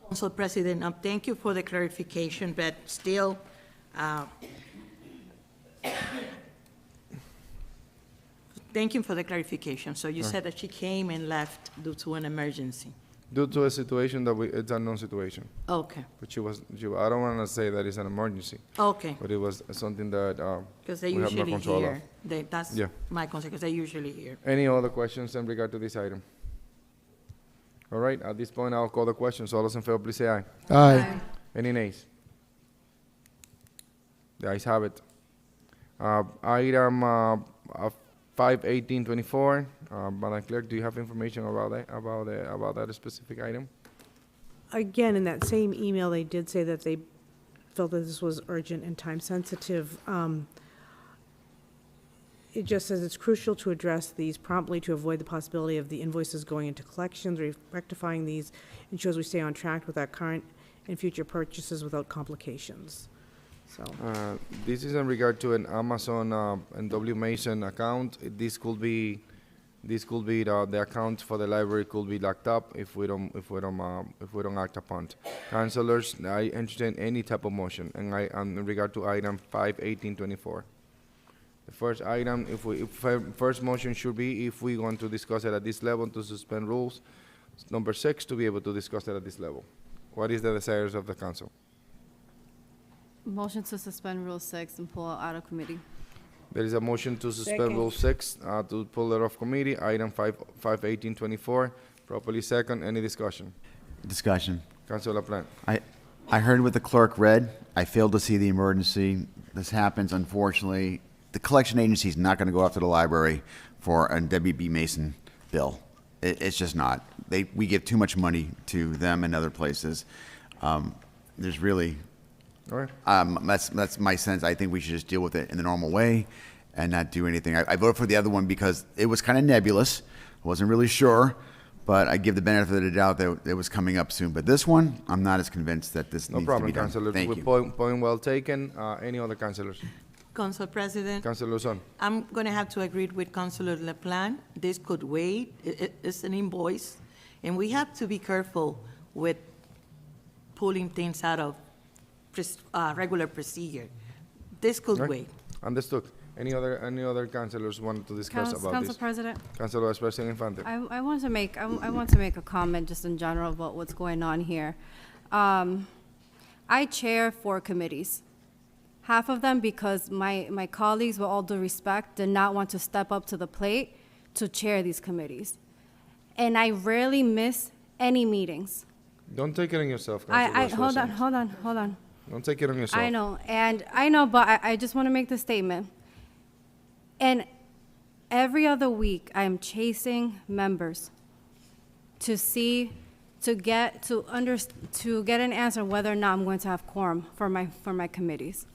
Council President, thank you for the clarification, but still, thank you for the clarification. So you said that she came and left due to an emergency. Due to a situation that it's a non-situation. Okay. But I don't want to say that it's an emergency. Okay. But it was something that Because they we have no usually control hear. of. That's Yeah. my concern, because they usually hear. Any other questions in regard to this item? All right, at this point, I'll call the questions. All those in favor, please say aye. Aye. Any nays? The ayes have it. Item 51824. Madam Clerk, do you have information about that specific item? Again, in that same email, they did say that they felt that this was urgent and time-sensitive. It just says it's crucial to address these promptly to avoid the possibility of the invoices going into collections. Rectifying these ensures we stay on track with our current and future purchases without complications. So, this is in regard to an Amazon and W. Mason account. This could be This could be the account for the library could be locked up if we don't act upon it. Councilors, I entertain any type of motion, and in regard to item 51824. The first item, first motion should be if we want to discuss it at this level to suspend rules. Number 6, to be able to discuss it at this level. What is the desires of the council? Motion to suspend Rule 6 and pull out of committee. There is a motion to suspend Second. Rule 6 to pull it off committee. Item 51824, properly second. Any discussion? Discussion. Councilor Plant. I heard what the clerk read. I failed to see the emergency. This happens, unfortunately. The collection agency is not going to go after the library for a W.B. Mason bill. It's just not. We give too much money to them and other places. There's really, All right. that's my sense. I think we should just deal with it in the normal way and not do anything. I voted for the other one because it was kind of nebulous. I wasn't really sure, but I give the benefit of the doubt that it was coming up soon. But this one, I'm not as convinced that this No needs problem, to be done. councilors. Thank With you. point well taken. Any other councilors? Council President, Councilor Luzon. I'm going to have to agree with Councilor LaPlante. This could wait. It's an invoice, and we have to be careful with pulling things out of regular procedure. This could Right. wait. Understood. Any other councilors want to discuss about Council this? President, Councilor Vice President Infante. I want to make a comment just in general about what's going on here. I chair 4 committees. Half of them because my colleagues, with all due respect, did not want to step up to the plate to chair these committees. And I rarely miss any meetings. Don't take it on yourself, Councilor. Hold on. Don't take it on yourself. I know, but I just want to make the statement. And every other week, I am chasing members to get an answer whether or not I'm going to have quorum for my committees.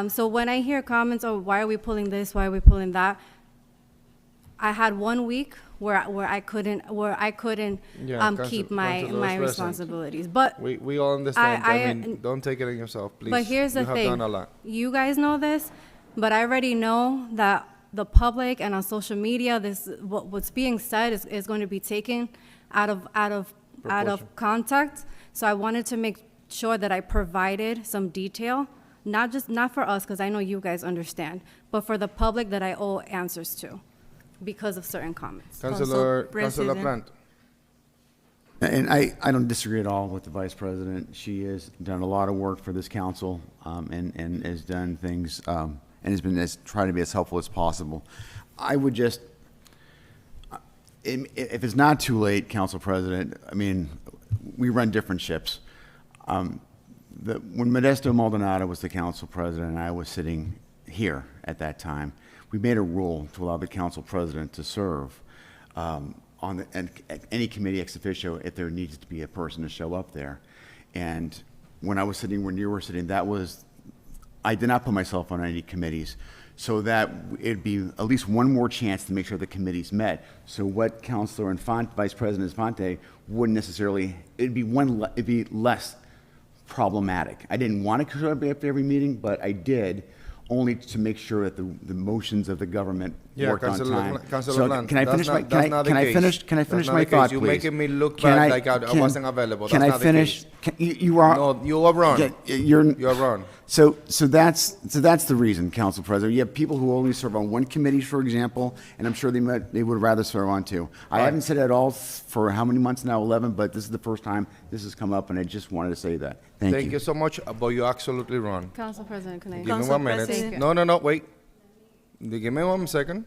So when I hear comments, oh, why are we pulling this? Why are we pulling that? I had 1 week where I couldn't keep my responsibilities. But we all understand. I mean, don't take it on yourself, please. But here's the thing. You have done a lot. You guys know this, but I already know that the public and on social media, what's being said is going to be taken out of context. So I wanted to make sure that I provided some detail. Not for us, because I know you guys understand, but for the public that I owe answers to because of certain comments. Councilor President. Plant. And I don't disagree at all with the Vice President. She has done a lot of work for this council and has done things and has been trying to be as helpful as possible. I would just, if it's not too late, Council President, I mean, we run different ships. When Modesto Maldonado was the council president and I was sitting here at that time, we made a rule to allow the council president to serve on any committee ex officio if there needs to be a person to show up there. And when I was sitting when you were sitting, I did not put myself on any committees so that it'd be at least one more chance to make sure the committees met. So what Councilor Vice President Infante wouldn't necessarily, it'd be less problematic. I didn't want to show up after every meeting, but I did, only to make sure that the motions of the government worked on time. Councilor Blunt, can I finish my can I finish my thought, please? You're making me look bad like I wasn't available. Can I finish? You are. No, you are wrong. You're wrong. So that's the reason, Council President. You have people who only serve on one committee, for example, and I'm sure they would rather serve on 2. I haven't said it at all for how many months now? 11, but this is the first time this has come up, and I just wanted to say that. Thank you so much, but you're absolutely wrong. Council President, can I? Give me 1 minute. No, wait. Give me 1 second.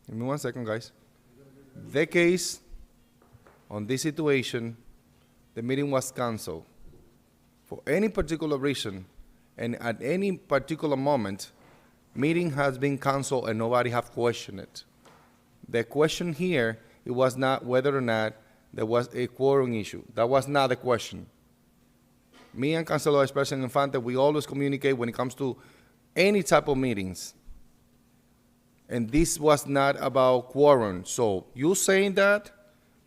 Give me 1 second, guys. The case on this situation, the meeting was canceled for any particular reason, and at any particular moment, meeting has been canceled and nobody have questioned it. The question here, it was not whether or not there was a quorum issue. That was not the question. Me and Councilor Vice President Infante, we always communicate when it comes to any type of meetings. And this was not about quorum. So you saying that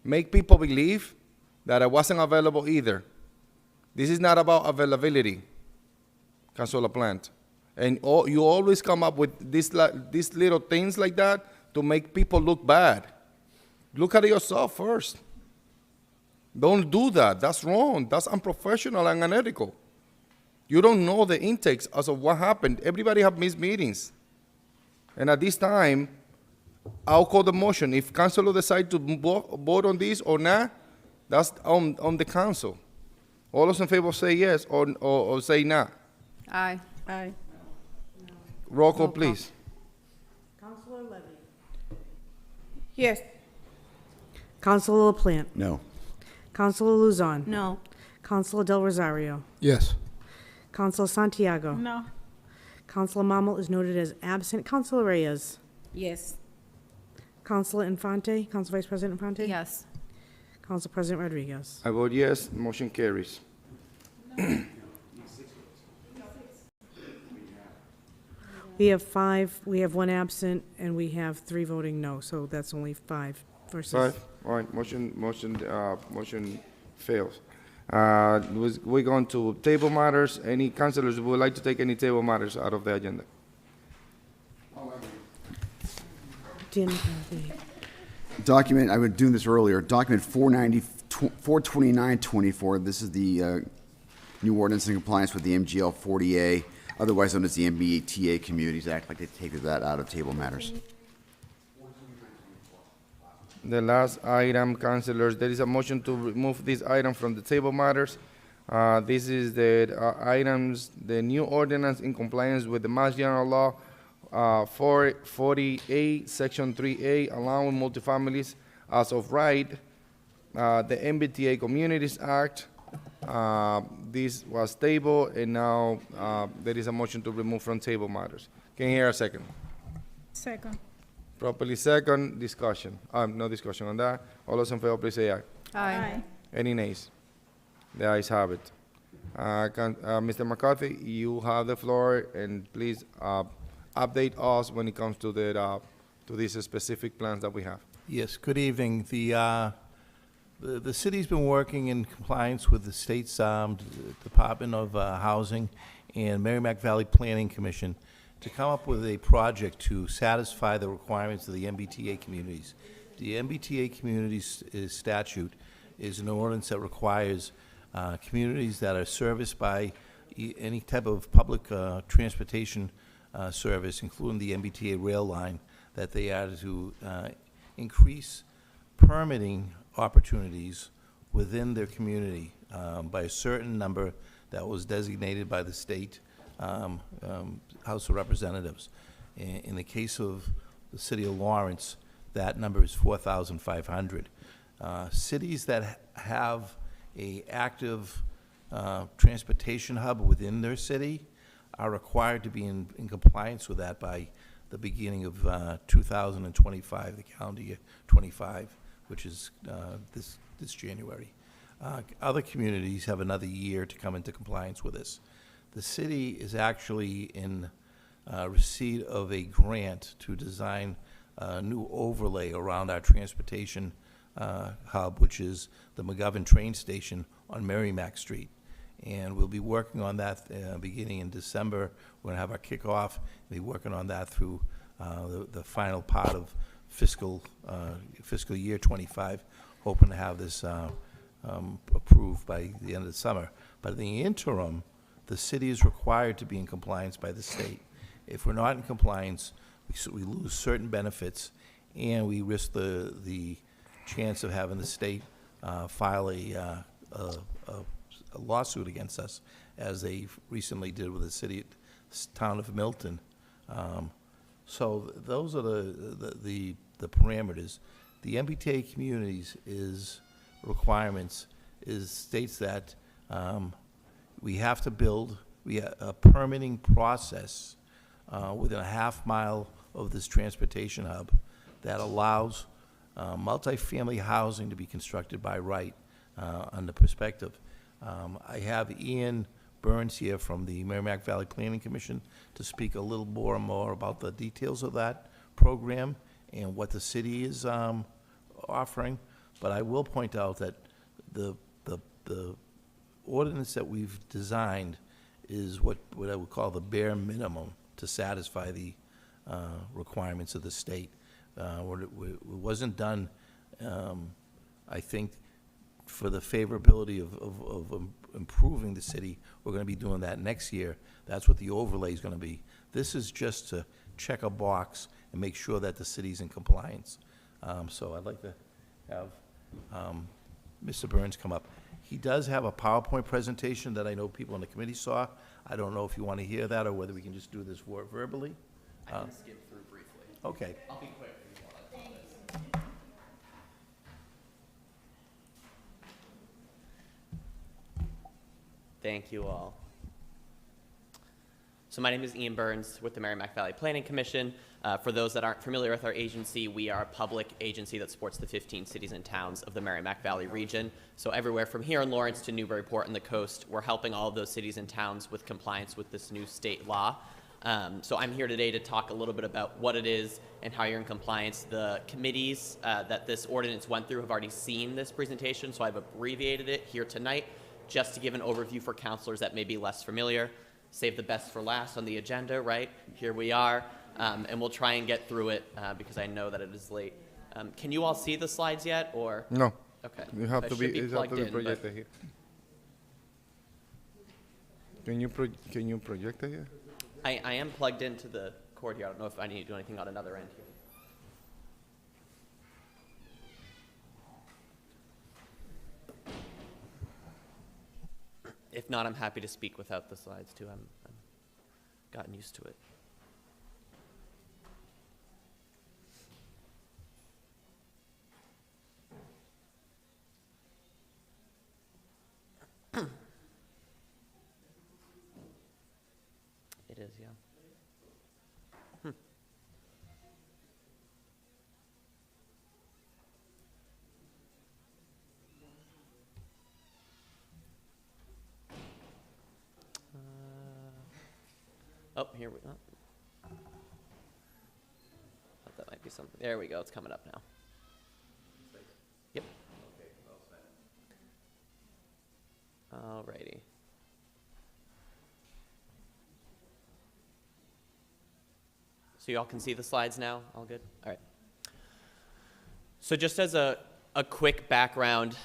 make people believe that I wasn't available either. This is not about availability, Councilor Plant. And you always come up with these little things like that to make people look bad. Look at yourself first. Don't do that. That's wrong. That's unprofessional and unethical. You don't know the intakes as of what happened. Everybody have missed meetings. And at this time, I'll call the motion. If council decide to vote on this or not, that's on the council. All those in favor say yes or say no. Aye. Aye. Roll call, please. Councilor Levy. Yes. Councilor LaPlante. No. Councilor Luzon. No. Councilor Del Rosario. Yes. Councilor Santiago. No. Councilor Marmol is noted as absent. Councilor Reyes. Yes. Councilor Infante. Council Vice President Infante. Yes. Council President Rodriguez. I vote yes. Motion carries. We have 5, we have 1 absent, and we have 3 voting no, so that's only 5 versus. 5. All right. Motion fails. We're going to table matters. Any councilors who would like to take any table matters out of the agenda? Dan McCarthy. Document, I was doing this earlier, document 42924, this is the new ordinance in compliance with the MGL 40A, otherwise known as the MBTA Communities Act. I'd like to take that out of table matters. The last item, councilors, there is a motion to remove this item from the table matters. This is the items, the new ordinance in compliance with the Mass General Law 448, Section 3A, allowing multifamilies as of right. The MBTA Communities Act, this was tabled, and now there is a motion to remove from table matters. Can you hear a second? Second. Properly second, discussion. No discussion on that. All those in favor, please say aye. Aye. Any nays? The ayes have it. Mr. McCarthy, you have the floor, and please update us when it comes to to these specific plans that we have. Yes, good evening. The city's been working in compliance with the state's Department of Housing and Merrimack Valley Planning Commission to come up with a project to satisfy the requirements of the MBTA communities. The MBTA communities statute is an ordinance that requires communities that are serviced by any type of public transportation service, including the MBTA rail line, that they are to increase permitting opportunities within their community by a certain number that was designated by the state House of Representatives. In the case of the city of Lawrence, that number is 4,500. Cities that have a active transportation hub within their city are required to be in compliance with that by the beginning of 2025, the calendar year 25, which is this January. Other communities have another year to come into compliance with this. The city is actually in receipt of a grant to design a new overlay around our transportation hub, which is the McGovern train station on Merrimack Street. And we'll be working on that beginning in December. We're gonna have our kickoff, be working on that through the final part of fiscal year 25, hoping to have this approved by the end of the summer. But in the interim, the city is required to be in compliance by the state. If we're not in compliance, we lose certain benefits, and we risk the chance of having the state file a lawsuit against us, as they recently did with the town of Milton. So those are the parameters. The MBTA communities requirements states that we have to build a permitting process within a half mile of this transportation hub that allows multifamily housing to be constructed by right on the perspective. I have Ian Burns here from the Merrimack Valley Planning Commission to speak a little more about the details of that program and what the city is offering. But I will point out that the ordinance that we've designed is what I would call the bare minimum to satisfy the requirements of the state. It wasn't done, I think, for the favorability of improving the city. We're going to be doing that next year. That's what the overlay is going to be. This is just to check a box and make sure that the city's in compliance. So I'd like to have Mr. Burns come up. He does have a PowerPoint presentation that I know people on the committee saw. I don't know if you want to hear that or whether we can just do this verbally. I can skip through briefly. Okay. I'll be quick. Thank you all. So my name is Ian Burns with the Merrimack Valley Planning Commission. For those that aren't familiar with our agency, we are a public agency that supports the 15 cities and towns of the Merrimack Valley region. So everywhere from here in Lawrence to Newburyport and the coast, we're helping all of those cities and towns with compliance with this new state law. So I'm here today to talk a little bit about what it is and how you're in compliance. The committees that this ordinance went through have already seen this presentation, so I've abbreviated it here tonight just to give an overview for counselors that may be less familiar. Save the best for last on the agenda, right? Here we are, and we'll try and get through it because I know that it is late. Can you all see the slides yet, or? No. Okay. You have I to should be, it have to be plugged in, but- projected here. Can you project it here? I am plugged into the cord here. I don't know if I need to do anything on another end here. If not, I'm happy to speak without the slides too. I'm gotten used to it. It is, yeah. Oh, here we go. Thought that might be something. There we go. It's coming up now. Yep. Alrighty. So you all can see the slides now? All good? All right. So just as a quick background,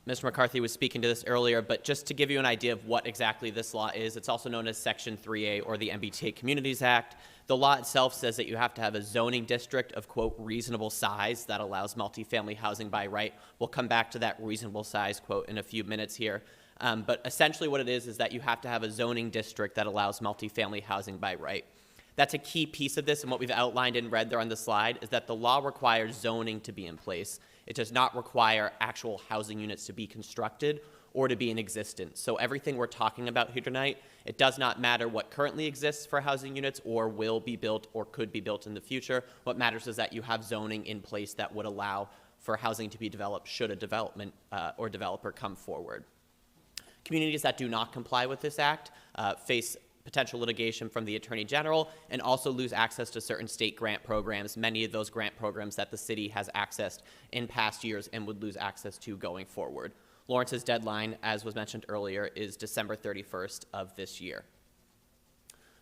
Mr. McCarthy was speaking to this earlier, but just to give you an idea of what exactly this law is, it's also known as Section 3A or the MBTA Communities Act. The law itself says that you have to have a zoning district of, quote, reasonable size that allows multifamily housing by right. We'll come back to that reasonable size quote in a few minutes here. But essentially what it is that you have to have a zoning district that allows multifamily housing by right. That's a key piece of this, and what we've outlined in red there on the slide is that the law requires zoning to be in place. It does not require actual housing units to be constructed or to be in existence. So everything we're talking about here tonight, it does not matter what currently exists for housing units or will be built or could be built in the future. What matters is that you have zoning in place that would allow for housing to be developed should a development or developer come forward. Communities that do not comply with this act face potential litigation from the Attorney General and also lose access to certain state grant programs, many of those grant programs that the city has accessed in past years and would lose access to going forward. Lawrence's deadline, as was mentioned earlier, is December 31st of this year.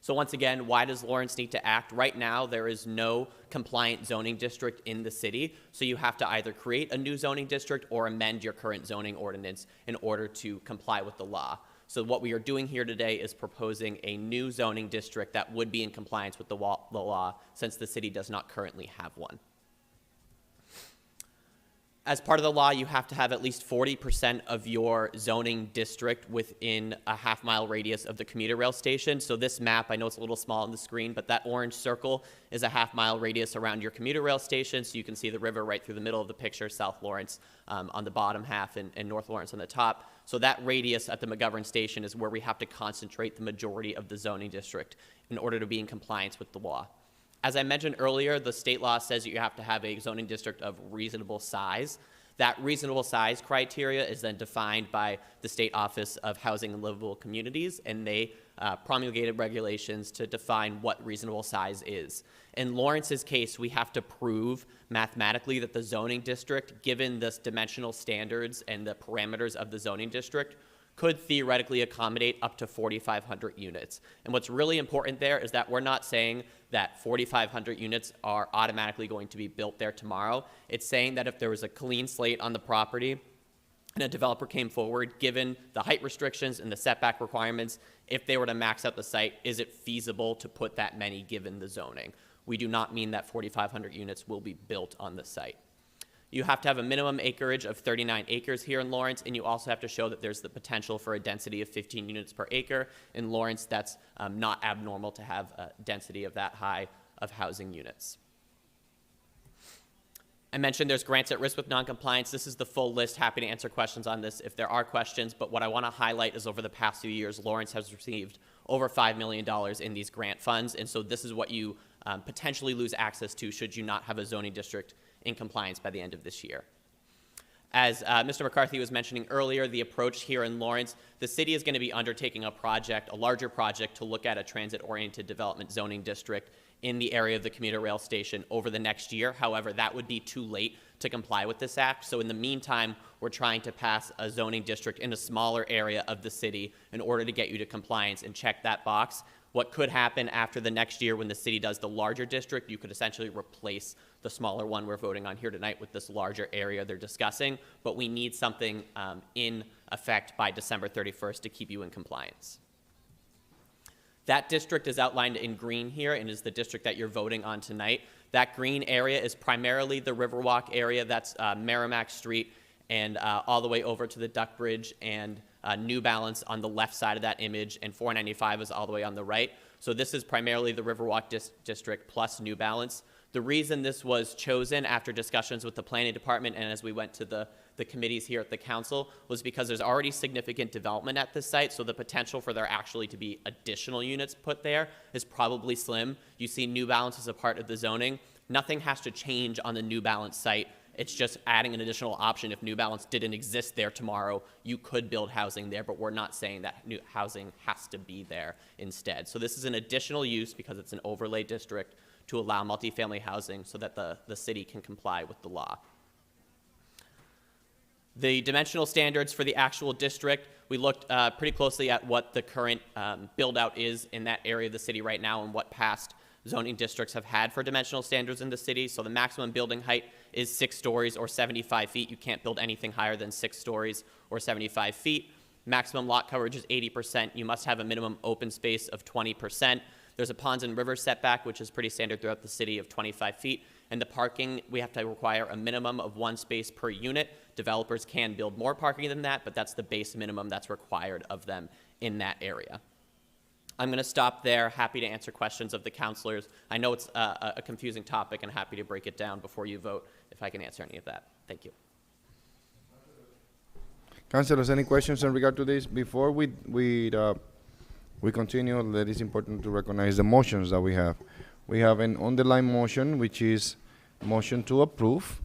So once again, why does Lawrence need to act? Right now, there is no compliant zoning district in the city, so you have to either create a new zoning district or amend your current zoning ordinance in order to comply with the law. So what we are doing here today is proposing a new zoning district that would be in compliance with the law since the city does not currently have one. As part of the law, you have to have at least 40% of your zoning district within a half-mile radius of the commuter rail station. So this map, I know it's a little small on the screen, but that orange circle is a half-mile radius around your commuter rail station. So you can see the river right through the middle of the picture, South Lawrence on the bottom half and North Lawrence on the top. So that radius at the McGovern station is where we have to concentrate the majority of the zoning district in order to be in compliance with the law. As I mentioned earlier, the state law says that you have to have a zoning district of reasonable size. That reasonable size criteria is then defined by the State Office of Housing and Livable Communities, and they promulgated regulations to define what reasonable size is. In Lawrence's case, we have to prove mathematically that the zoning district, given the dimensional standards and the parameters of the zoning district, could theoretically accommodate up to 4,500 units. And what's really important there is that we're not saying that 4,500 units are automatically going to be built there tomorrow. It's saying that if there was a clean slate on the property and a developer came forward, given the height restrictions and the setback requirements, if they were to max out the site, is it feasible to put that many given the zoning? We do not mean that 4,500 units will be built on the site. You have to have a minimum acreage of 39 acres here in Lawrence, and you also have to show that there's the potential for a density of 15 units per acre. In Lawrence, that's not abnormal to have a density of that high of housing units. I mentioned there's grants at risk with noncompliance. This is the full list. Happy to answer questions on this if there are questions, but what I want to highlight is over the past few years, Lawrence has received over $5 million in these grant funds, and so this is what you potentially lose access to should you not have a zoning district in compliance by the end of this year. As Mr. McCarthy was mentioning earlier, the approach here in Lawrence, the city is going to be undertaking a project, a larger project, to look at a transit-oriented development zoning district in the area of the commuter rail station over the next year. However, that would be too late to comply with this act. So in the meantime, we're trying to pass a zoning district in a smaller area of the city in order to get you to compliance and check that box. What could happen after the next year when the city does the larger district, you could essentially replace the smaller one we're voting on here tonight with this larger area they're discussing, but we need something in effect by December 31st to keep you in compliance. That district is outlined in green here and is the district that you're voting on tonight. That green area is primarily the Riverwalk area. That's Merrimack Street and all the way over to the Duck Bridge and New Balance on the left side of that image, and 495 is all the way on the right. So this is primarily the Riverwalk district plus New Balance. The reason this was chosen after discussions with the planning department and as we went to the committees here at the council was because there's already significant development at this site, so the potential for there actually to be additional units put there is probably slim. You see New Balance as a part of the zoning. Nothing has to change on the New Balance site. It's just adding an additional option. If New Balance didn't exist there tomorrow, you could build housing there, but we're not saying that new housing has to be there instead. So this is an additional use because it's an overlay district to allow multifamily housing so that the city can comply with the law. The dimensional standards for the actual district, we looked pretty closely at what the current build out is in that area of the city right now and what past zoning districts have had for dimensional standards in the city. So the maximum building height is 6 stories or 75 feet. You can't build anything higher than 6 stories or 75 feet. Maximum lot coverage is 80%. You must have a minimum open space of 20%. There's a ponds and rivers setback, which is pretty standard throughout the city, of 25 feet. And the parking, we have to require a minimum of 1 space per unit. Developers can build more parking than that, but that's the base minimum that's required of them in that area. I'm going to stop there. Happy to answer questions of the councilors. I know it's a confusing topic and happy to break it down before you vote if I can answer any of that. Thank you. Councilors, any questions in regard to this? Before we continue, it is important to recognize the motions that we have. We have an underlying motion, which is motion to approve.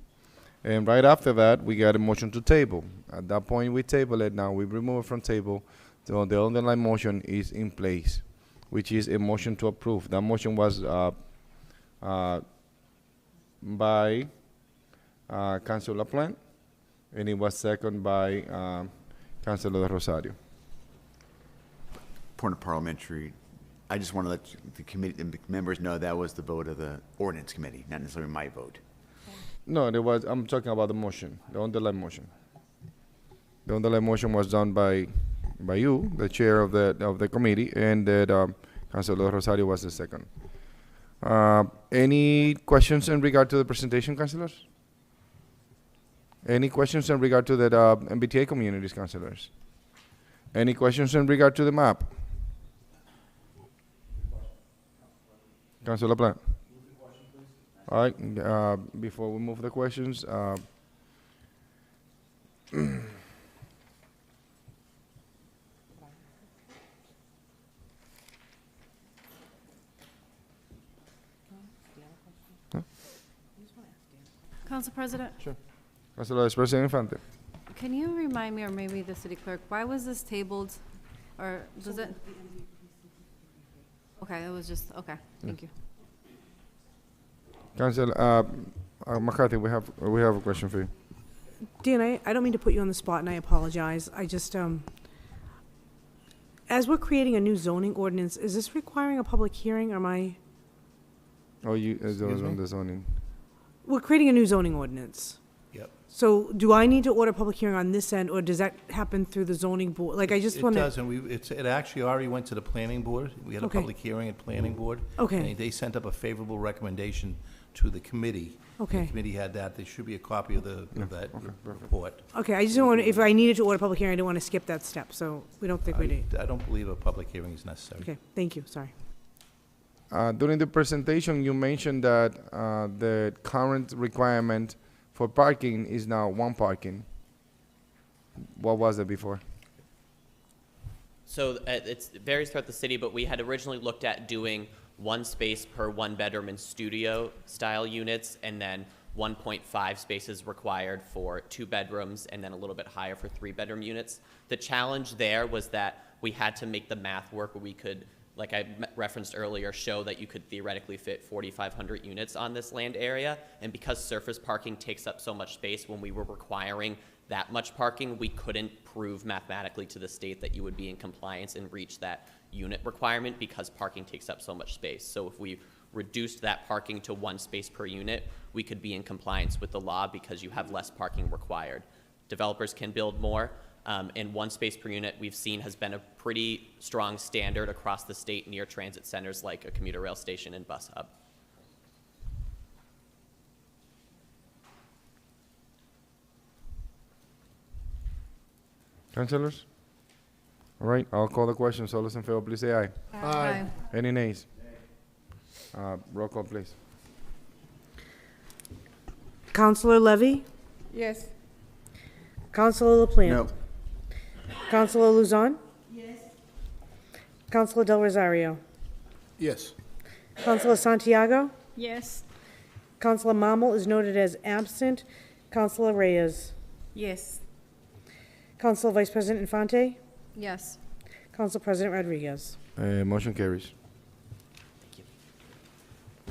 And right after that, we got a motion to table. At that point, we table it. Now we remove it from table. So the underlying motion is in place, which is a motion to approve. That motion was by Councilor LaPlante, and it was seconded by Councilor Rosario. Point of parliamentary, I just want to let the committee, the members know that was the vote of the ordinance committee, not necessarily my vote. No, I'm talking about the motion, the underlying motion. The underlying motion was done by you, the chair of the committee, and that Councilor Rosario was the second. Any questions in regard to the presentation, councilors? Any questions in regard to the MBTA communities, councilors? Any questions in regard to the map? Councilor LaPlante. All right, before we move the questions, Council President? Sure. Councilor President Infante. Can you remind me, or maybe the city clerk, why was this tabled? Or does it? Okay, it was just, okay, thank you. Councilor McCarthy, we have a question for you. Dan, I don't mean to put you on the spot, and I apologize. I just, As we're creating a new zoning ordinance, is this requiring a public hearing, or am I? Oh, you, as Excuse on me? the zoning. We're creating a new zoning ordinance. Yep. So do I need to order a public hearing on this end, or does that happen through the zoning board? Like, I just want It to. doesn't. It actually already went to the planning board. We had a Okay. public hearing at planning board. Okay. And they sent up a favorable recommendation to the committee. Okay. The committee had that. There should be a copy of that report. Okay, I just don't want, if I needed to order a public hearing, I didn't want to skip that step, so we don't think we need. I don't believe a public hearing is necessary. Okay, thank you, sorry. During the presentation, you mentioned that the current requirement for parking is now one parking. What was it before? So it varies throughout the city, but we had originally looked at doing one space per one bedroom and studio style units, and then 1.5 spaces required for 2 bedrooms, and then a little bit higher for 3-bedroom units. The challenge there was that we had to make the math work where we could, like I referenced earlier, show that you could theoretically fit 4,500 units on this land area. And because surface parking takes up so much space, when we were requiring that much parking, we couldn't prove mathematically to the state that you would be in compliance and reach that unit requirement because parking takes up so much space. So if we reduced that parking to 1 space per unit, we could be in compliance with the law because you have less parking required. Developers can build more, and 1 space per unit we've seen has been a pretty strong standard across the state near transit centers like a commuter rail station and bus hub. Councilors? All right, I'll call the question. So all those in favor, please say aye. Aye. Any nays? Roll call, please. Counselor Levy? Yes. Counselor LaPlante? No. Counselor Luzon? Yes. Counselor Del Rosario? Yes. Counselor Santiago? Yes. Counselor Marmal is noted as absent. Counselor Reyes? Yes. Counselor Vice President Infante? Yes. Council President Rodriguez? Motion carries. Thank you.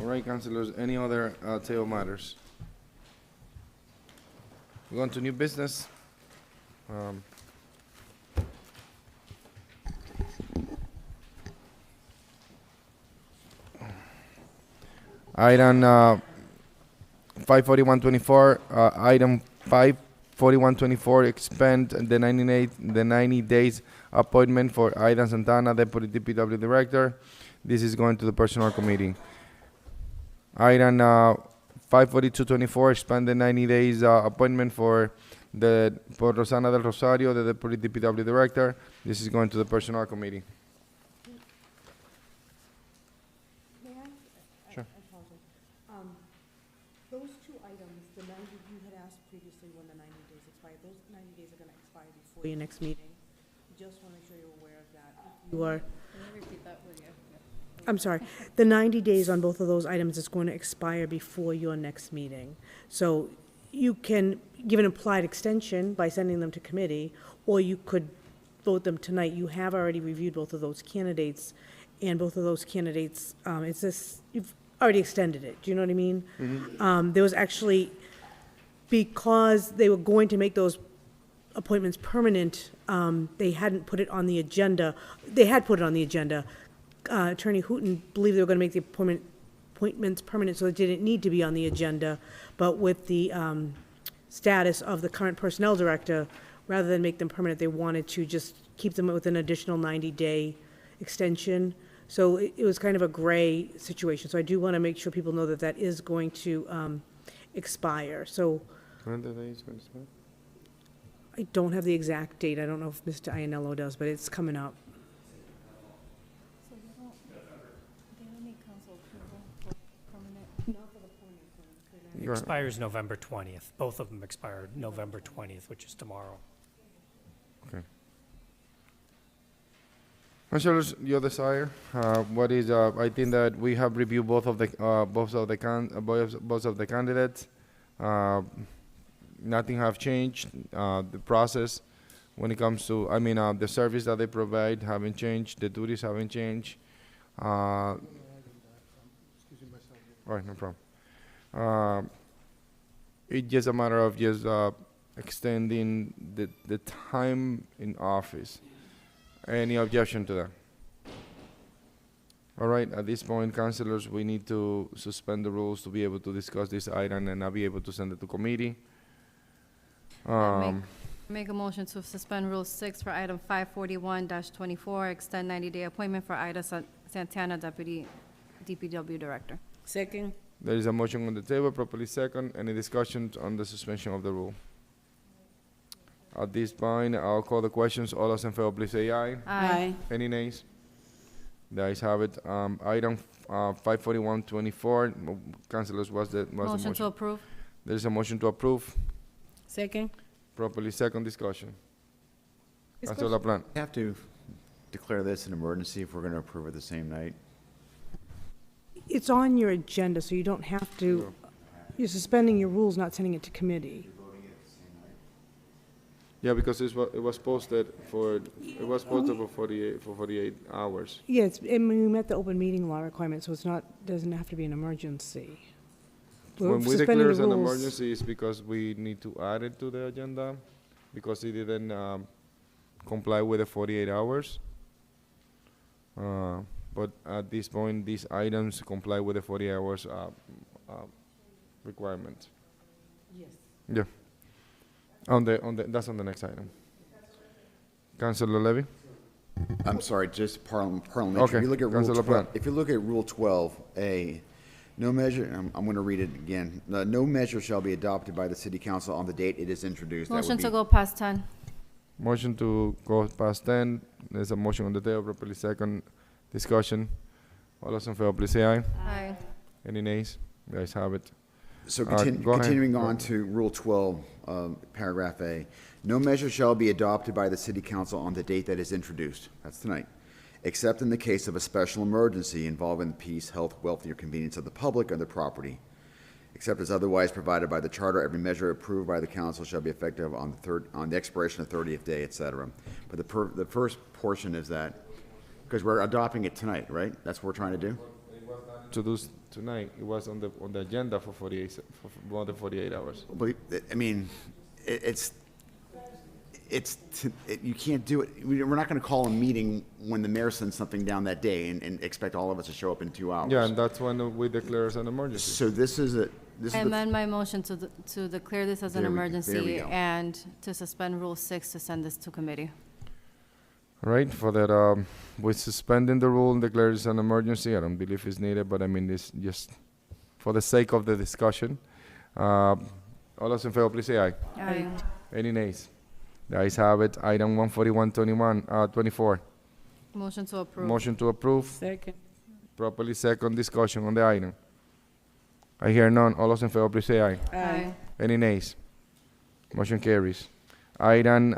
All right, councilors, any other table matters? We're going to new business. Item 54124, item 54124, expand the 90 days appointment for Aidan Santana, Deputy DPW Director. This is going to the Personnel Committee. Item 54224, expand the 90 days appointment for Rosana del Rosario, the Deputy DPW Director. This is going to the Personnel Committee. Sure. Those 2 items, the 90, you had asked previously when the 90 days expired. Those 90 days are going to expire before your next meeting. Just want to make sure you're aware of that. You are. I'm sorry. The 90 days on both of those items is going to expire before your next meeting. So you can give an implied extension by sending them to committee, or you could vote them tonight. You have already reviewed both of those candidates, and both of those candidates, you've already extended it. Do you know what I mean? There was actually, because they were going to make those appointments permanent, they hadn't put it on the agenda. They had put it on the agenda. Attorney Hooton believed they were going to make the appointments permanent, so it didn't need to be on the agenda. But with the status of the current personnel director, rather than make them permanent, they wanted to just keep them with an additional 90-day extension. So it was kind of a gray situation. So I do want to make sure people know that that is going to expire. So When the day is going to expire? I don't have the exact date. I don't know if Mr. Ianello does, but it's coming up. So they don't need council approval for permanent? Not for the permanent. You're- Expires November 20th. Both of them expire November 20th, which is tomorrow. Okay. Councilors, your desire, what is, I think that we have reviewed both of the candidates. Nothing have changed. The process when it comes to, the service that they provide haven't changed. The duties haven't changed. All right, no problem. It's just a matter of just extending the time in office. Any objection to that? All right, at this point, councilors, we need to suspend the rules to be able to discuss this item and not be able to send it to committee. Make a motion to suspend Rule 6 for item 541-24, extend 90-day appointment for Ida Santana, Deputy DPW Director. Second. There is a motion on the table, properly second. Any discussion on the suspension of the rule? At this point, I'll call the questions. All those in favor, please say aye. Aye. Any nays? The ayes have it. Item 541-24, councilors, what's the Motion to approve. There is a motion to approve. Second. Properly second discussion. Councilor LaPlante. We have to declare this an emergency if we're going to approve it the same night. It's on your agenda, so you don't have to, you're suspending your rules, not sending it to committee. Yeah, because it was posted for 48 hours. Yeah, I mean, we met the open meeting law requirement, so it's not, doesn't have to be an emergency. We're When we suspending declare the an rules. emergency, it's because we need to add it to the agenda, because it didn't comply with the 48 hours. But at this point, these items comply with the 40 hours requirement. Yes. Yeah. That's on the next item. Councilor Levy? I'm sorry, just parliamentary. Okay, If you look at Councilor Rule 12, LaPlante. if you look at Rule 12A, no measure, I'm going to read it again. No measure shall be adopted by the city council on the date it is introduced. That would Motion to be- go past 10. Motion to go past 10. There's a motion on the table, properly second. Discussion. All those in favor, please say aye. Aye. Any nays? The ayes have it. So Go ahead. continuing on to Rule 12, paragraph A, no measure shall be adopted by the city council on the date that is introduced, that's tonight, except in the case of a special emergency involving the peace, health, welfare, or convenience of the public or the property. Except as otherwise provided by the charter, every measure approved by the council shall be effective on the expiration of 30th day, et cetera. But the first portion is that, because we're adopting it tonight, right? That's what we're trying to do? To do tonight, it was on the agenda for 48 for more than 48 hours. But, I mean, you can't do it. We're not going to call a meeting when the mayor sends something down that day and expect all of us to show up in 2 hours. Yeah, and that's when we declare as an emergency. So this is a, this I is the, amend my motion to declare this as an There we go. emergency and to suspend Rule 6 to send this to committee. All right, for that, we're suspending the rule and declare this an emergency. I don't believe it's needed, but I mean, this just for the sake of the discussion. All those in favor, please say aye. Aye. Any nays? The ayes have it. Item 141-24. Motion to approve. Motion to approve. Second. Properly second discussion on the item. I hear none. All those in favor, please say aye. Aye. Any nays? Motion carries. Item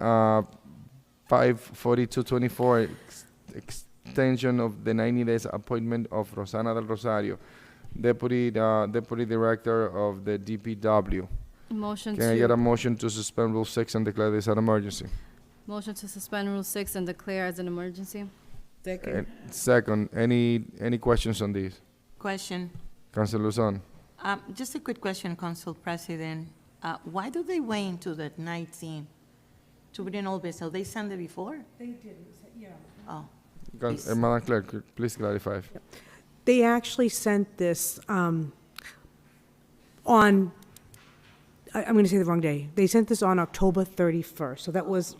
542-24, extension of the 90 days appointment of Rosana del Rosario, Deputy Director of the DPW. Motion Can I get a to, motion to suspend Rule 6 and declare this an emergency? motion to suspend Rule 6 and declare as an emergency. Second. Second, any questions on this? Question. Councilor Luzon? Just a quick question, Council President. Why do they wait until the 19th to bring all this? So they sent it before? They did, yeah. Oh. Madam Clerk, please clarify. They actually sent this on, I'm going to say the wrong day. They sent this on October 31st, so that was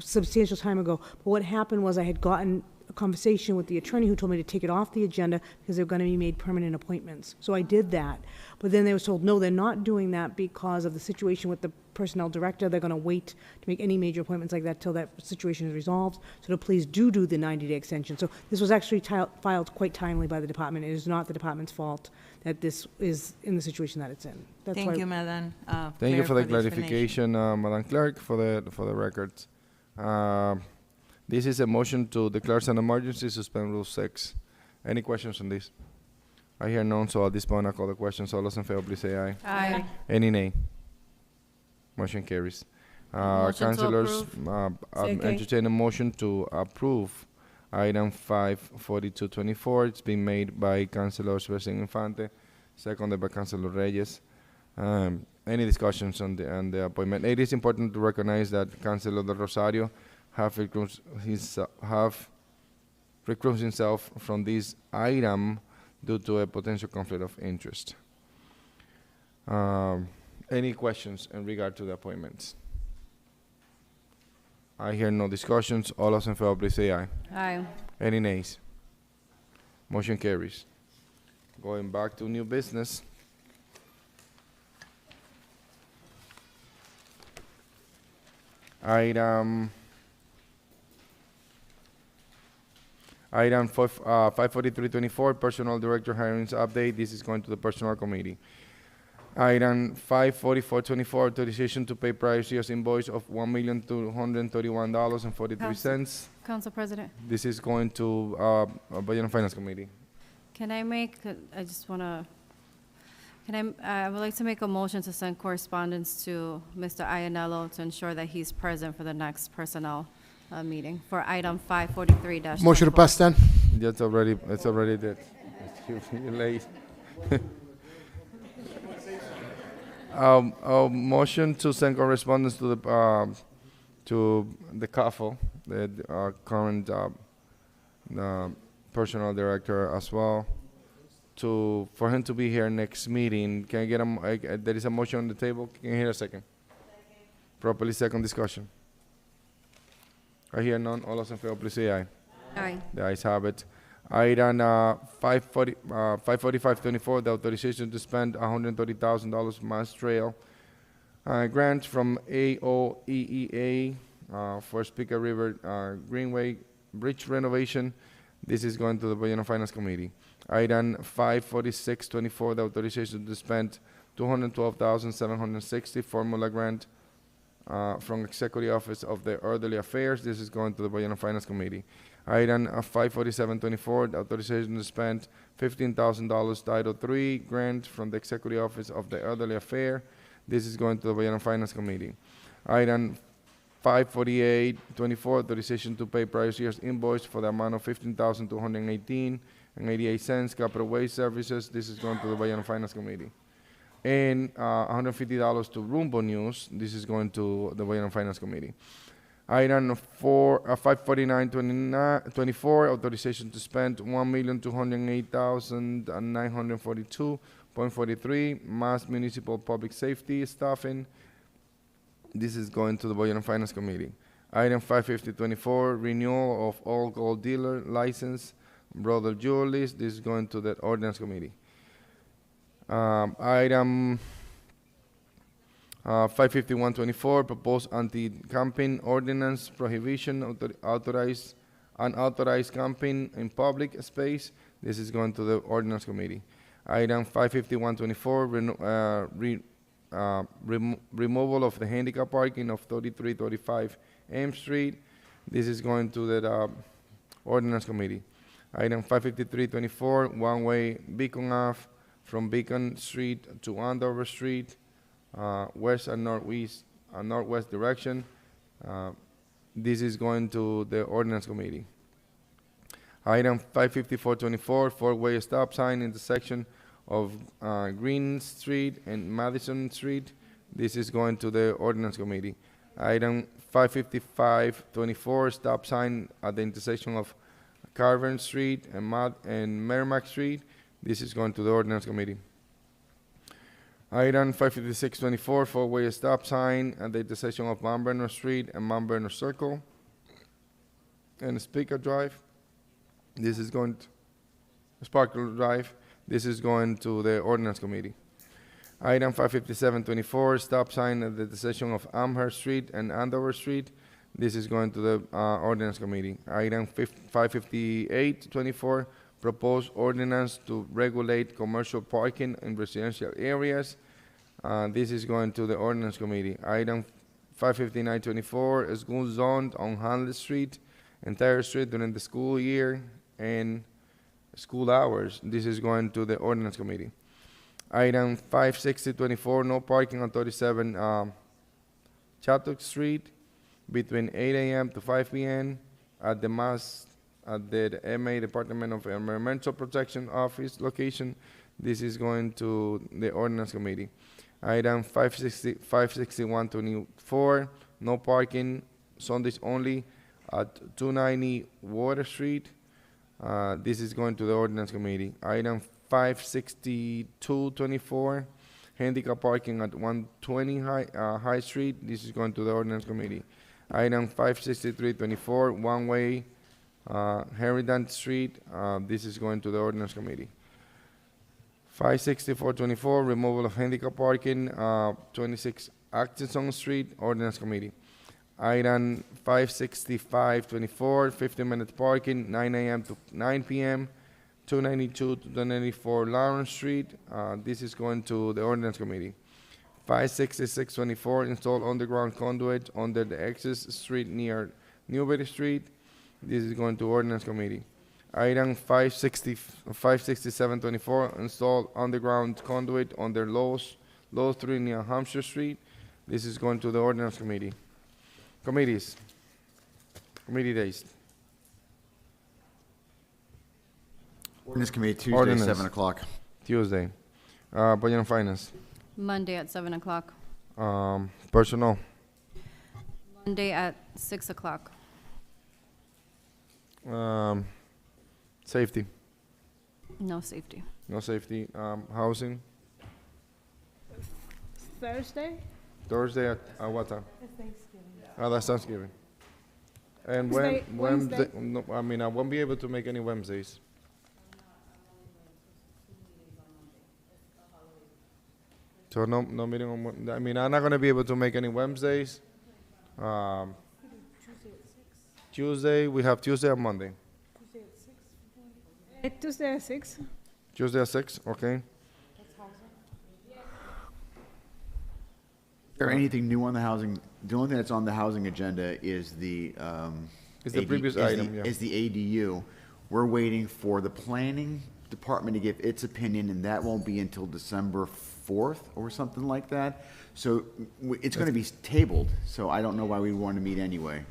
substantial time ago. But what happened was I had gotten a conversation with the attorney who told me to take it off the agenda because they're going to be made permanent appointments. So I did that. But then they were told, no, they're not doing that because of the situation with the personnel director. They're going to wait to make any major appointments like that till that situation is resolved. So to please do the 90-day extension. So this was actually filed quite timely by the department. It is not the department's fault that this is in the situation that it's in. That's Thank why- you, Madam. Thank you Clerk, for the explanation. clarification, Madam Clerk, for the records. This is a motion to declare an emergency, suspend Rule 6. Any questions on this? I hear none, so at this point I call the questions. All those in favor, please say aye. Aye. Any nay? Motion carries. Motion to Councilors, Second. entertain a motion to approve item 542-24. It's been made by Councilor President Infante, seconded by Councilor Reyes. Any discussions on the appointment? It is important to recognize that Councilor del Rosario have recused himself from this item due to a potential conflict of interest. Any questions in regard to the appointments? I hear no discussions. All those in favor, please say aye. Aye. Any nays? Motion carries. Going back to new business. Item 54324, Personnel Director Hirings Update. This is going to the Personnel Committee. Item 54424, authorization to pay prior year's invoice of $1,231.43. Council President, This is going to Budget and Finance Committee. can I make, I just want to, I would like to make a motion to send correspondence to Mr. Iannello to ensure that he's present for the next personnel meeting for item 543-. Motion to pass then. It's already dead. You're late. Motion to send correspondence to the CAFO, the current personnel director as well, for him to be here next meeting. Can I get there is a motion on the table. Can you hear a second? Properly second discussion. I hear none. All those in favor, please say aye. Aye. The ayes have it. Item 54524, the authorization to spend $130,000 Mass Trail grant from AOEEA for Speaker River Greenway Bridge renovation. This is going to the Budget and Finance Committee. Item 54624, the authorization to spend $212,760 formula grant from Executive Office of the Elderly Affairs. This is going to the Budget and Finance Committee. Item 54724, the authorization to spend $15,000 Title III grant from the Executive Office of the Elderly Affairs. This is going to the Budget and Finance Committee. Item 54824, authorization to pay prior year's invoice for the amount of $15,218.88 Capital Waste Services. This is going to the Budget and Finance Committee. And $150 to Rumbo News. This is going to the Budget and Finance Committee. Item 54924, authorization to spend $1,208,942.43 Mass Municipal Public Safety Staffing. This is going to the Budget and Finance Committee. Item 55024, renewal of all gold dealer license, Brother Jewelries. This is going to the Ordinance Committee. Item 55124, proposed anti-camping ordinance prohibition unauthorized camping in public space. This is going to the Ordinance Committee. Item 55124, removal of the handicap parking of 3335 M Street. This is going to the Ordinance Committee. Item 55324, one-way Beacon Ave from Beacon Street to Andover Street, west and northwest direction. This is going to the Ordinance Committee. Item 55424, four-way stop sign intersection of Green Street and Madison Street. This is going to the Ordinance Committee. Item 55524, stop sign at the intersection of Carver Street and Merrimack Street. This is going to the Ordinance Committee. Item 55624, four-way stop sign at the intersection of Mount Vernon Street and Mount Vernon Circle and Speaker Drive. This is going to Sparkle Drive. This is going to the Ordinance Committee. Item 55724, stop sign at the intersection of Amherst Street and Andover Street. This is going to the Ordinance Committee. Item 55824, proposed ordinance to regulate commercial parking in residential areas. This is going to the Ordinance Committee. Item 55924, school zoned on Hanley Street, entire street during the school year and school hours. This is going to the Ordinance Committee. Item 56024, no parking on 37 Chattock Street between 8 a.m. to 5 p.m. at the MA Department of Environmental Protection Office location. This is going to the Ordinance Committee. Item 56124, no parking, Sundays only, at 290 Water Street. This is going to the ordinance committee. Item 56224, handicap parking at 120 High Street. This is going to the ordinance committee. Item 56324, one-way Heridan Street. This is going to the ordinance committee. 56424, removal of handicap parking, 26 Atkinson Street, ordinance committee. Item 56524, 15-minute parking, 9 a.m. to 9 p.m., 292 to 294 Lawrence Street. This is going to the ordinance committee. 56624, install underground conduit under the access street near Newberry Street. This is going to ordinance committee. Item 56724, install underground conduit under Low Street near Hampshire Street. This is going to the ordinance committee. Committees. Committee days. Ordinance Committee, Tuesday, Ordinance. 7 o'clock. Tuesday. Budget and Finance. Monday at 7 o'clock. Personnel. Monday at 6 o'clock. Safety. No safety. No safety. Housing. Thursday? Thursday at what time? That's Thanksgiving. And Wednesday. No, I mean, I won't be able to make any Wednesdays. So no meeting on, I mean, I'm not gonna be able to make any Wednesdays. Tuesday, we have Tuesday and Monday. Tuesday at 6. Tuesday at 6, okay. Is there anything new on the housing? The only thing that's on the housing agenda is the, It's the previous item, yeah. Is the ADU. We're waiting for the planning department to give its opinion, and that won't be until December 4th or something like that. So it's gonna be tabled, so I don't know why we want to meet anyway.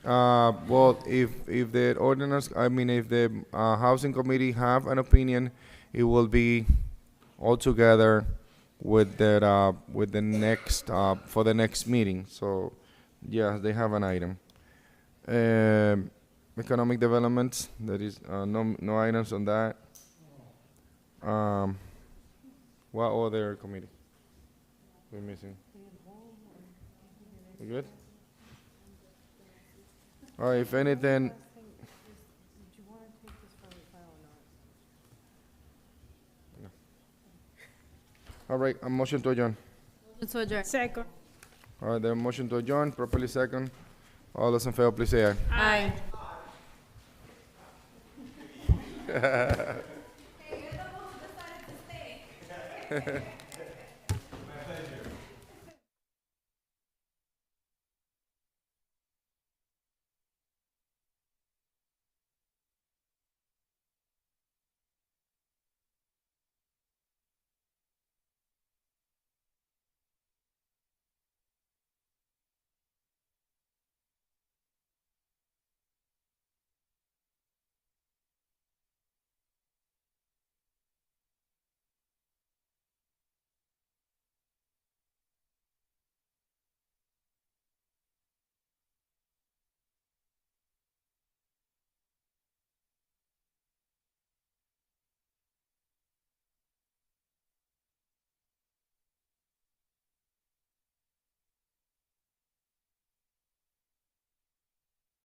Well, if the ordinance, I mean, if the housing committee have an opinion, it will be all together with the next for the next meeting. So, yeah, they have an item. Economic development, there is no items on that. What other committee we're missing? We good? All right, if anything. No. All right, a motion to adjourn. Motion to adjourn. Second. All right, the motion to adjourn, properly second. All those in favor, please say aye. Aye.